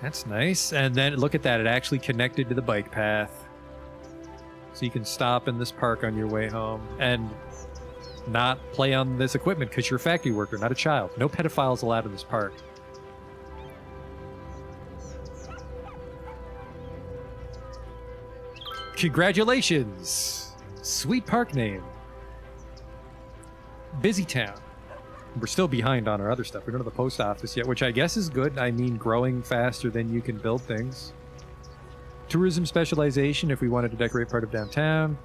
That's nice. And then look at that. It actually connected to the bike path. So you can stop in this park on your way home and not play on this equipment because you're a factory worker, not a child. No pedophiles allowed in this park. Congratulations! Sweet park name. Busy Town. We're still behind on our other stuff. We don't have the post office yet, which I guess is good. I mean, growing faster than you can build things. Tourism specialization if we wanted to decorate part of downtown.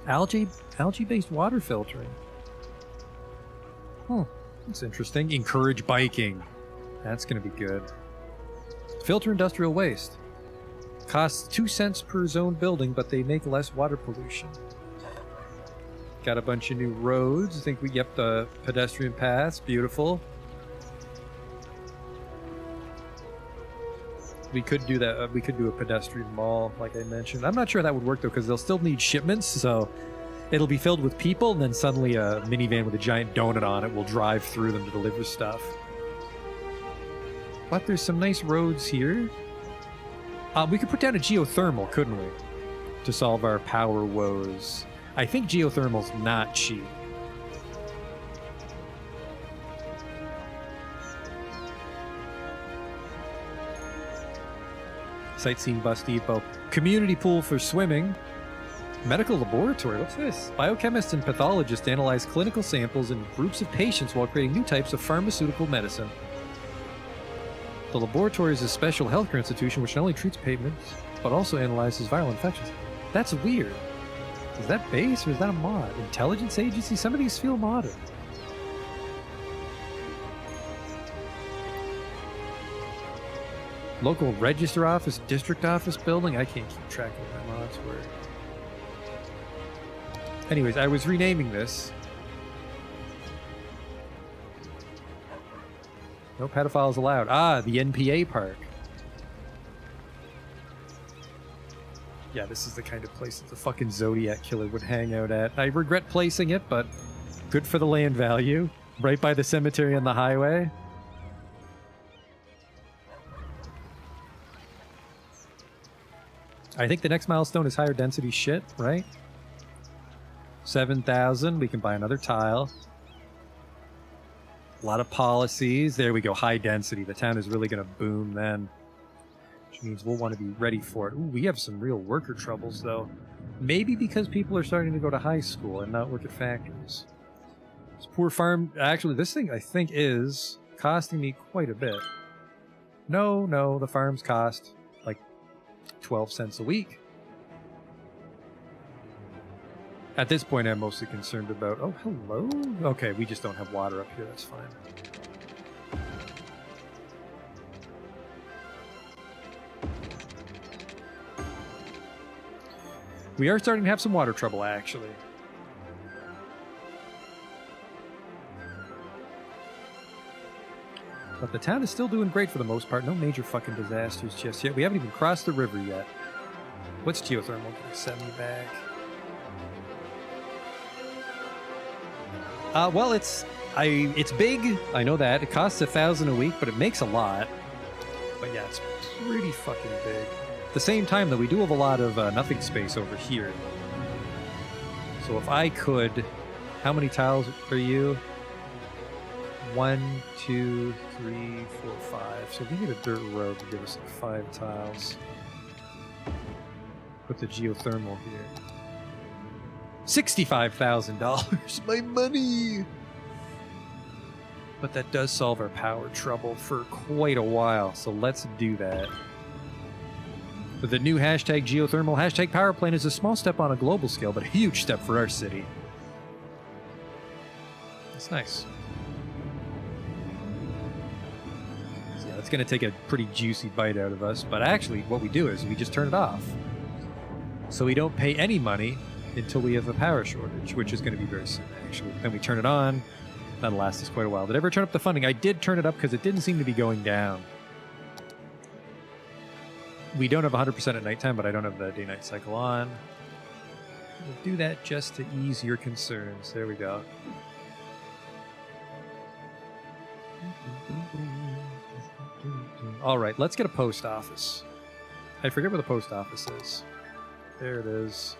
Algae-based water filtering. That's interesting. Encourage biking. That's going to be good. Filter industrial waste. Costs 2 cents per zone building, but they make less water pollution. Got a bunch of new roads. I think we get the pedestrian paths. Beautiful. We could do that. We could do a pedestrian mall, like I mentioned. I'm not sure that would work, though, because they'll still need shipments, so it'll be filled with people, and then suddenly a minivan with a giant donut on it will drive through them to deliver stuff. But there's some nice roads here. We could put down a geothermal, couldn't we? To solve our power woes. I think geothermal's not cheap. Sightseeing bus depot. Community pool for swimming. Medical laboratory. What's this? Biochemists and pathologists analyze clinical samples in groups of patients while creating new types of pharmaceutical medicine. The laboratory is a special healthcare institution which not only treats patients, but also analyzes viral infections. That's weird. Is that base or is that a mod? Intelligence agency? Some of these feel modern. Local register office, district office building? I can't keep track of what my mods were. Anyways, I was renaming this. No pedophiles allowed. Ah, the NPA park. Yeah, this is the kind of place that the fucking Zodiac killer would hang out at. I regret placing it, but good for the land value. Right by the cemetery and the highway. I think the next milestone is higher density shit, right? 7,000. We can buy another tile. A lot of policies. There we go. High density. The town is really going to boom then. Which means we'll want to be ready for it. Ooh, we have some real worker troubles, though. Maybe because people are starting to go to high school and not work at factories. This poor farm... Actually, this thing, I think, is costing me quite a bit. No, the farms cost, like, 12 cents a week. At this point, I'm mostly concerned about... Oh, hello? Okay, we just don't have water up here. That's fine. We are starting to have some water trouble, actually. But the town is still doing great for the most part. No major fucking disasters just yet. We haven't even crossed the river yet. What's geothermal going to send me back? Well, it's big. I know that. It costs 1,000 a week, but it makes a lot. But yeah, it's pretty fucking big. At the same time, though, we do have a lot of nothing space over here. So if I could... How many tiles are you? 1, 2, 3, 4, 5. So we need a dirt road to give us like 5 tiles. Put the geothermal here. $65,000. My money! But that does solve our power trouble for quite a while, so let's do that. With the new hashtag geothermal, hashtag power plant is a small step on a global scale, but a huge step for our city. That's nice. it's going to take a pretty juicy bite out of us. But actually, what we do is we just turn it off. So we don't pay any money until we have a power shortage, which is going to be very soon, actually. Then we turn it on. That'll last us quite a while. Did I ever turn up the funding? I did turn it up because it didn't seem to be going down. We don't have 100% at nighttime, but I don't have the day-night cycle on. We'll do that just to ease your concerns. There we go. All right, let's get a post office. I forget where the post office is. There it is.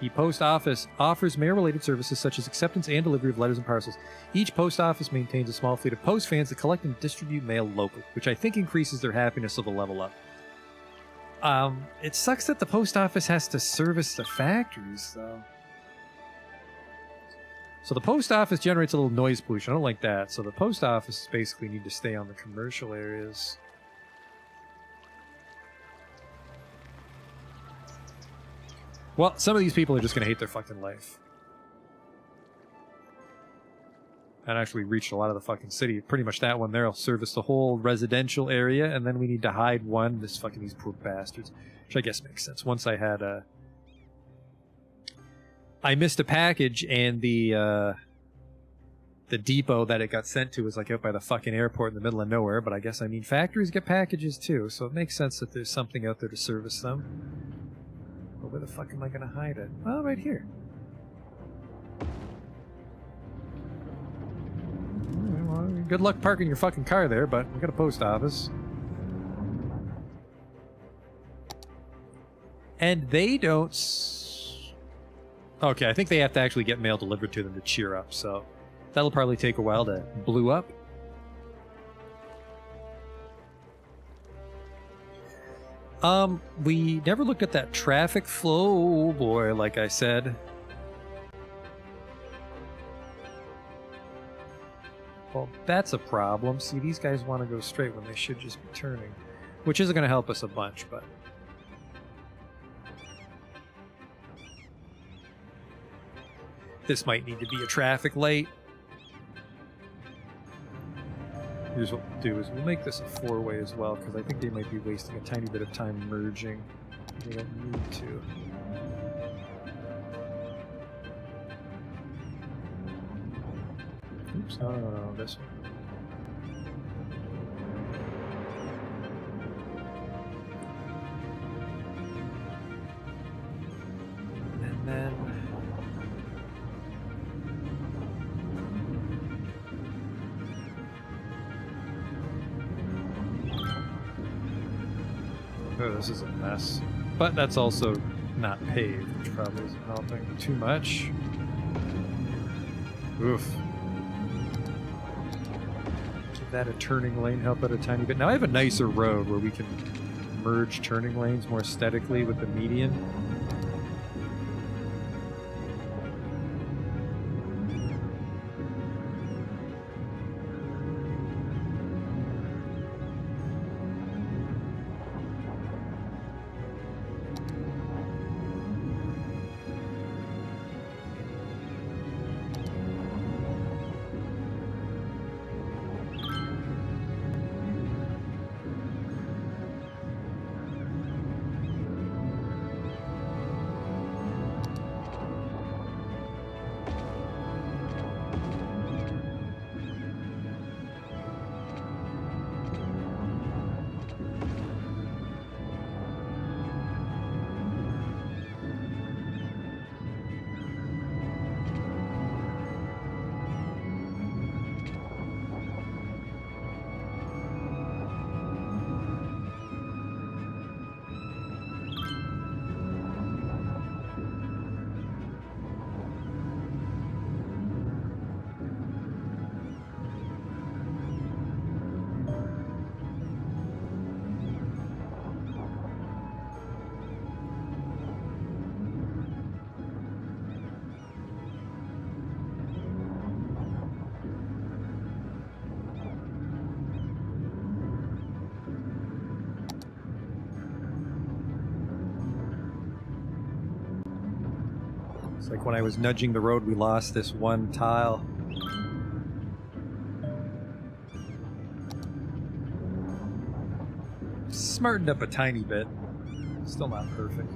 The post office offers mail-related services such as acceptance and delivery of letters and parcels. Each post office maintains a small fleet of post vans that collect and distribute mail locally, which I think increases their happiness, so they'll level up. It sucks that the post office has to service the factories, though. So the post office generates a little noise pollution. I don't like that. So the post office basically need to stay on the commercial areas. Well, some of these people are just going to hate their fucking life. And actually reached a lot of the fucking city. Pretty much that one there will service the whole residential area, and then we need to hide one. These poor bastards. Which I guess makes sense. Once I had a... I missed a package, and the depot that it got sent to was like out by the fucking airport in the middle of nowhere, but I guess, I mean, factories get packages too, so it makes sense that there's something out there to service them. But where the fuck am I going to hide it? Well, right here. Well, good luck parking your fucking car there, but we got a post office. And they don't... Okay, I think they have to actually get mail delivered to them to cheer up, so that'll probably take a while to blue up. We never looked at that traffic flow. Oh boy, like I said. Well, that's a problem. See, these guys want to go straight when they should just be turning, which isn't going to help us a bunch, but... This might need to be a traffic light. Here's what we'll do is we'll make this a four-way as well, because I think they might be wasting a tiny bit of time merging. They don't need to. Oops, no, this one. And then... Oh, this is a mess. But that's also not paved, which probably isn't helping too much. Oof. Give that a turning lane, help out a tiny bit. Now I have a nicer road where we can merge turning lanes more aesthetically with the median. It's like when I was nudging the road, we lost this one tile. smartened up a tiny bit. Still not perfect.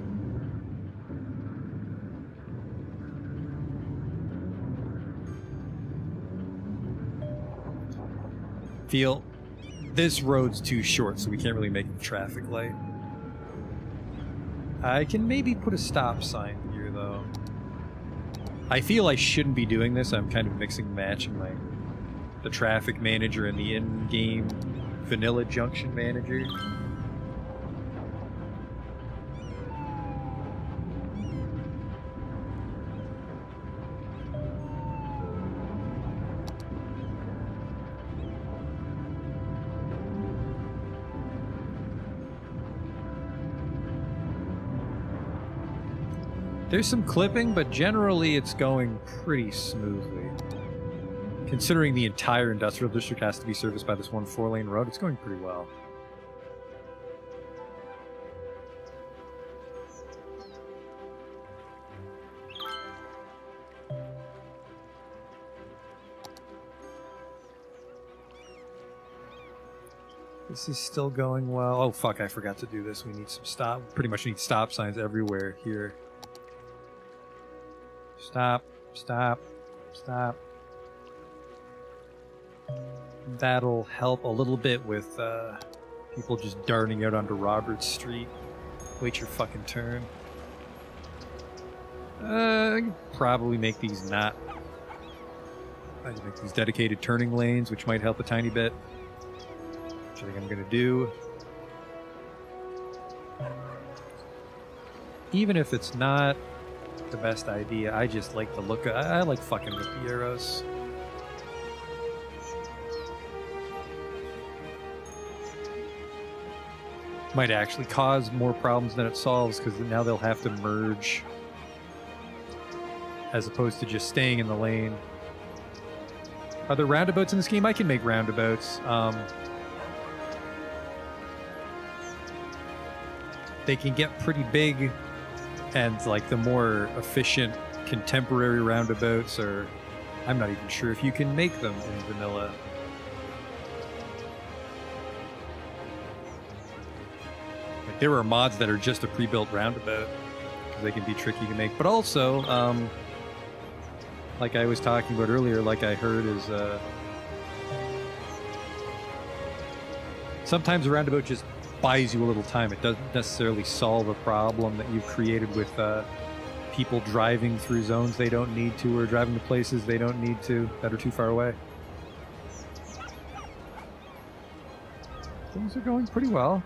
Feel this road's too short, so we can't really make a traffic light. I can maybe put a stop sign here, though. I feel I shouldn't be doing this. I'm kind of mixing and matching the traffic manager and the in-game vanilla junction manager. There's some clipping, but generally it's going pretty smoothly. Considering the entire industrial district has to be serviced by this one 4-lane road, it's going pretty well. This is still going well. Oh fuck, I forgot to do this. We need some pretty much need stop signs everywhere here. Stop, stop, stop. That'll help a little bit with people just darting out onto Roberts Street. Wait your fucking turn. I could probably make these not. I can make these dedicated turning lanes, which might help a tiny bit. Which I think I'm gonna do. Even if it's not the best idea, I just like the look of, I like fucking with the arrows. Might actually cause more problems than it solves, because now they'll have to merge as opposed to just staying in the lane. Are there roundabouts in this game? I can make roundabouts. They can get pretty big, and like the more efficient contemporary roundabouts are, I'm not even sure if you can make them in vanilla. Like there are mods that are just a pre-built roundabout because they can be tricky to make, but also like I was talking about earlier, like I heard is sometimes a roundabout just buys you a little time. It doesn't necessarily solve a problem that you've created with people driving through zones they don't need to, or driving to places they don't need to that are too far away. Things are going pretty well.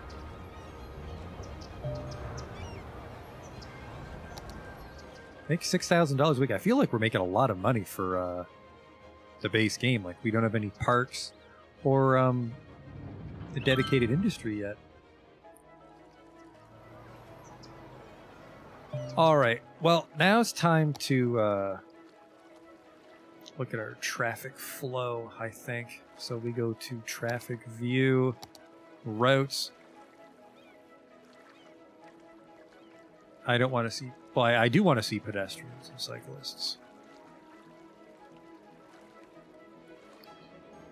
Make $6,000 a week. I feel like we're making a lot of money for the base game. Like we don't have any parks or a dedicated industry yet. All right. Well, now it's time to look at our traffic flow, I think. So we go to traffic view, routes. I don't want to see... Well, I do want to see pedestrians and cyclists.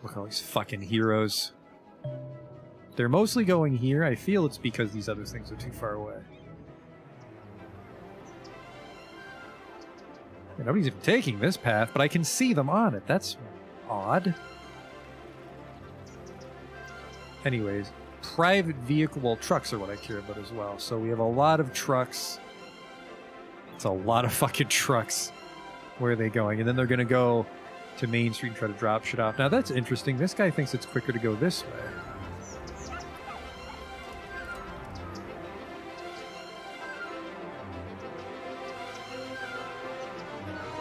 Look at all these fucking heroes. They're mostly going here. I feel it's because these other things are too far away. Yeah, nobody's even taking this path, but I can see them on it. That's odd. Anyways, private vehicle, well, trucks are what I care about as well. So we have a lot of trucks. It's a lot of fucking trucks. Where are they going? And then they're going to go to Main Street and try to drop shit off. Now that's interesting. This guy thinks it's quicker to go this way.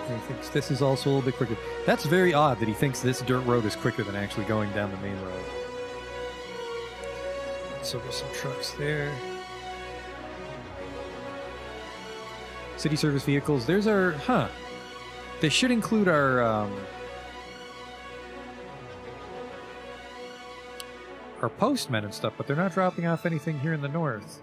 He thinks this is also a little bit quicker. That's very odd that he thinks this dirt road is quicker than actually going down the main road. So there's some trucks there. City service vehicles. There's our... Huh. They should include our postmen and stuff, but they're not dropping off anything here in the north.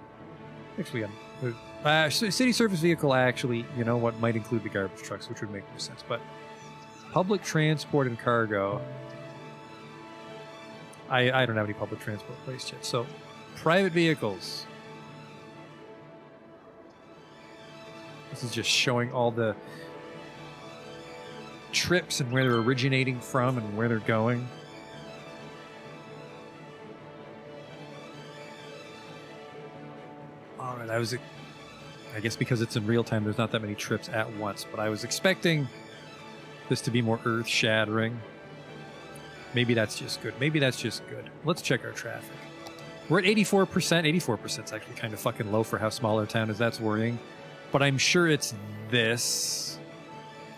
Actually, city service vehicle actually, you know what, might include the garbage trucks, which would make more sense. But public transport and cargo, I don't have any public transport placed yet. So private vehicles. This is just showing all the trips and where they're originating from and where they're going. All right, I guess because it's in real time, there's not that many trips at once, but I was expecting this to be more earth-shattering. Maybe that's just good. Maybe that's just good. Let's check our traffic. We're at 84%. 84% is actually kind of fucking low for how small our town is. That's worrying. But I'm sure it's this.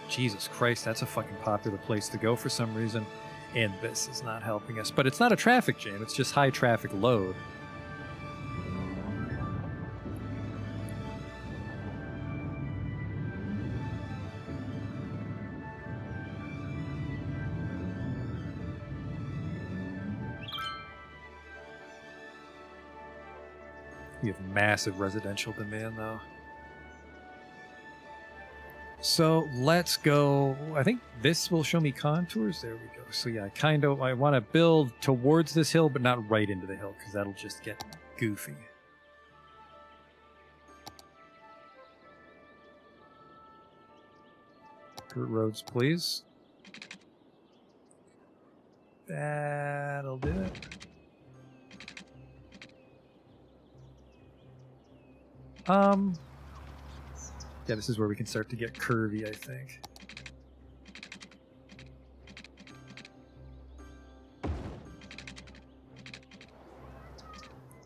Jesus Christ, that's a fucking popular place to go for some reason. And this is not helping us. But it's not a traffic jam. It's just high traffic load. We have massive residential demand, though. So let's go. I think this will show me contours. There we go. So yeah, I want to build towards this hill, but not right into the hill, because that'll just get goofy. Dirt roads, please. That'll do it. Yeah, this is where we can start to get curvy, I think.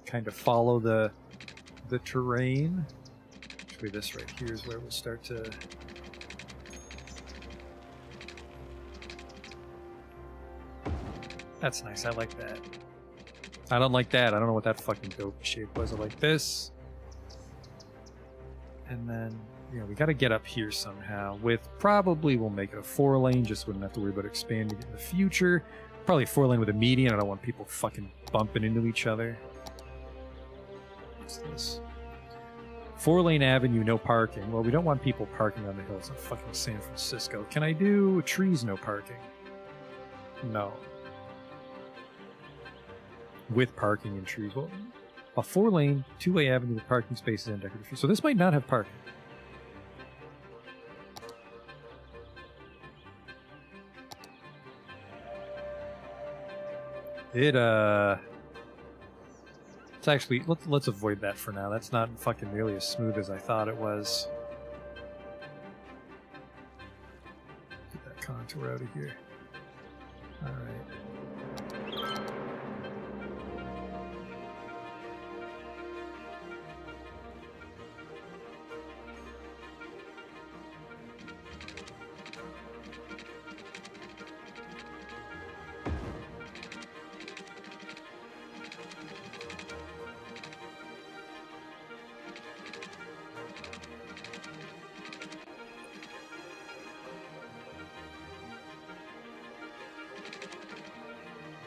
Kind of follow the terrain. Actually, this right here is where we'll start to... That's nice, I like that. I don't like that, I don't know what that fucking dope shape was. I like this. And then, you know, we got to get up here somehow with probably, we'll make it a 4-lane just so we don't have to worry about expanding it in the future. Probably a 4-lane with a median. I don't want people fucking bumping into each other. What's this? 4-lane avenue, no parking. Well, we don't want people parking on the hill. It's not fucking San Francisco. Can I do trees, no parking? No. With parking and trees. Well, a 4-lane, 2-way avenue with parking spaces and decorative trees. So this might not have parking. It's actually, let's avoid that for now. That's not fucking nearly as smooth as I thought it was. Get that contour out of here. Alright.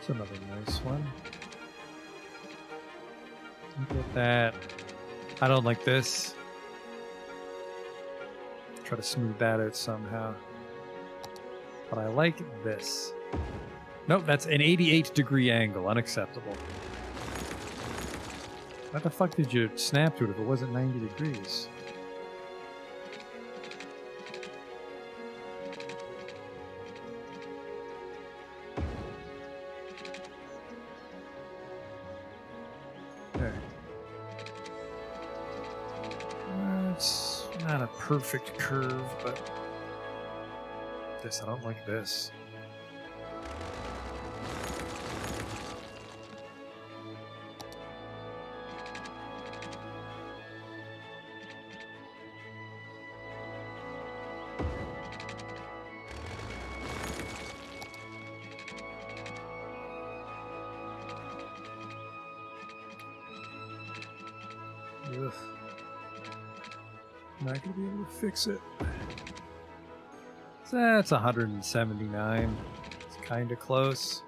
Another nice one. Look at that. I don't like this. Try to smooth that out somehow. But I like this. Nope, that's an 88-degree angle. Unacceptable. How the fuck did you snap to it if it wasn't 90 degrees? Not a perfect curve, but this, I don't like this. Ugh. Not gonna be able to fix it. So that's 179. It's kind of close.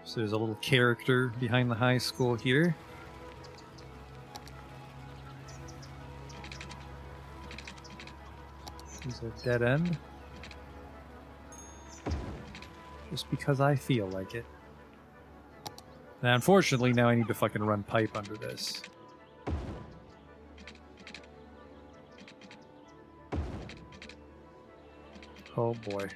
So there's a little character behind the high school here. Is a dead end. Just because I feel like it. Now, unfortunately, now I need to fucking run pipe under this. Oh boy.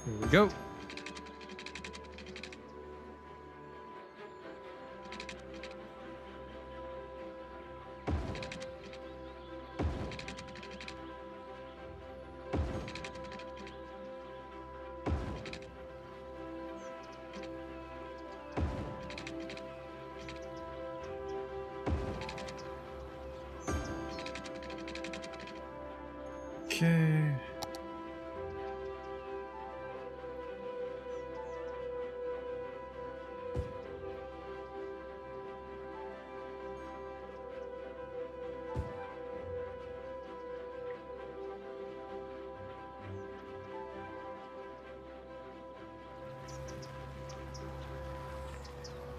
Here we go. Okay.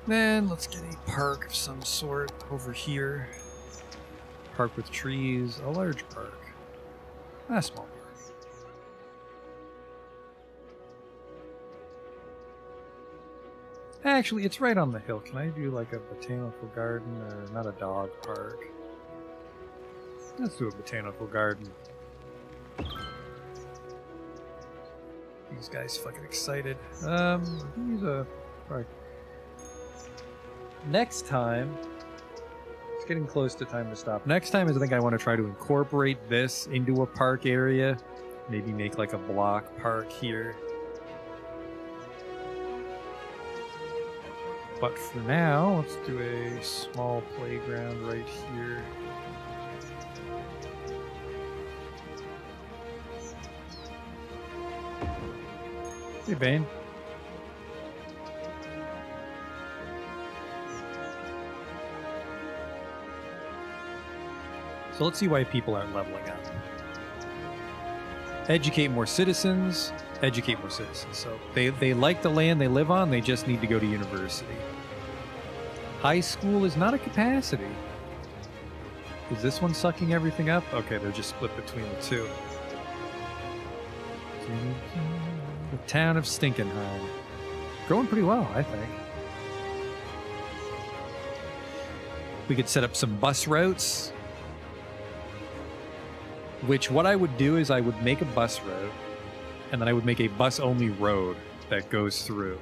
Then let's get a park of some sort over here. Park with trees, a large park. A small park. Actually, it's right on the hill. Can I do like a botanical garden or not a dog park? Let's do a botanical garden. These guys fucking excited. Use a park. Next time, it's getting close to time to stop. Next time is I think I want to try to incorporate this into a park area. Maybe make like a block park here. But for now, let's do a small playground right here. Hey, Bane. So let's see why people aren't leveling up. Educate more citizens. Educate more citizens. So they like the land they live on, they just need to go to university. High school is not a capacity. Is this one sucking everything up? Okay, they're just split between the two. The town of Stinkenheim. Growing pretty well, I think. We could set up some bus routes. Which, what I would do is I would make a bus route, and then I would make a bus-only road that goes through.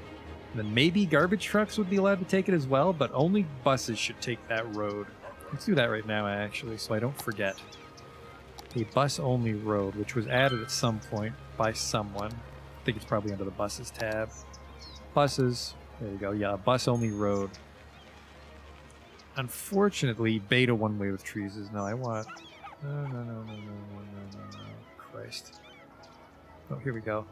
And then maybe garbage trucks would be allowed to take it as well, but only buses should take that road. Let's do that right now, actually, so I don't forget. A bus-only road, which was added at some point by someone. I think it's probably under the buses tab. Buses. There you go. Yeah, a bus-only road. Unfortunately, beta one-way with trees is no. I want... No. Christ. Oh, here we go.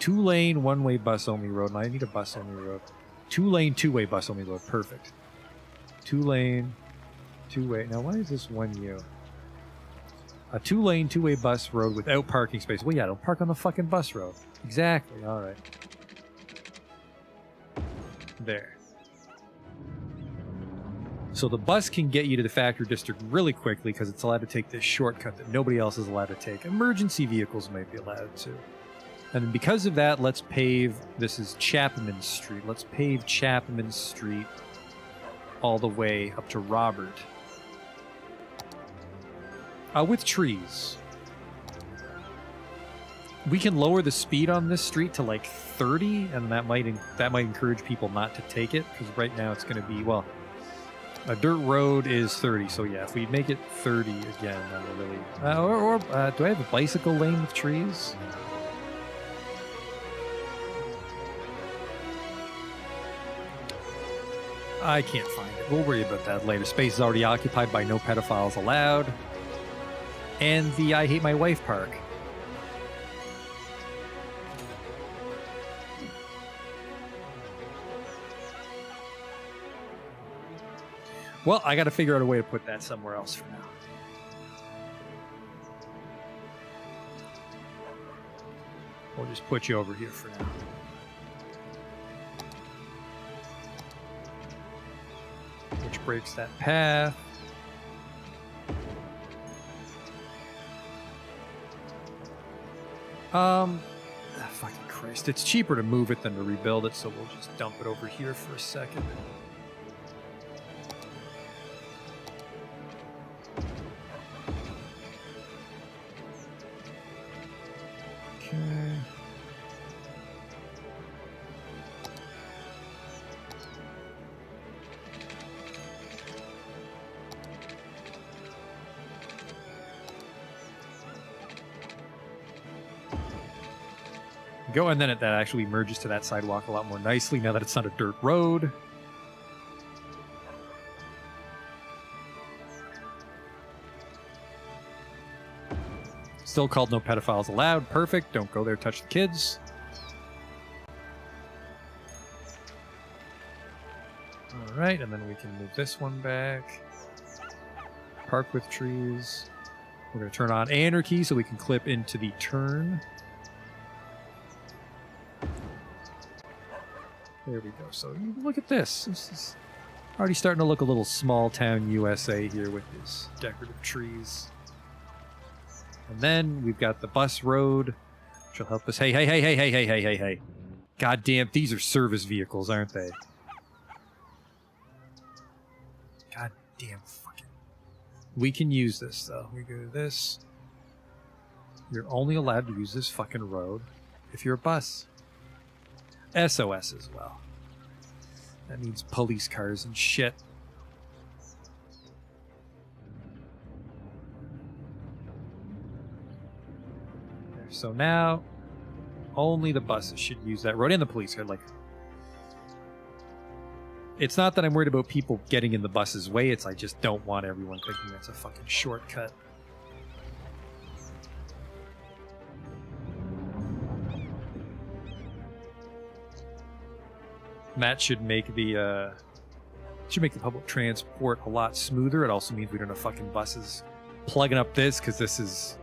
2-lane, one-way bus-only road. And I need a bus-only road. 2-lane, two-way bus-only road. Perfect. 2-lane, two-way. Now, why is this 1U? A 2-lane, two-way bus road without parking space. Well, yeah, don't park on the fucking bus road. Exactly. All right. There. So the bus can get you to the factory district really quickly because it's allowed to take this shortcut that nobody else is allowed to take. Emergency vehicles might be allowed to. And because of that, let's pave... This is Chapman Street. Let's pave Chapman Street all the way up to Robert. With trees. We can lower the speed on this street to like 30, and that might encourage people not to take it, because right now it's going to be, well... A dirt road is 30, so yeah, if we make it 30 again, that will really... do I have a bicycle lane with trees? I can't find it. We'll worry about that later. Space is already occupied by no pedophiles allowed. And the I Hate My Wife park. Well, I got to figure out a way to put that somewhere else for now. We'll just put you over here for now. Which breaks that path. Fucking Christ. It's cheaper to move it than to rebuild it, so we'll just dump it over here for a second. Okay. Go, and then that actually merges to that sidewalk a lot more nicely now that it's not a dirt road. Still called no pedophiles allowed. Perfect. Don't go there, touch the kids. All right, and then we can move this one back. Park with trees. We're going to turn on anarchy so we can clip into the turn. There we go. So look at this. This is already starting to look a little small town USA here with these decorative trees. And then we've got the bus road, which will help us. Hey, hey, hey, hey, hey, hey, hey, hey, hey. God damn, these are service vehicles, aren't they? God damn fucking. We can use this, though. We go to this. You're only allowed to use this fucking road if you're a bus. SOS as well. That means police cars and shit. So now, only the buses should use that road, and the police car. Like, it's not that I'm worried about people getting in the bus's way. It's I just don't want everyone thinking that's a fucking shortcut. Matt should make the public transport a lot smoother. It also means we don't have fucking buses plugging up this, because this is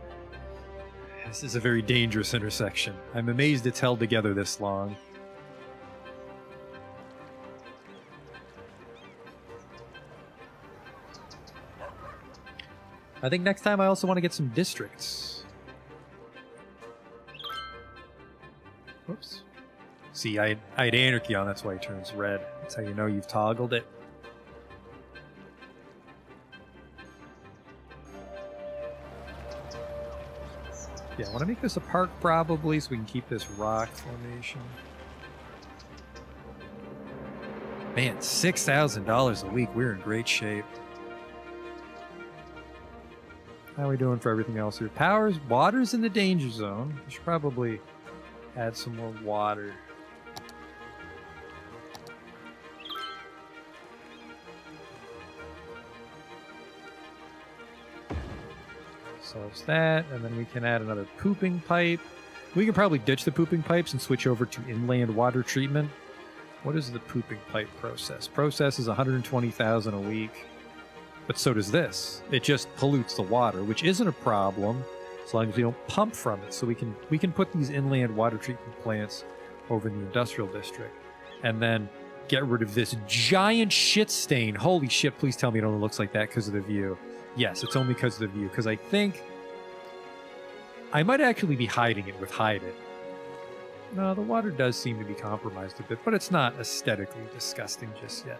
a very dangerous intersection. I'm amazed it's held together this long. I think next time I also want to get some districts. Whoops. See, I had anarchy on, that's why it turns red. That's how you know you've toggled it. Yeah, I want to make this a park probably so we can keep this rock formation. Man, $6,000 a week. We're in great shape. How are we doing for everything else here? Water's in the danger zone. We should probably add some more water. Solves that, and then we can add another pooping pipe. We can probably ditch the pooping pipes and switch over to inland water treatment. What is the pooping pipe process? Process is $120,000 a week, but so does this. It just pollutes the water, which isn't a problem as long as we don't pump from it. So we can put these inland water treatment plants over in the industrial district, and then get rid of this giant shit stain. Holy shit! Please tell me it only looks like that because of the view. Yes, it's only because of the view, because I think I might actually be hiding it with hide it. No, the water does seem to be compromised a bit, but it's not aesthetically disgusting just yet.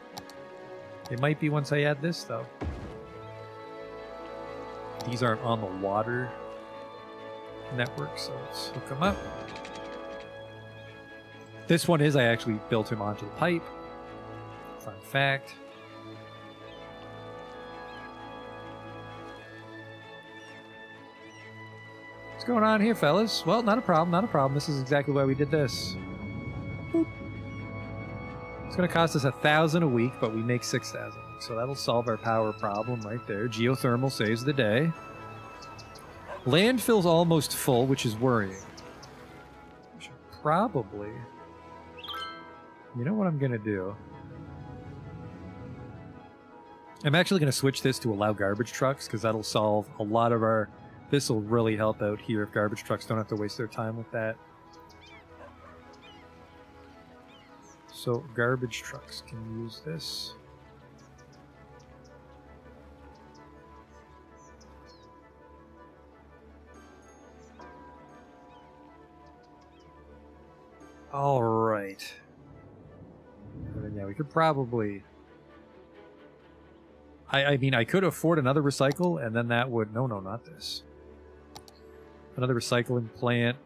It might be once I add this, though. These aren't on the water network, so let's hook them up. This one is, I actually built him onto the pipe. Fun fact. What's going on here, fellas? Well, not a problem, not a problem. This is exactly why we did this. Boop. It's going to cost us $1,000 a week, but we make $6,000 a week, so that'll solve our power problem right there. Geothermal saves the day. Landfill's almost full, which is worrying. We should probably... You know what I'm going to do? I'm actually going to switch this to allow garbage trucks because that'll solve a lot of our... This will really help out here if garbage trucks don't have to waste their time with that. So garbage trucks can use this. All right. Yeah, we could probably... I mean, I could afford another recycle, and then that would... No, not this. Another recycling plant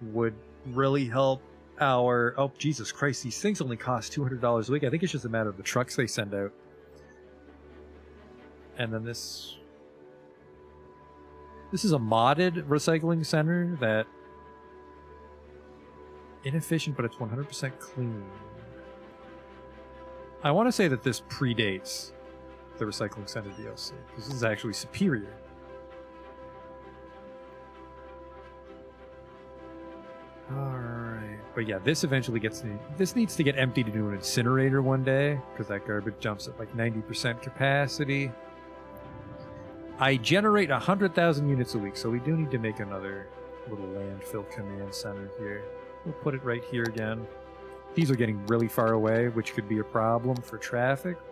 would really help our... Oh, Jesus Christ, these things only cost $200 a week. I think it's just a matter of the trucks they send out. And then this... This is a modded recycling center that... Inefficient, but it's 100% clean. I want to say that this predates the Recycling Center DLC, because this is actually superior. Alright. But yeah, this eventually gets... This needs to get emptied into an incinerator one day, because that garbage jumps at like 90% capacity. I generate 100,000 units a week, so we do need to make another little landfill command center here. We'll put it right here again. These are getting really far away, which could be a problem for traffic, but...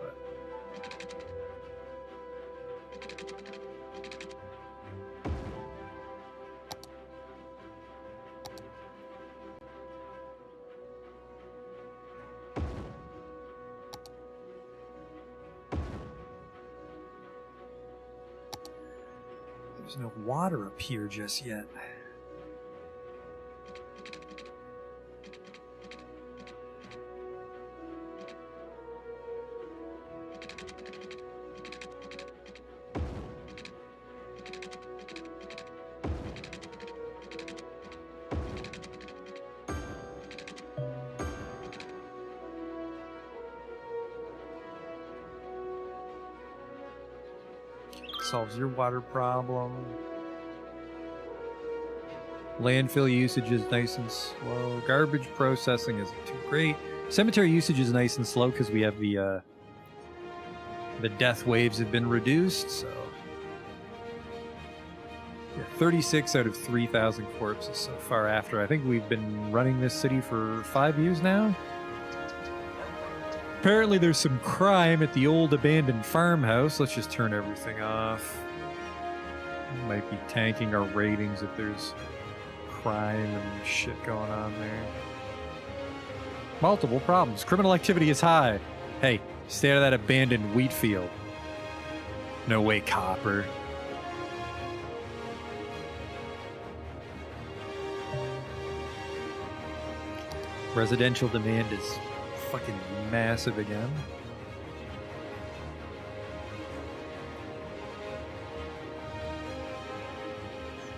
There's no water up here just yet. Solves your water problem. Landfill usage is nice and slow. Garbage processing isn't too great. Cemetery usage is nice and slow because we have the death waves have been reduced. So yeah, 36 out of 3,000 corpses so far. After I think we've been running this city for 5 years now. Apparently there's some crime at the old abandoned farmhouse. Let's just turn everything off. Might be tanking our ratings if there's crime and shit going on there. Multiple problems. Criminal activity is high. Hey, stay out of that abandoned wheat field. No way, copper. Residential demand is fucking massive again.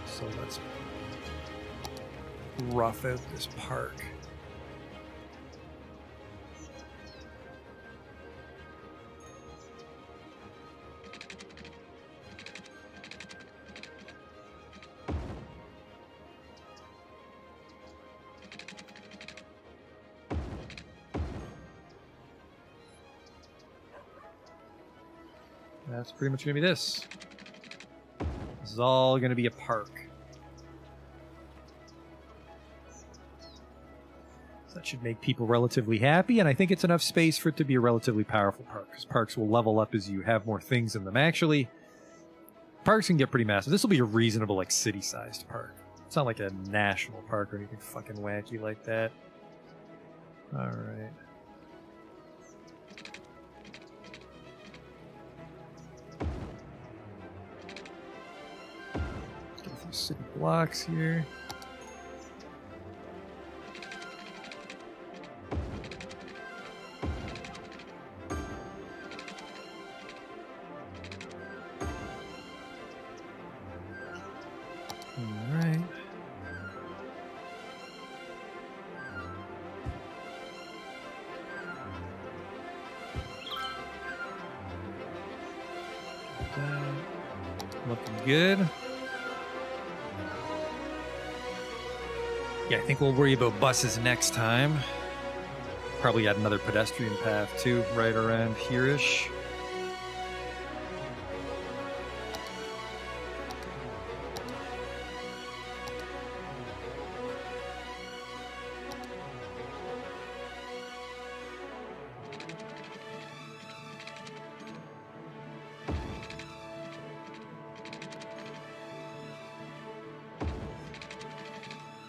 So let's rough out this park. That's pretty much going to be this. This is all going to be a park. So that should make people relatively happy, and I think it's enough space for it to be a relatively powerful park, because parks will level up as you have more things in them. Actually, parks can get pretty massive. This will be a reasonable, like, city-sized park. It's not like a national park or anything fucking wacky like that. Alright. City blocks here. All right. Looking good. Yeah, I think we'll worry about buses next time. Probably add another pedestrian path too, right around here-ish.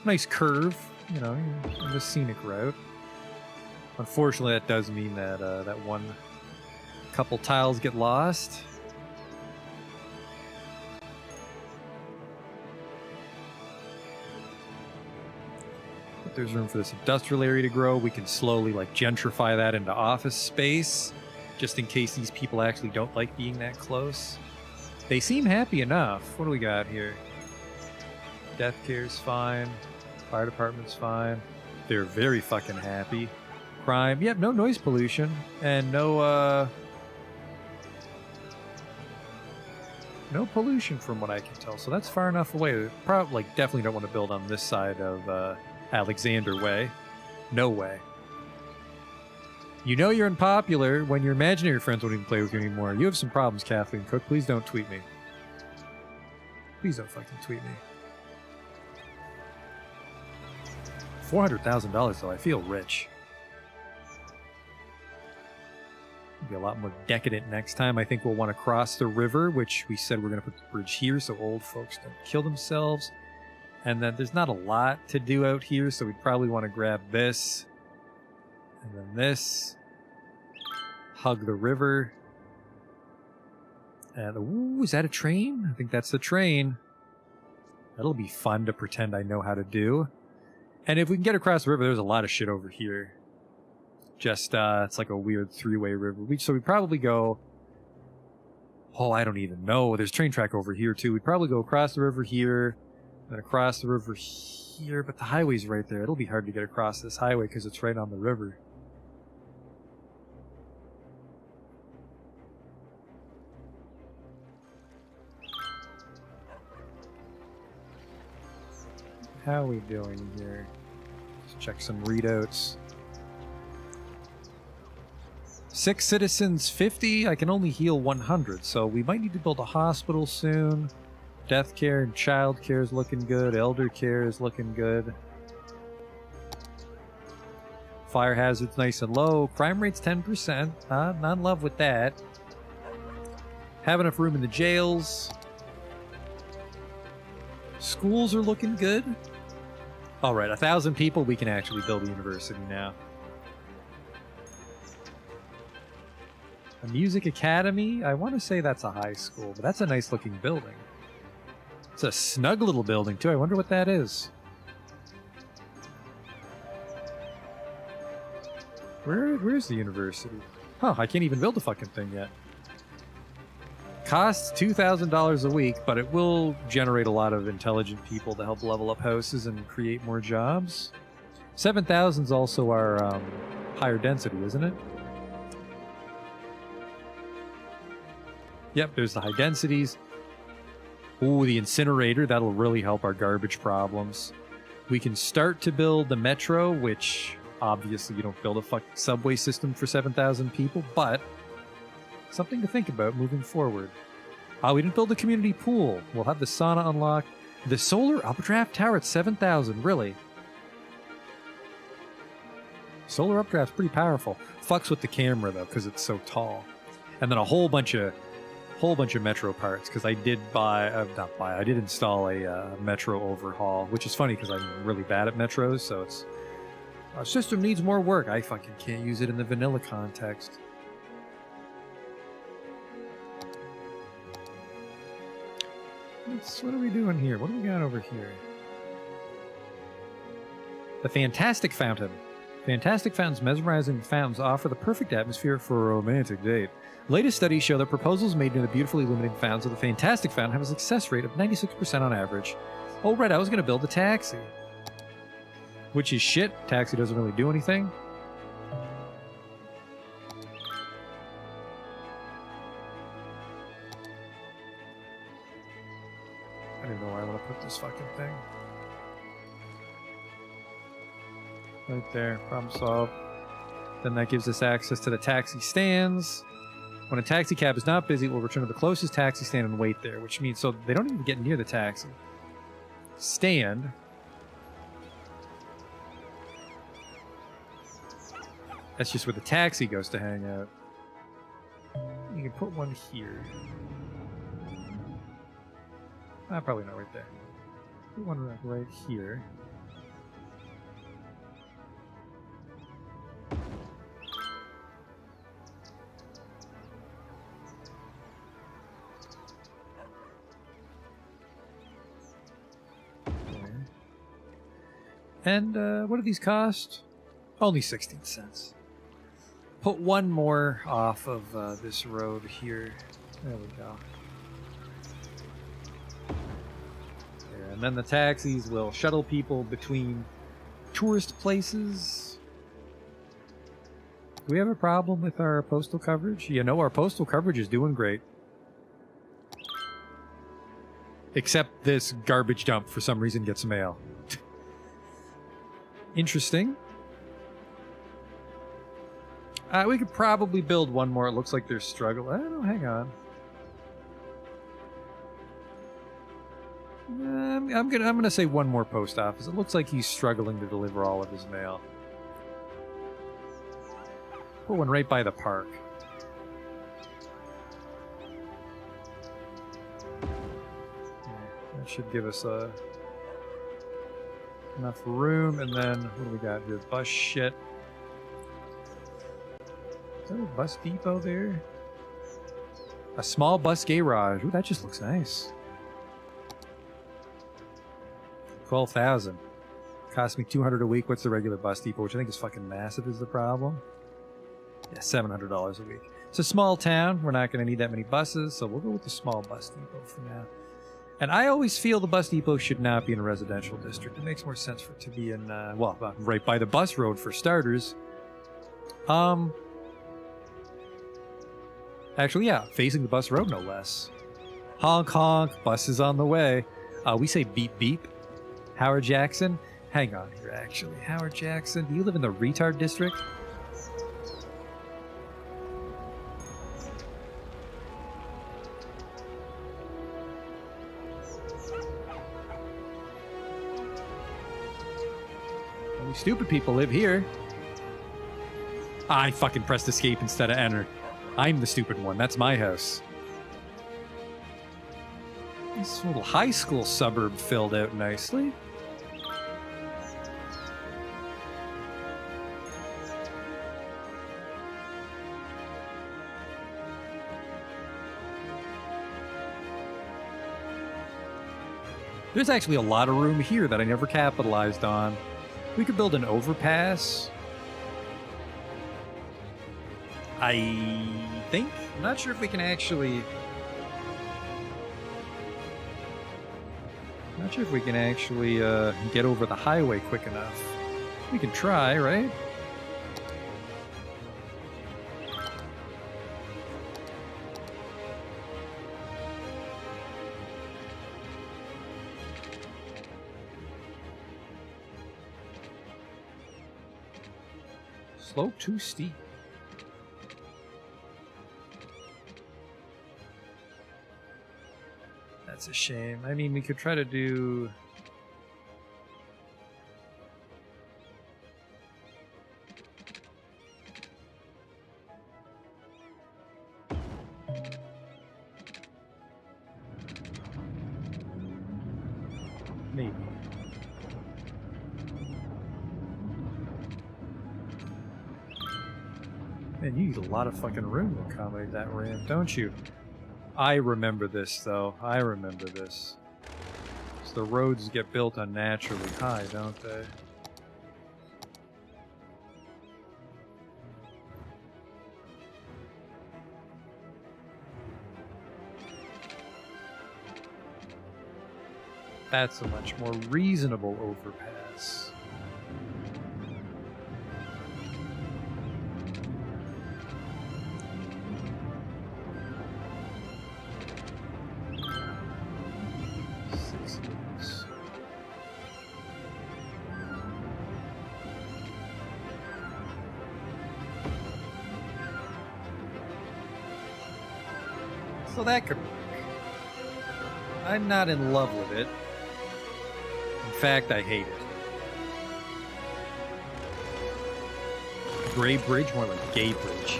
Nice curve, you know, in the scenic route. Unfortunately, that does mean that that one couple tiles get lost. But there's room for this industrial area to grow. We can slowly like gentrify that into office space, just in case these people actually don't like being that close. They seem happy enough. What do we got here? Death care's fine. Fire department's fine. They're very fucking happy. Crime, yep, no noise pollution, and no pollution from what I can tell. So that's far enough away. We probably, like, definitely don't want to build on this side of Alexander Way. No way. You know you're unpopular when your imaginary friends won't even play with you anymore. You have some problems, Kathleen Cook. Please don't tweet me. Please don't fucking tweet me. $400,000 though. I feel rich. Be a lot more decadent next time. I think we'll want to cross the river, which we said we're going to put the bridge here so old folks don't kill themselves. And then there's not a lot to do out here, so we'd probably want to grab this. And then this. Hug the river. And, ooh, is that a train? I think that's the train. That'll be fun to pretend I know how to do. And if we can get across the river, there's a lot of shit over here. Just, it's like a weird three-way river. So we'd probably go... Oh, I don't even know. There's train track over here, too. We'd probably go across the river here, then across the river here, but the highway's right there. It'll be hard to get across this highway because it's right on the river. How are we doing here? Let's check some readouts. 6 citizens, 50. I can only heal 100, so we might need to build a hospital soon. Death care and child care is looking good. Elder care is looking good. Fire hazard's nice and low. Crime rate's 10%. Not in love with that. Have enough room in the jails. Schools are looking good. All right, 1,000 people. We can actually build a university now. A music academy? I want to say that's a high school, but that's a nice looking building. It's a snug little building, too. I wonder what that is. Where's the university? Huh, I can't even build the fucking thing yet. Costs $2,000 a week, but it will generate a lot of intelligent people to help level up houses and create more jobs. 7,000 is also our higher density, isn't it? Yep, there's the high densities. Ooh, the incinerator. That'll really help our garbage problems. We can start to build the metro, which obviously you don't build a fucking subway system for 7,000 people, but something to think about moving forward. We didn't build a community pool. We'll have the sauna unlocked. The solar updraft tower at 7,000, really? Solar updraft's pretty powerful. Fucks with the camera, though, because it's so tall. And then a whole bunch of metro parts, because I did I did install a metro overhaul, which is funny because I'm really bad at metros, so it's our system needs more work. I fucking can't use it in the vanilla context. What are we doing here? What do we got over here? The Fantastic Fountain. Fantastic Fountains, mesmerizing fountains offer the perfect atmosphere for a romantic date. Latest studies show that proposals made near the beautifully illuminating fountains of the Fantastic Fountain have a success rate of 96% on average. Oh, right, I was going to build a taxi. Which is shit. Taxi doesn't really do anything. I don't even know where I want to put this fucking thing. Right there. Problem solved. Then that gives us access to the taxi stands. When a taxi cab is not busy, we'll return to the closest taxi stand and wait there, which means so they don't even get near the taxi stand. That's just where the taxi goes to hang out. You can put one here. Probably not right there. Put one right here. And what do these cost? Only 16 cents. Put one more off of this road here. There we go. There, and then the taxis will shuttle people between tourist places. Do we have a problem with our postal coverage? You know, our postal coverage is doing great. Except this garbage dump for some reason gets mail. Interesting. We could probably build one more. It looks like there's struggle. I don't know, hang on. I'm gonna say one more post office. It looks like he's struggling to deliver all of his mail. Put one right by the park. That should give us enough room. And then what do we got here? Bus shit. Is there a bus depot there? A small bus garage. Ooh, that just looks nice. 12,000. Cost me 200 a week. What's the regular bus depot? Which I think is fucking massive is the problem. Yeah, $700 a week. It's a small town. We're not going to need that many buses, so we'll go with the small bus depot for now. And I always feel the bus depot should not be in a residential district. It makes more sense for it to be in, well, right by the bus road for starters. Actually, yeah, facing the bus road, no less. Honk, honk, bus is on the way. We say beep, beep. Howard Jackson? Hang on here, actually. Howard Jackson, do you live in the retard district? Only stupid people live here. I fucking pressed escape instead of enter. I'm the stupid one. That's my house. This little high school suburb filled out nicely. There's actually a lot of room here that I never capitalized on. We could build an overpass. I think? I'm not sure if we can actually... Not sure if we can actually get over the highway quick enough. We can try, right? Slope too steep. That's a shame. I mean, we could try to do... Maybe. Man, you need a lot of fucking room to accommodate that ramp, don't you? I remember this, though. I remember this. So the roads get built unnaturally high, don't they? That's a much more reasonable overpass. So that could work. I'm not in love with it. In fact, I hate it. Gray bridge? More like gay bridge.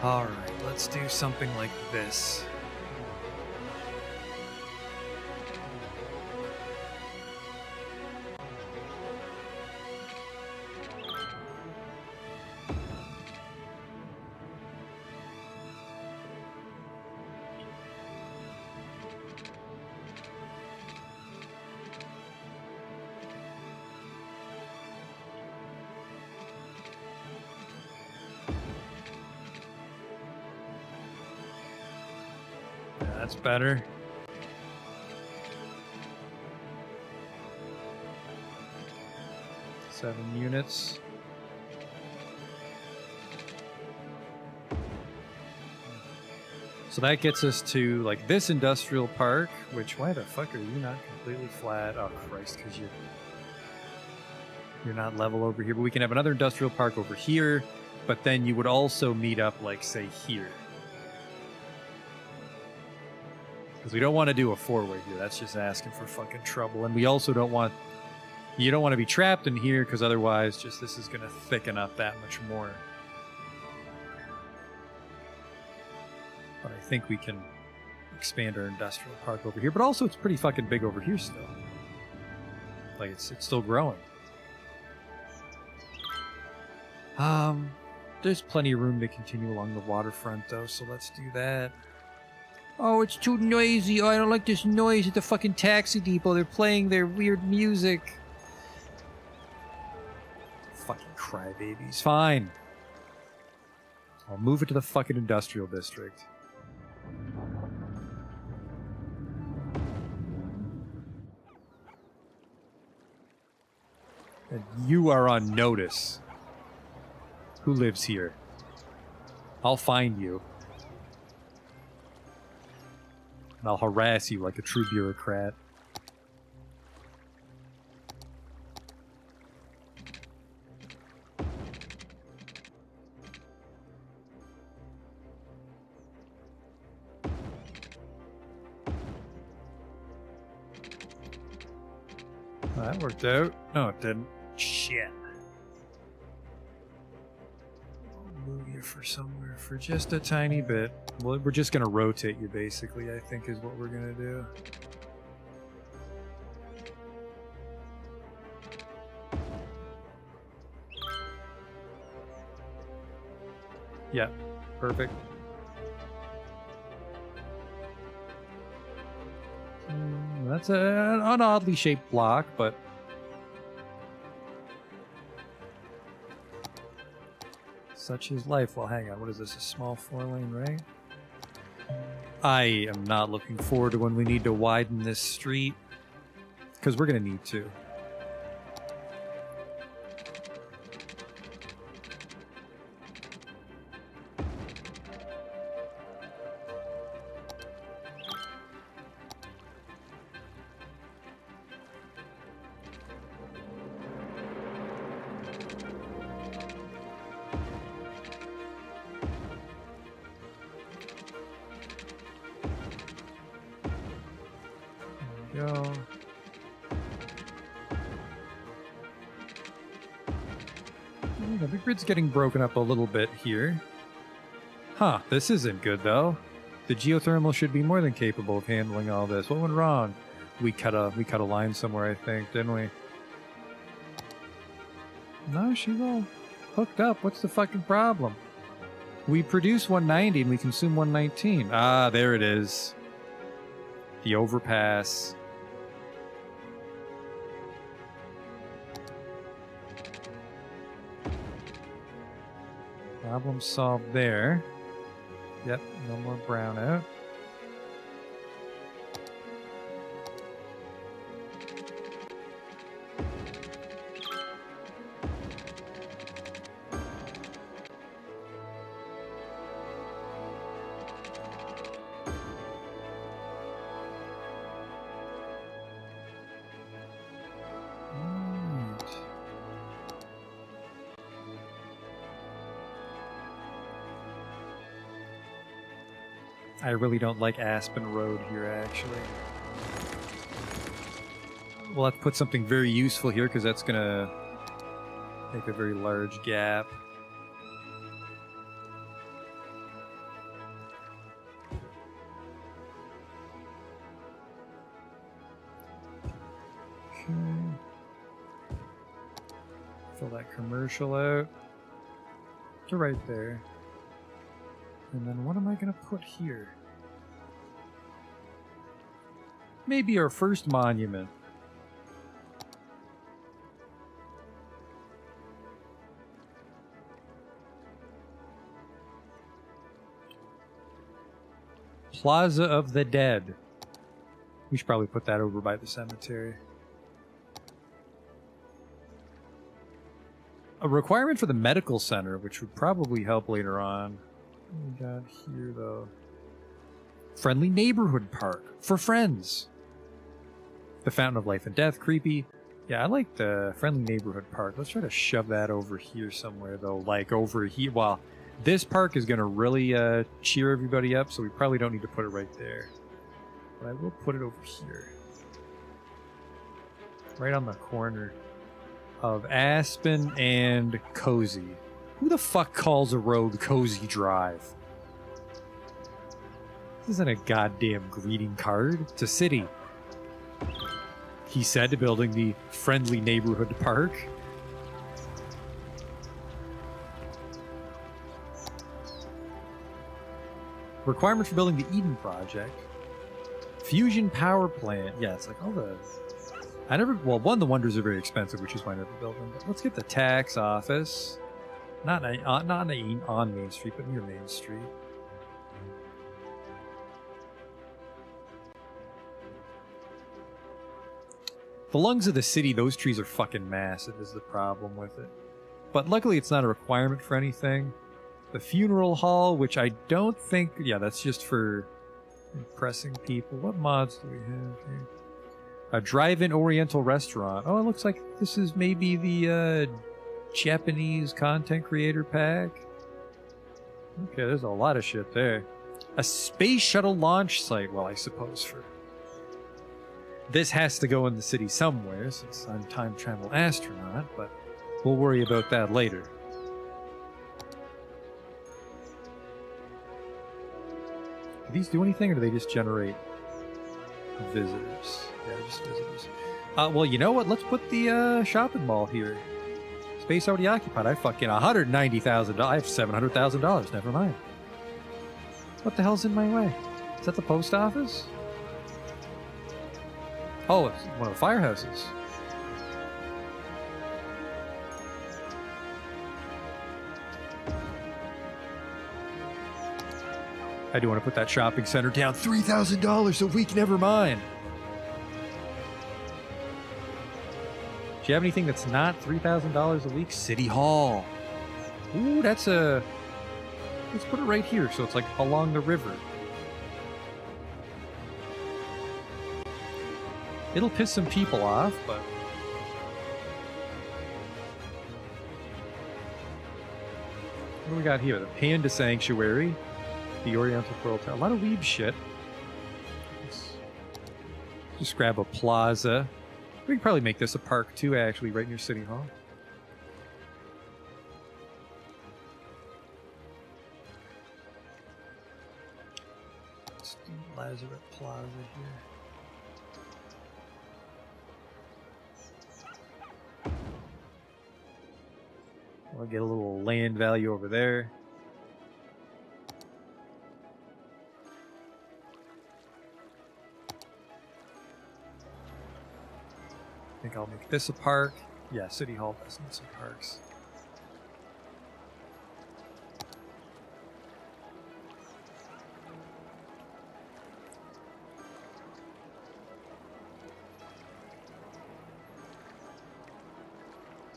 Alright, let's do something like this. That's better. Seven units. So that gets us to like this industrial park, which why the fuck are you not completely flat? Oh Christ, because you're not level over here. But we can have another industrial park over here, but then you would also meet up like say here. Because we don't want to do a four-way here. That's just asking for fucking trouble. And we also don't want... You don't want to be trapped in here, because otherwise just this is going to thicken up that much more. But I think we can expand our industrial park over here. But also it's pretty fucking big over here still. Like, it's still growing. There's plenty of room to continue along the waterfront, though, so let's do that. Oh, it's too noisy. Oh, I don't like this noise at the fucking taxi depot. They're playing their weird music. Fucking crybabies. Fine. I'll move it to the fucking industrial district. And you are on notice. Who lives here? I'll find you. And I'll harass you like a true bureaucrat. Well, that worked out. No, it didn't. Shit. I'll move you for somewhere for just a tiny bit. Well, we're just gonna rotate you, basically, I think is what we're gonna do. Yeah, perfect. That's an oddly shaped block, but... Such is life. Well, hang on. What is this? A small 4-lane, right? I am not looking forward to when we need to widen this street. Because we're going to need to. Go. The grid's getting broken up a little bit here. Huh, this isn't good though. The geothermal should be more than capable of handling all this. What went wrong? We cut a line somewhere, I think, didn't we? No, she's all hooked up. What's the fucking problem? We produce 190 and we consume 119. Ah, there it is. The overpass. Problem solved there. Yep, no more brownout. I really don't like Aspen Road here, actually. We'll have to put something very useful here, because that's going to make a very large gap. Okay. Fill that commercial out to right there. And then what am I going to put here? Maybe our first monument. Plaza of the Dead. We should probably put that over by the cemetery. A requirement for the medical center, which would probably help later on. What do we got here, though? Friendly neighborhood park for friends. The Fountain of Life and Death, creepy. Yeah, I like the friendly neighborhood park. Let's try to shove that over here somewhere, though. Like over here. Well, this park is going to really cheer everybody up, so we probably don't need to put it right there. But I will put it over here. Right on the corner of Aspen and Cozy. Who the fuck calls a road Cozy Drive? This isn't a goddamn greeting card. It's a city. He said to building the friendly neighborhood park. Requirement for building the Eden Project. Fusion power plant. Yeah, it's like all the... well, one, the wonders are very expensive, which is why I never built them. But let's get the tax office. Not on Main Street, but near Main Street. The lungs of the city, those trees are fucking massive, is the problem with it. But luckily it's not a requirement for anything. The funeral hall, which I don't think... Yeah, that's just for impressing people. What mods do we have here? A drive-in oriental restaurant. Oh, it looks like this is maybe the Japanese content creator pack. Okay, there's a lot of shit there. A space shuttle launch site. Well, I suppose for... This has to go in the city somewhere, since I'm a time travel astronaut, but we'll worry about that later. Do these do anything, or do they just generate visitors? Yeah, just visitors. Well, you know what? Let's put the shopping mall here. Space already occupied. I fucking $190,000. I have $700,000. Never mind. What the hell's in my way? Is that the post office? Oh, it's one of the firehouses. I do want to put that shopping center down. $3,000 a week, never mind. Do you have anything that's not $3,000 a week? City Hall. Ooh, that's a... Let's put it right here, so it's like along the river. It'll piss some people off, but... What do we got here? The Panda Sanctuary. The Oriental Pearl Tower. A lot of weeb shit. Let's just grab a plaza. We can probably make this a park too, actually, right near City Hall. Let's do Lazarus Plaza here. We'll get a little land value over there. I think I'll make this a park. Yeah, City Hall does need some parks.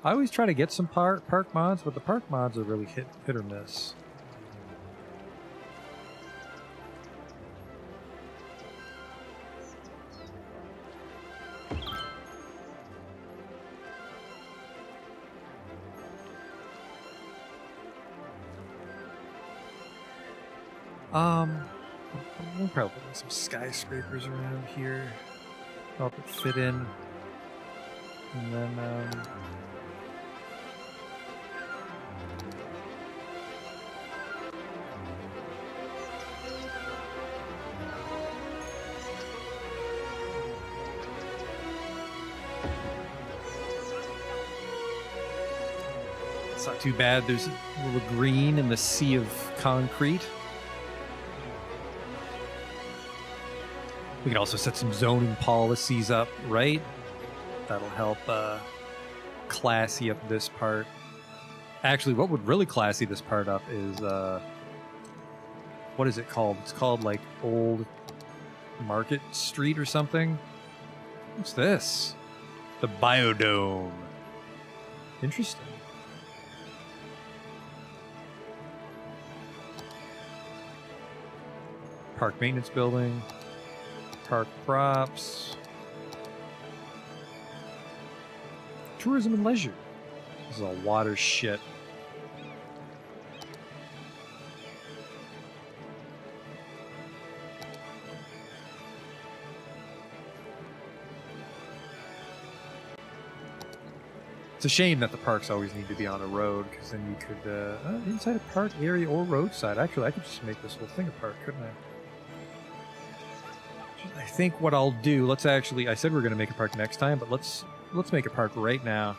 I always try to get some park mods, but the park mods are really hit or miss. We'll probably put some skyscrapers around here. Help it fit in. And then, it's not too bad. There's a little green in the sea of concrete. We can also set some zoning policies up, right? That'll help classy up this part. Actually, what would really classy this part up is what is it called? It's called like Old Market Street or something. What's this? The Biodome. Interesting. Park maintenance building. Park props. Tourism and leisure. This is all water shit. It's a shame that the parks always need to be on a road, because then you could, inside a park area or roadside. Actually, I could just make this whole thing a park, couldn't I? I think what I'll do, let's actually, I said we are going to make a park next time, but let's make a park right now.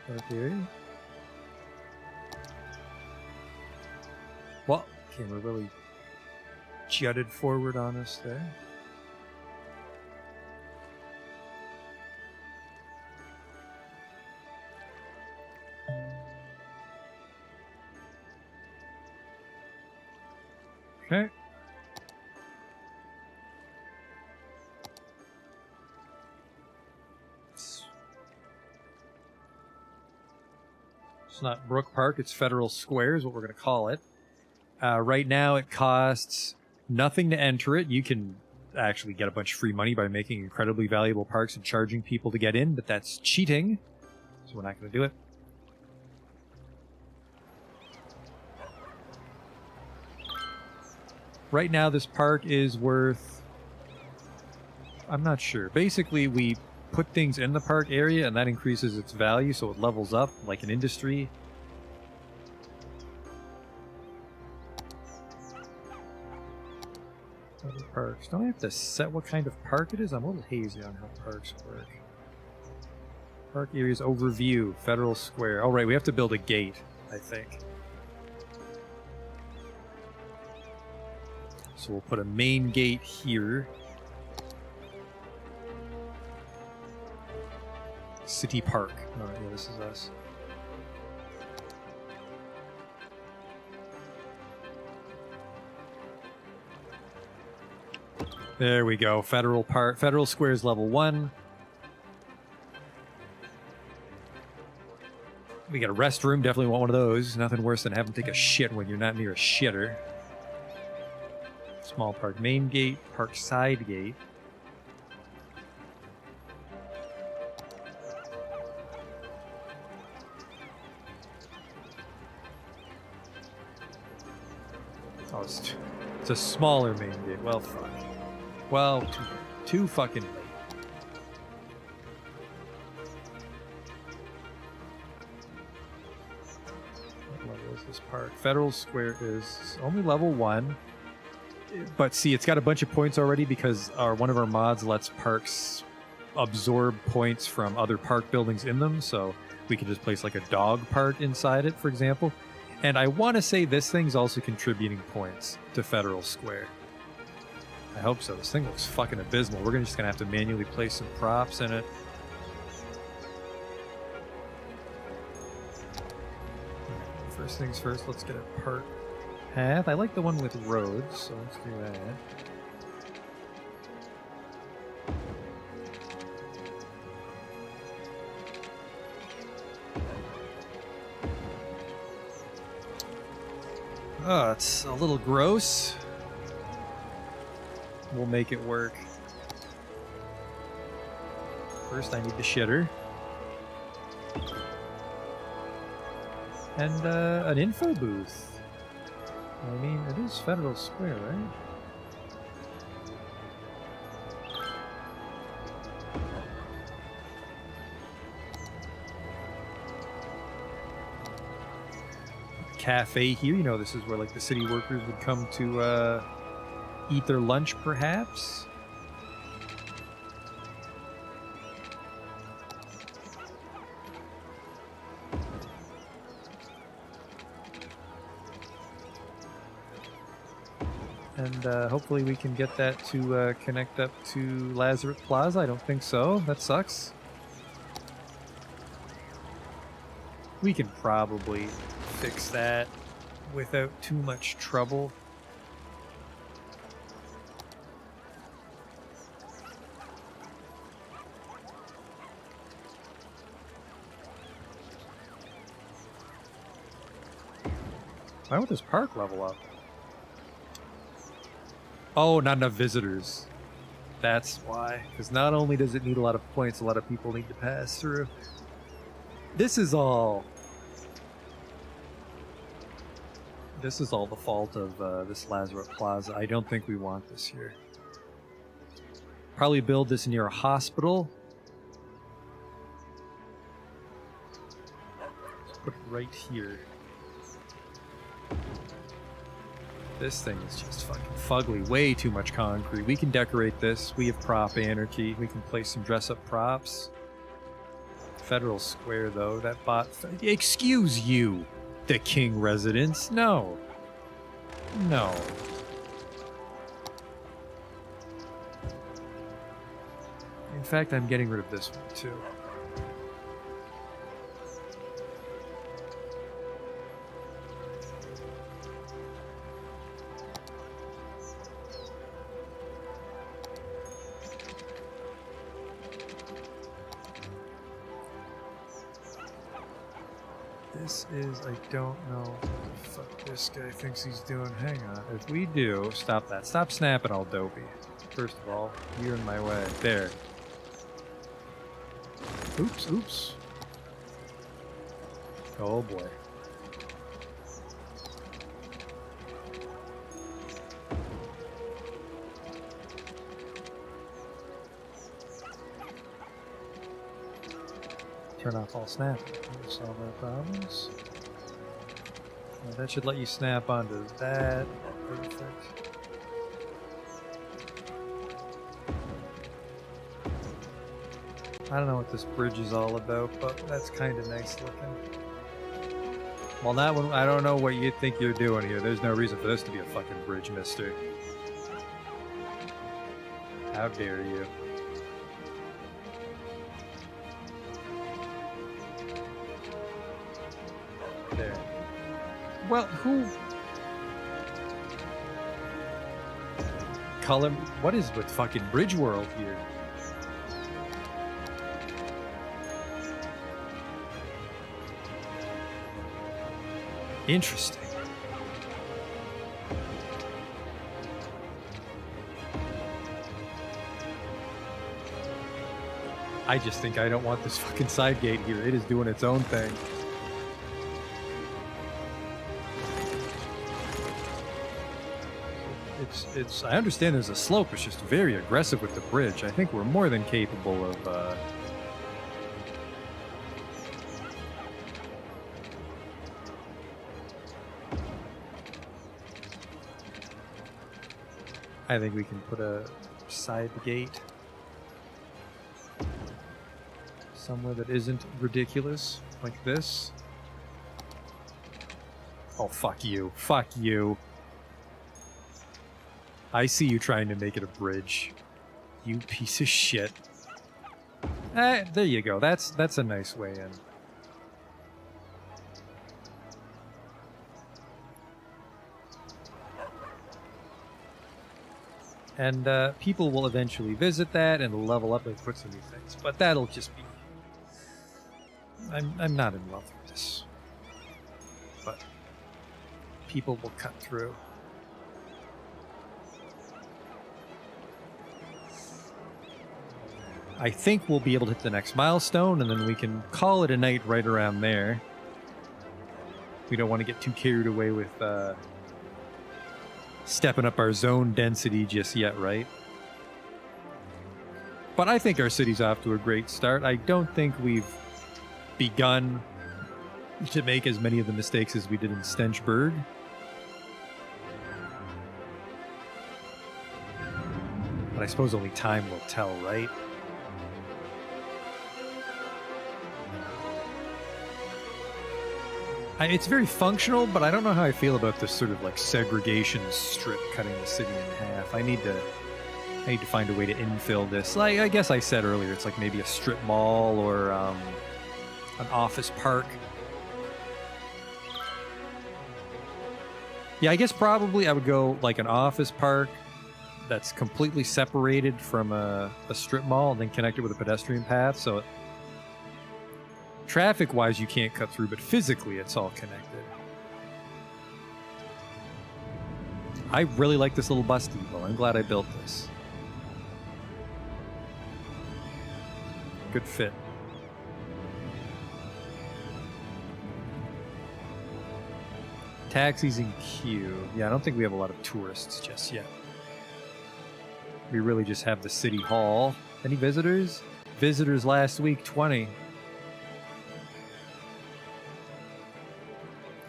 Park area. Well, camera really jutted forward on us there. Okay. It's not Brook Park, it's Federal Square is what we're going to call it. Right now it costs nothing to enter it. You can actually get a bunch of free money by making incredibly valuable parks and charging people to get in, but that's cheating, so we're not going to do it. Right now this park is worth, I'm not sure. Basically we put things in the park area and that increases its value, so it levels up like an industry. Other parks. Don't I have to set what kind of park it is? I'm a little hazy on how parks work. Park areas overview, Federal Square. Oh right, we have to build a gate, I think. So we'll put a main gate here. City Park. Oh, yeah, this is us. There we go. Federal Park. Federal Square is level 1. We got a restroom. Definitely want one of those. Nothing worse than having to take a shit when you're not near a shitter. Small park main gate, park side gate. Oh, it's a smaller main gate. Well, fuck. Well, too fucking late. What level is this park? Federal Square is only level 1. But see, it's got a bunch of points already because one of our mods lets parks absorb points from other park buildings in them, so we can just place like a dog park inside it, for example. And I want to say this thing's also contributing points to Federal Square. I hope so. This thing looks fucking abysmal. We're just going to have to manually place some props in it. First things first, let's get a park path. I like the one with roads, so let's do that. Oh, it's a little gross. We'll make it work. First, I need the shitter. And an info booth. I mean, it is Federal Square, right? Cafe here, you know, this is where like the city workers would come to eat their lunch, perhaps. And hopefully we can get that to connect up to Lazarus Plaza. I don't think so. That sucks. We can probably fix that without too much trouble. Why would this park level up? Oh, not enough visitors. That's why. Because not only does it need a lot of points, a lot of people need to pass through. This is all the fault of this Lazarus Plaza. I don't think we want this here. Probably build this near a hospital. Let's put it right here. This thing is just fucking fugly. Way too much concrete. We can decorate this. We have prop anarchy. We can place some dress-up props. Federal Square, though. That bot... Excuse you, the King residence. No. No. In fact, I'm getting rid of this one, too. This is, I don't know what the fuck this guy thinks he's doing. Hang on. If we do, stop that. Stop snapping all dopey. First of all, you're in my way. There. Oops, oops. Oh boy. Turn off all snapping. Solve our problems. Now that should let you snap onto that. Perfect. I don't know what this bridge is all about, but that's kind of nice looking. Well, that one, I don't know what you think you're doing here. There's no reason for this to be a fucking bridge, mister. How dare you? There. Well, who... Colin, what is with fucking Bridge World here? Interesting. I just think I don't want this fucking side gate here. It is doing its own thing. It's. I understand there's a slope. It's just very aggressive with the bridge. I think we're more than capable of. I think we can put a side gate somewhere that isn't ridiculous, like this. Oh, fuck you. Fuck you. I see you trying to make it a bridge. You piece of shit. There you go. That's a nice way in. And people will eventually visit that and level up and put some new things. But that'll just be... I'm not in love with this. But people will cut through. I think we'll be able to hit the next milestone, and then we can call it a night right around there. We don't want to get too carried away with stepping up our zone density just yet, right? But I think our city's off to a great start. I don't think we've begun to make as many of the mistakes as we did in Stenchburg. But I suppose only time will tell, right? It's very functional, but I don't know how I feel about this sort of like segregation strip cutting the city in half. I need to find a way to infill this. Like I guess I said earlier, it's like maybe a strip mall or an office park Yeah, I guess probably I would go like an office park that's completely separated from a strip mall and then connected with a pedestrian path. So traffic-wise, you can't cut through, but physically, it's all connected. I really like this little bus depot. I'm glad I built this. Good fit. Taxis in queue. Yeah, I don't think we have a lot of tourists just yet. We really just have the city hall. Any visitors? Visitors last week, 20.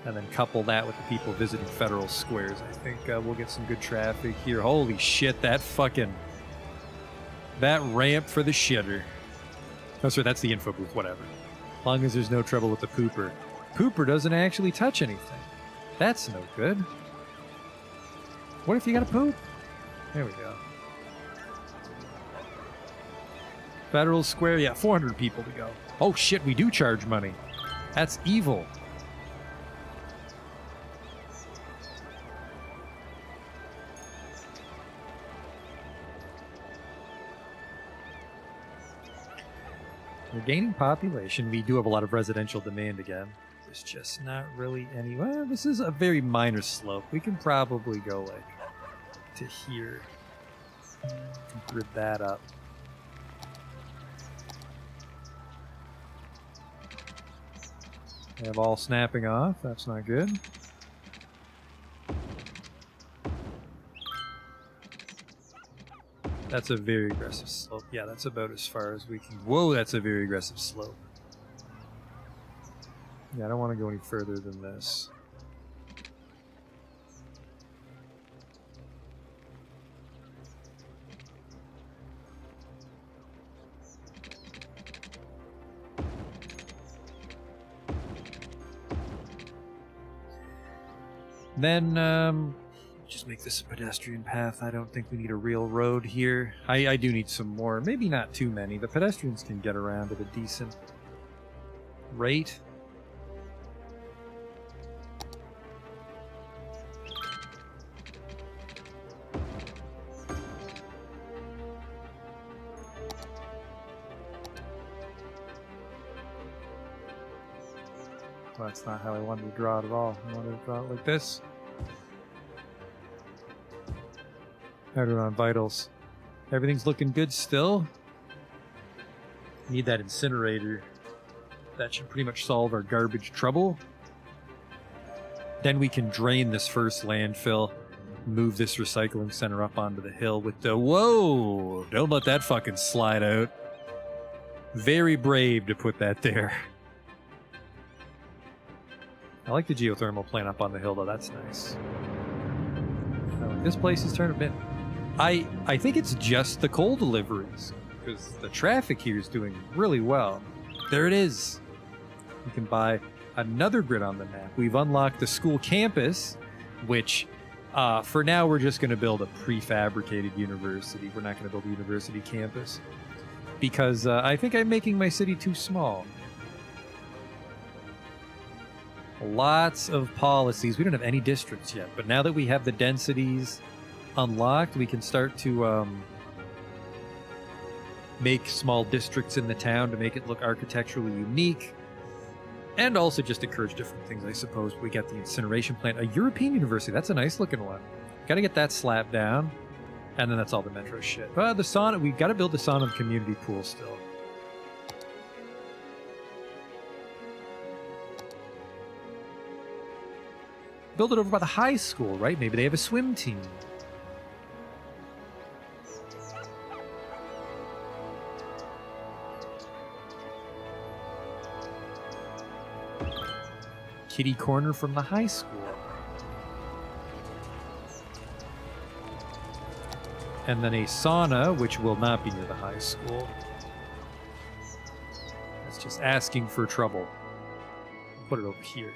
And then couple that with the people visiting Federal Squares. I think we'll get some good traffic here. Holy shit, that ramp for the shitter. Oh, sorry, that's the info booth, whatever. As long as there's no trouble with the pooper. Pooper doesn't actually touch anything. That's no good. What if you gotta poop? There we go. Federal Square, yeah, 400 people to go. Oh shit, we do charge money. That's evil. We're gaining population. We do have a lot of residential demand again. There's just not really any... Well, this is a very minor slope. We can probably go, like, to here. Grid that up. They have all snapping off. That's not good. That's a very aggressive slope. Yeah, that's about as far as we can... Whoa, that's a very aggressive slope. Yeah, I don't want to go any further than this. Then, just make this a pedestrian path. I don't think we need a real road here. I do need some more. Maybe not too many. The pedestrians can get around at a decent rate. Well, that's not how I wanted to draw it at all. I wanted to draw it like this. Started on vitals. Everything's looking good still. Need that incinerator. That should pretty much solve our garbage trouble. Then we can drain this first landfill, move this recycling center up onto the hill with the... Whoa! Don't let that fucking slide out. Very brave to put that there. I like the geothermal plant up on the hill, though. That's nice. This place is turning a bit... I think it's just the coal deliveries, because the traffic here is doing really well. There it is. You can buy another grid on the map. We've unlocked the school campus, which for now we're just going to build a prefabricated university. We're not going to build a university campus, because I think I'm making my city too small. Lots of policies. We don't have any districts yet, but now that we have the densities unlocked, we can start to make small districts in the town to make it look architecturally unique, and also just encourage different things, I suppose. We got the incineration plant, a European university. That's a nice looking one. Got to get that slapped down, and then that's all the metro shit. The sauna, we got to build the sauna and community pool still. Build it over by the high school, right? Maybe they have a swim team. Kitty corner from the high school. And then a sauna, which will not be near the high school. That's just asking for trouble. Put it over here.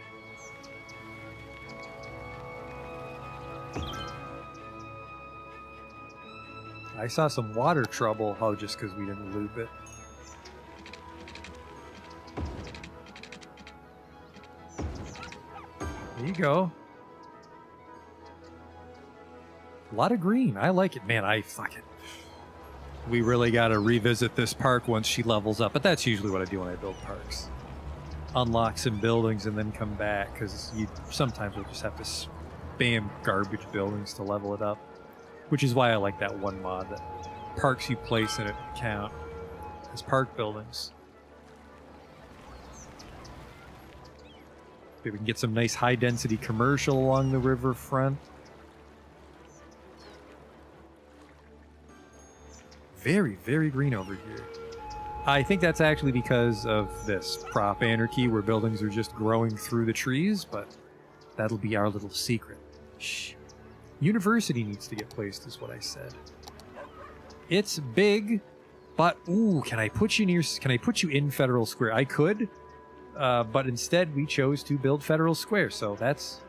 I saw some water trouble, just because we didn't loop it. There you go. lot of green. I like it, man. I fuck it. We really got to revisit this park once she levels up, but that's usually what I do when I build parks. Unlock some buildings and then come back, because you sometimes will just have to spam garbage buildings to level it up, which is why I like that one mod that parks you place in it count as park buildings. Maybe we can get some nice high-density commercial along the riverfront. Very, very green over here. I think that's actually because of this prop anarchy where buildings are just growing through the trees, but that'll be our little secret. Shh. University needs to get placed, is what I said. It's big, but ooh, can I put you in Federal Square? I could, but instead we chose to build Federal Square, so that's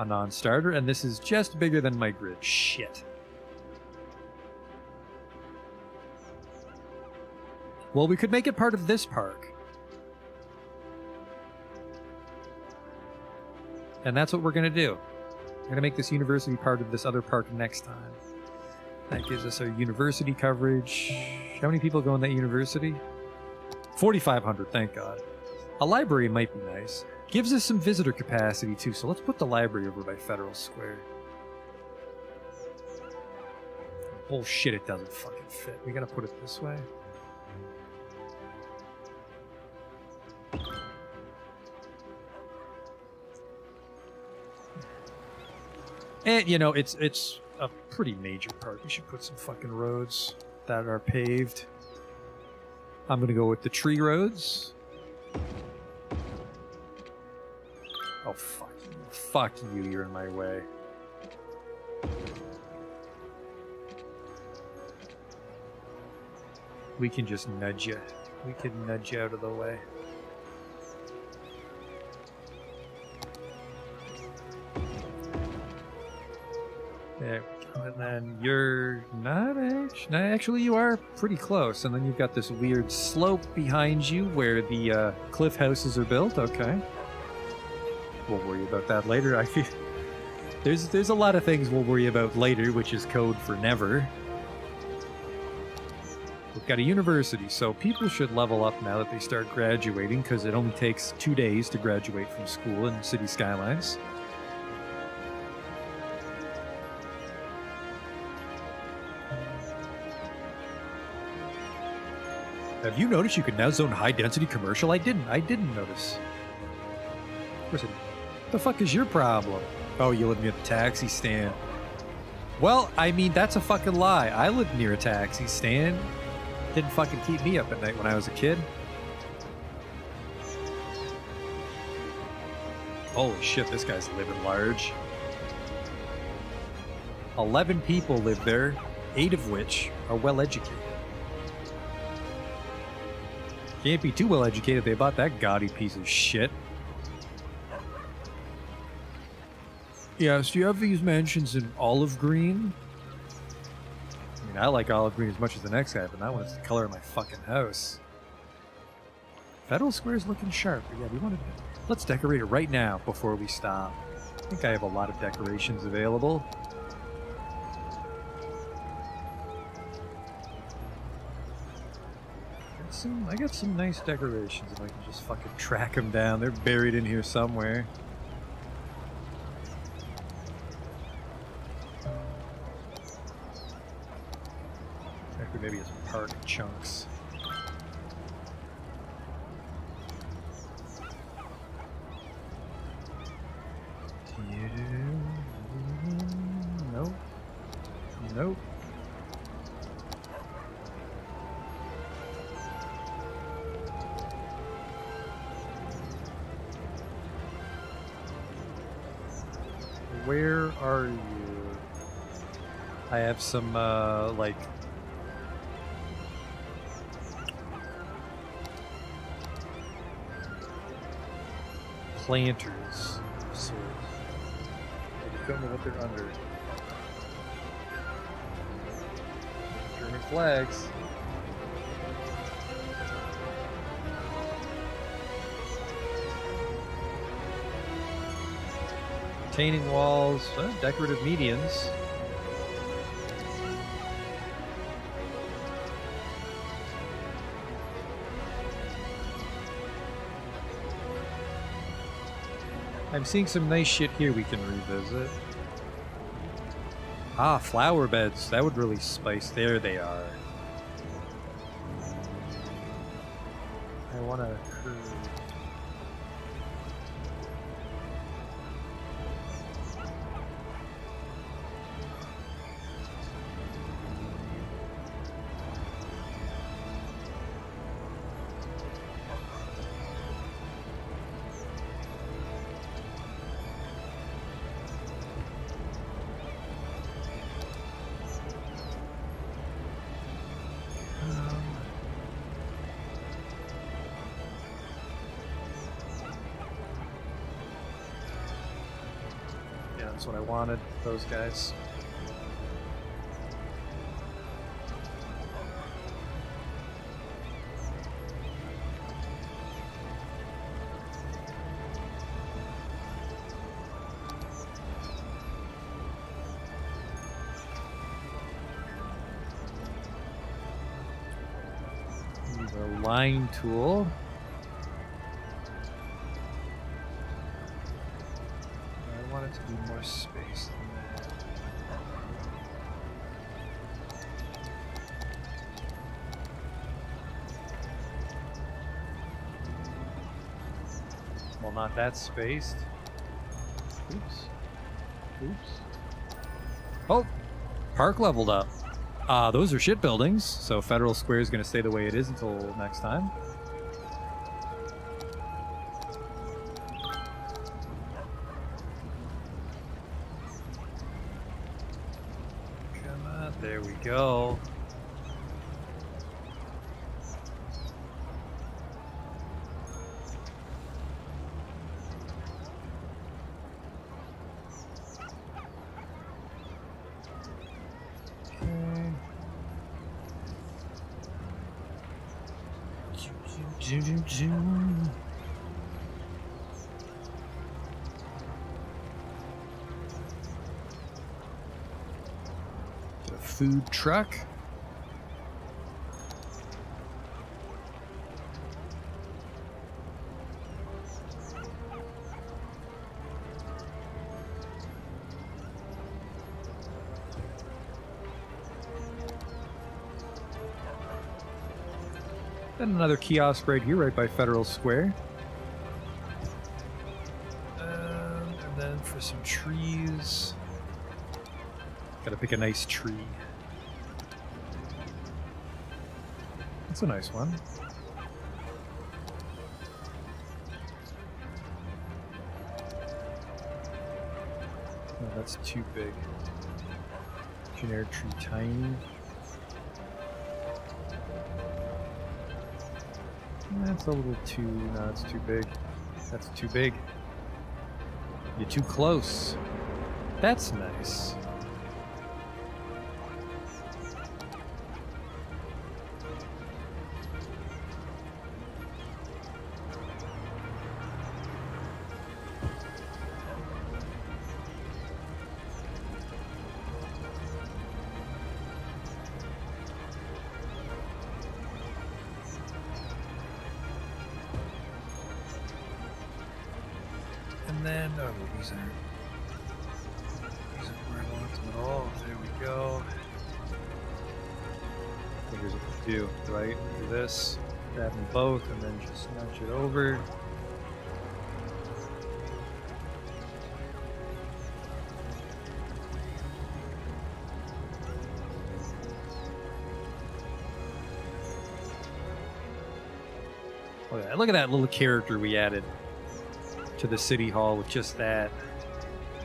a non-starter, and this is just bigger than my grid. Shit. Well, we could make it part of this park. And that's what we're going to do. We're going to make this university part of this other park next time. That gives us our university coverage. How many people go in that university? 4,500, thank God. A library might be nice. Gives us some visitor capacity, too, so let's put the library over by Federal Square. Bullshit, it doesn't fucking fit. We gotta put it this way. And, you know, it's a pretty major park. We should put some fucking roads that are paved. I'm gonna go with the tree roads. Oh, fuck you. Fuck you, you're in my way. We can just nudge you. We can nudge you out of the way. There we go. And then you're not actually, you are pretty close. And then you've got this weird slope behind you where the cliff houses are built. Okay. We'll worry about that later. I feel there's a lot of things we'll worry about later, which is code for never. We've got a university, so people should level up now that they start graduating, because it only takes 2 days to graduate from school in City Skylines. Have you noticed you can now zone high-density commercial? I didn't notice. What the fuck is your problem? Oh, you live near the taxi stand. Well, I mean, that's a fucking lie. I lived near a taxi stand. Didn't fucking keep me up at night when I was a kid. Holy shit, this guy's living large. 11 people live there, 8 of which are well educated. Can't be too well educated if they bought that gaudy piece of shit. Yes, do you have these mansions in olive green? I mean, I like olive green as much as the next guy, but that one's the color of my fucking house. Federal Square's looking sharp, but yeah, we want to... Let's decorate it right now before we stop. I think I have a lot of decorations available. I got some nice decorations if I can just fucking track them down. They're buried in here somewhere. Actually, maybe it's park chunks. Nope. Nope. Where are you? I have some, like... planters. So, I just don't know what they're under. German flags. Retaining walls, decorative medians. I'm seeing some nice shit here we can revisit. Ah, flower beds. That would really spice. There they are. I want to curve. Yeah, that's what I wanted. Those guys. The line tool. I want it to be more space than that. Well, not that spaced. Oops. Oops. Oh! Park leveled up. Those are shit buildings, so Federal Square is going to stay the way it is until next time. Come on, there we go. A food truck. And another kiosk right here, right by Federal Square. And then for some trees. Gotta pick a nice tree. That's a nice one. No, that's too big. Generic tree tiny. That's a little too... No, it's too big. That's too big. You're too close. That's nice. And then, oh, these aren't where I want them at all. There we go. So here's what we do, right? Do this, grab them both, and then just nudge it over. Look at that little character we added to the city hall with just that.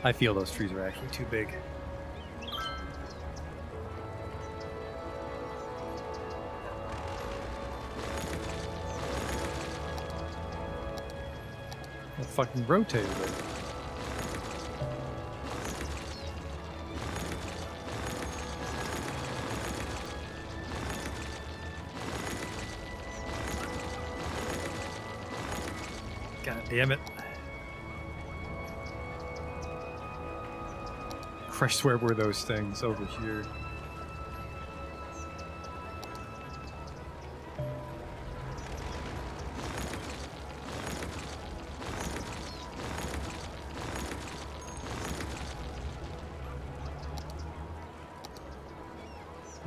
I feel those trees are actually too big. That fucking rotated it. God damn it. Christ, where were those things? Over here.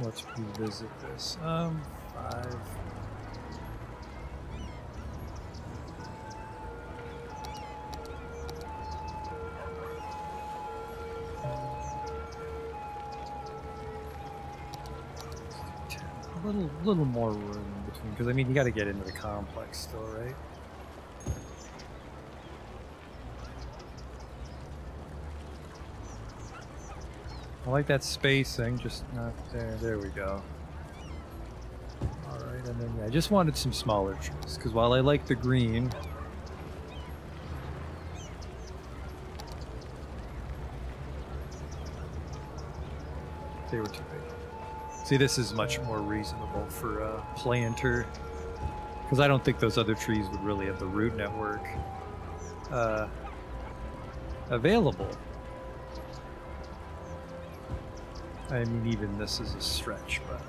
Let's revisit this. 5. Little more room in between, because I mean you got to get into the complex still, right? I like that spacing, just not there. There we go. All right, and then yeah, I just wanted some smaller trees, because while I like the green, they were too big. See, this is much more reasonable for a planter, because I don't think those other trees would really have the root network available. I mean, even this is a stretch, but...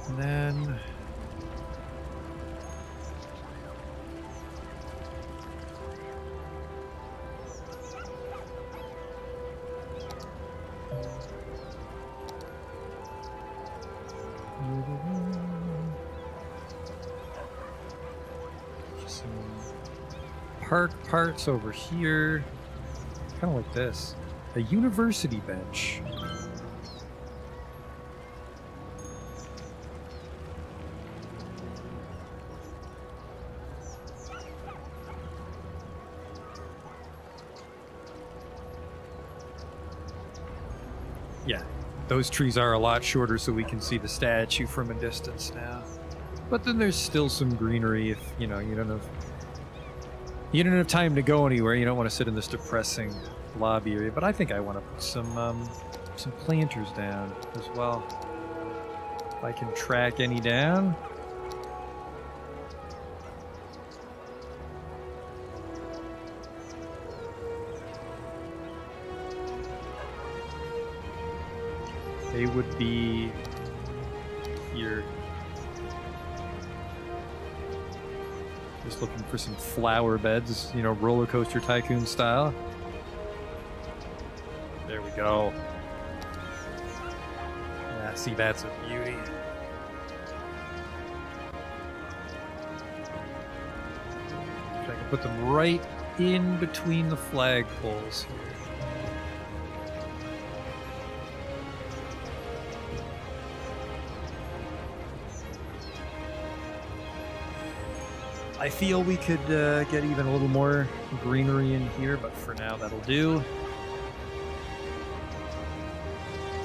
And then... park parts over here. Kind of like this. A university bench. Yeah, those trees are a lot shorter so we can see the statue from a distance now. But then there's still some greenery if, you know, you don't have time to go anywhere. You don't want to sit in this depressing lobby area. But I think I want to put some planters down as well. If I can track any down. They would be here. Just looking for some flower beds, you know, roller coaster tycoon style. There we go. Yeah, see, that's a beauty. I can put them right in between the flagpoles here. I feel we could get even a little more greenery in here, but for now that'll do.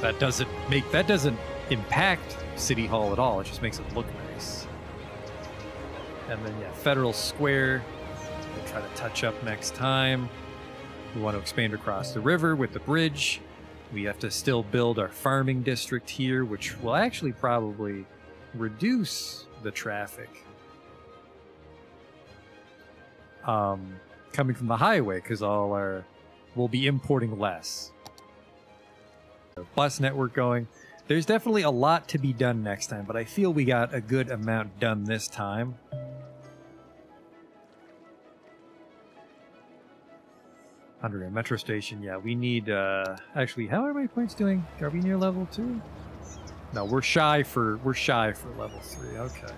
That doesn't impact City Hall at all. It just makes it look nice. And then yeah, Federal Square. We'll try to touch up next time. We want to expand across the river with the bridge. We have to still build our farming district here, which will actually probably reduce the traffic coming from the highway, because we'll be importing less. Bus network going. There's definitely a lot to be done next time, but I feel we got a good amount done this time. Underground metro station, yeah, we need actually, how are my points doing? Are we near level 2? No, we're shy for level 3. Okay.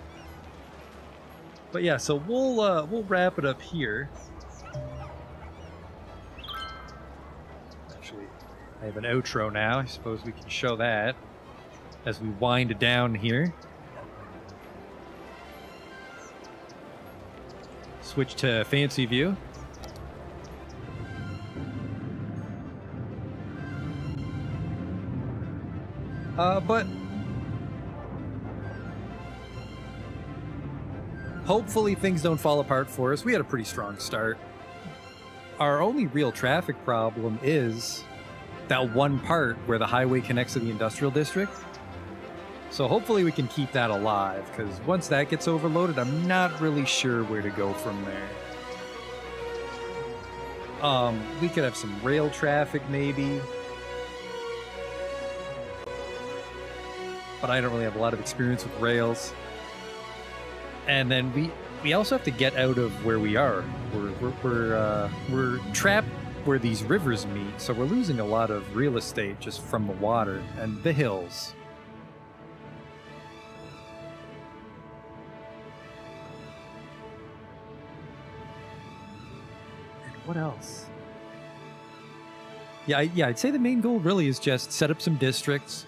But yeah, so we'll wrap it up here. Actually, I have an outro now. I suppose we can show that as we wind down here. Switch to fancy view. But hopefully things don't fall apart for us. We had a pretty strong start. Our only real traffic problem is that one part where the highway connects to the industrial district. So hopefully we can keep that alive, because once that gets overloaded, I'm not really sure where to go from there. We could have some rail traffic maybe. But I don't really have a lot of experience with rails. And then we also have to get out of where we are. We're trapped where these rivers meet, so we're losing a lot of real estate just from the water and the hills. And what else? Yeah, I'd say the main goal really is just set up some districts,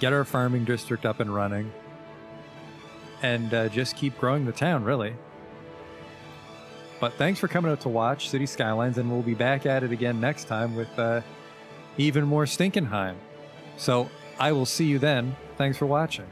get our farming district up and running, and just keep growing the town, really. But thanks for coming out to watch City Skylines, and we'll be back at it again next time with even more Stinkenheim. So I will see you then. Thanks for watching.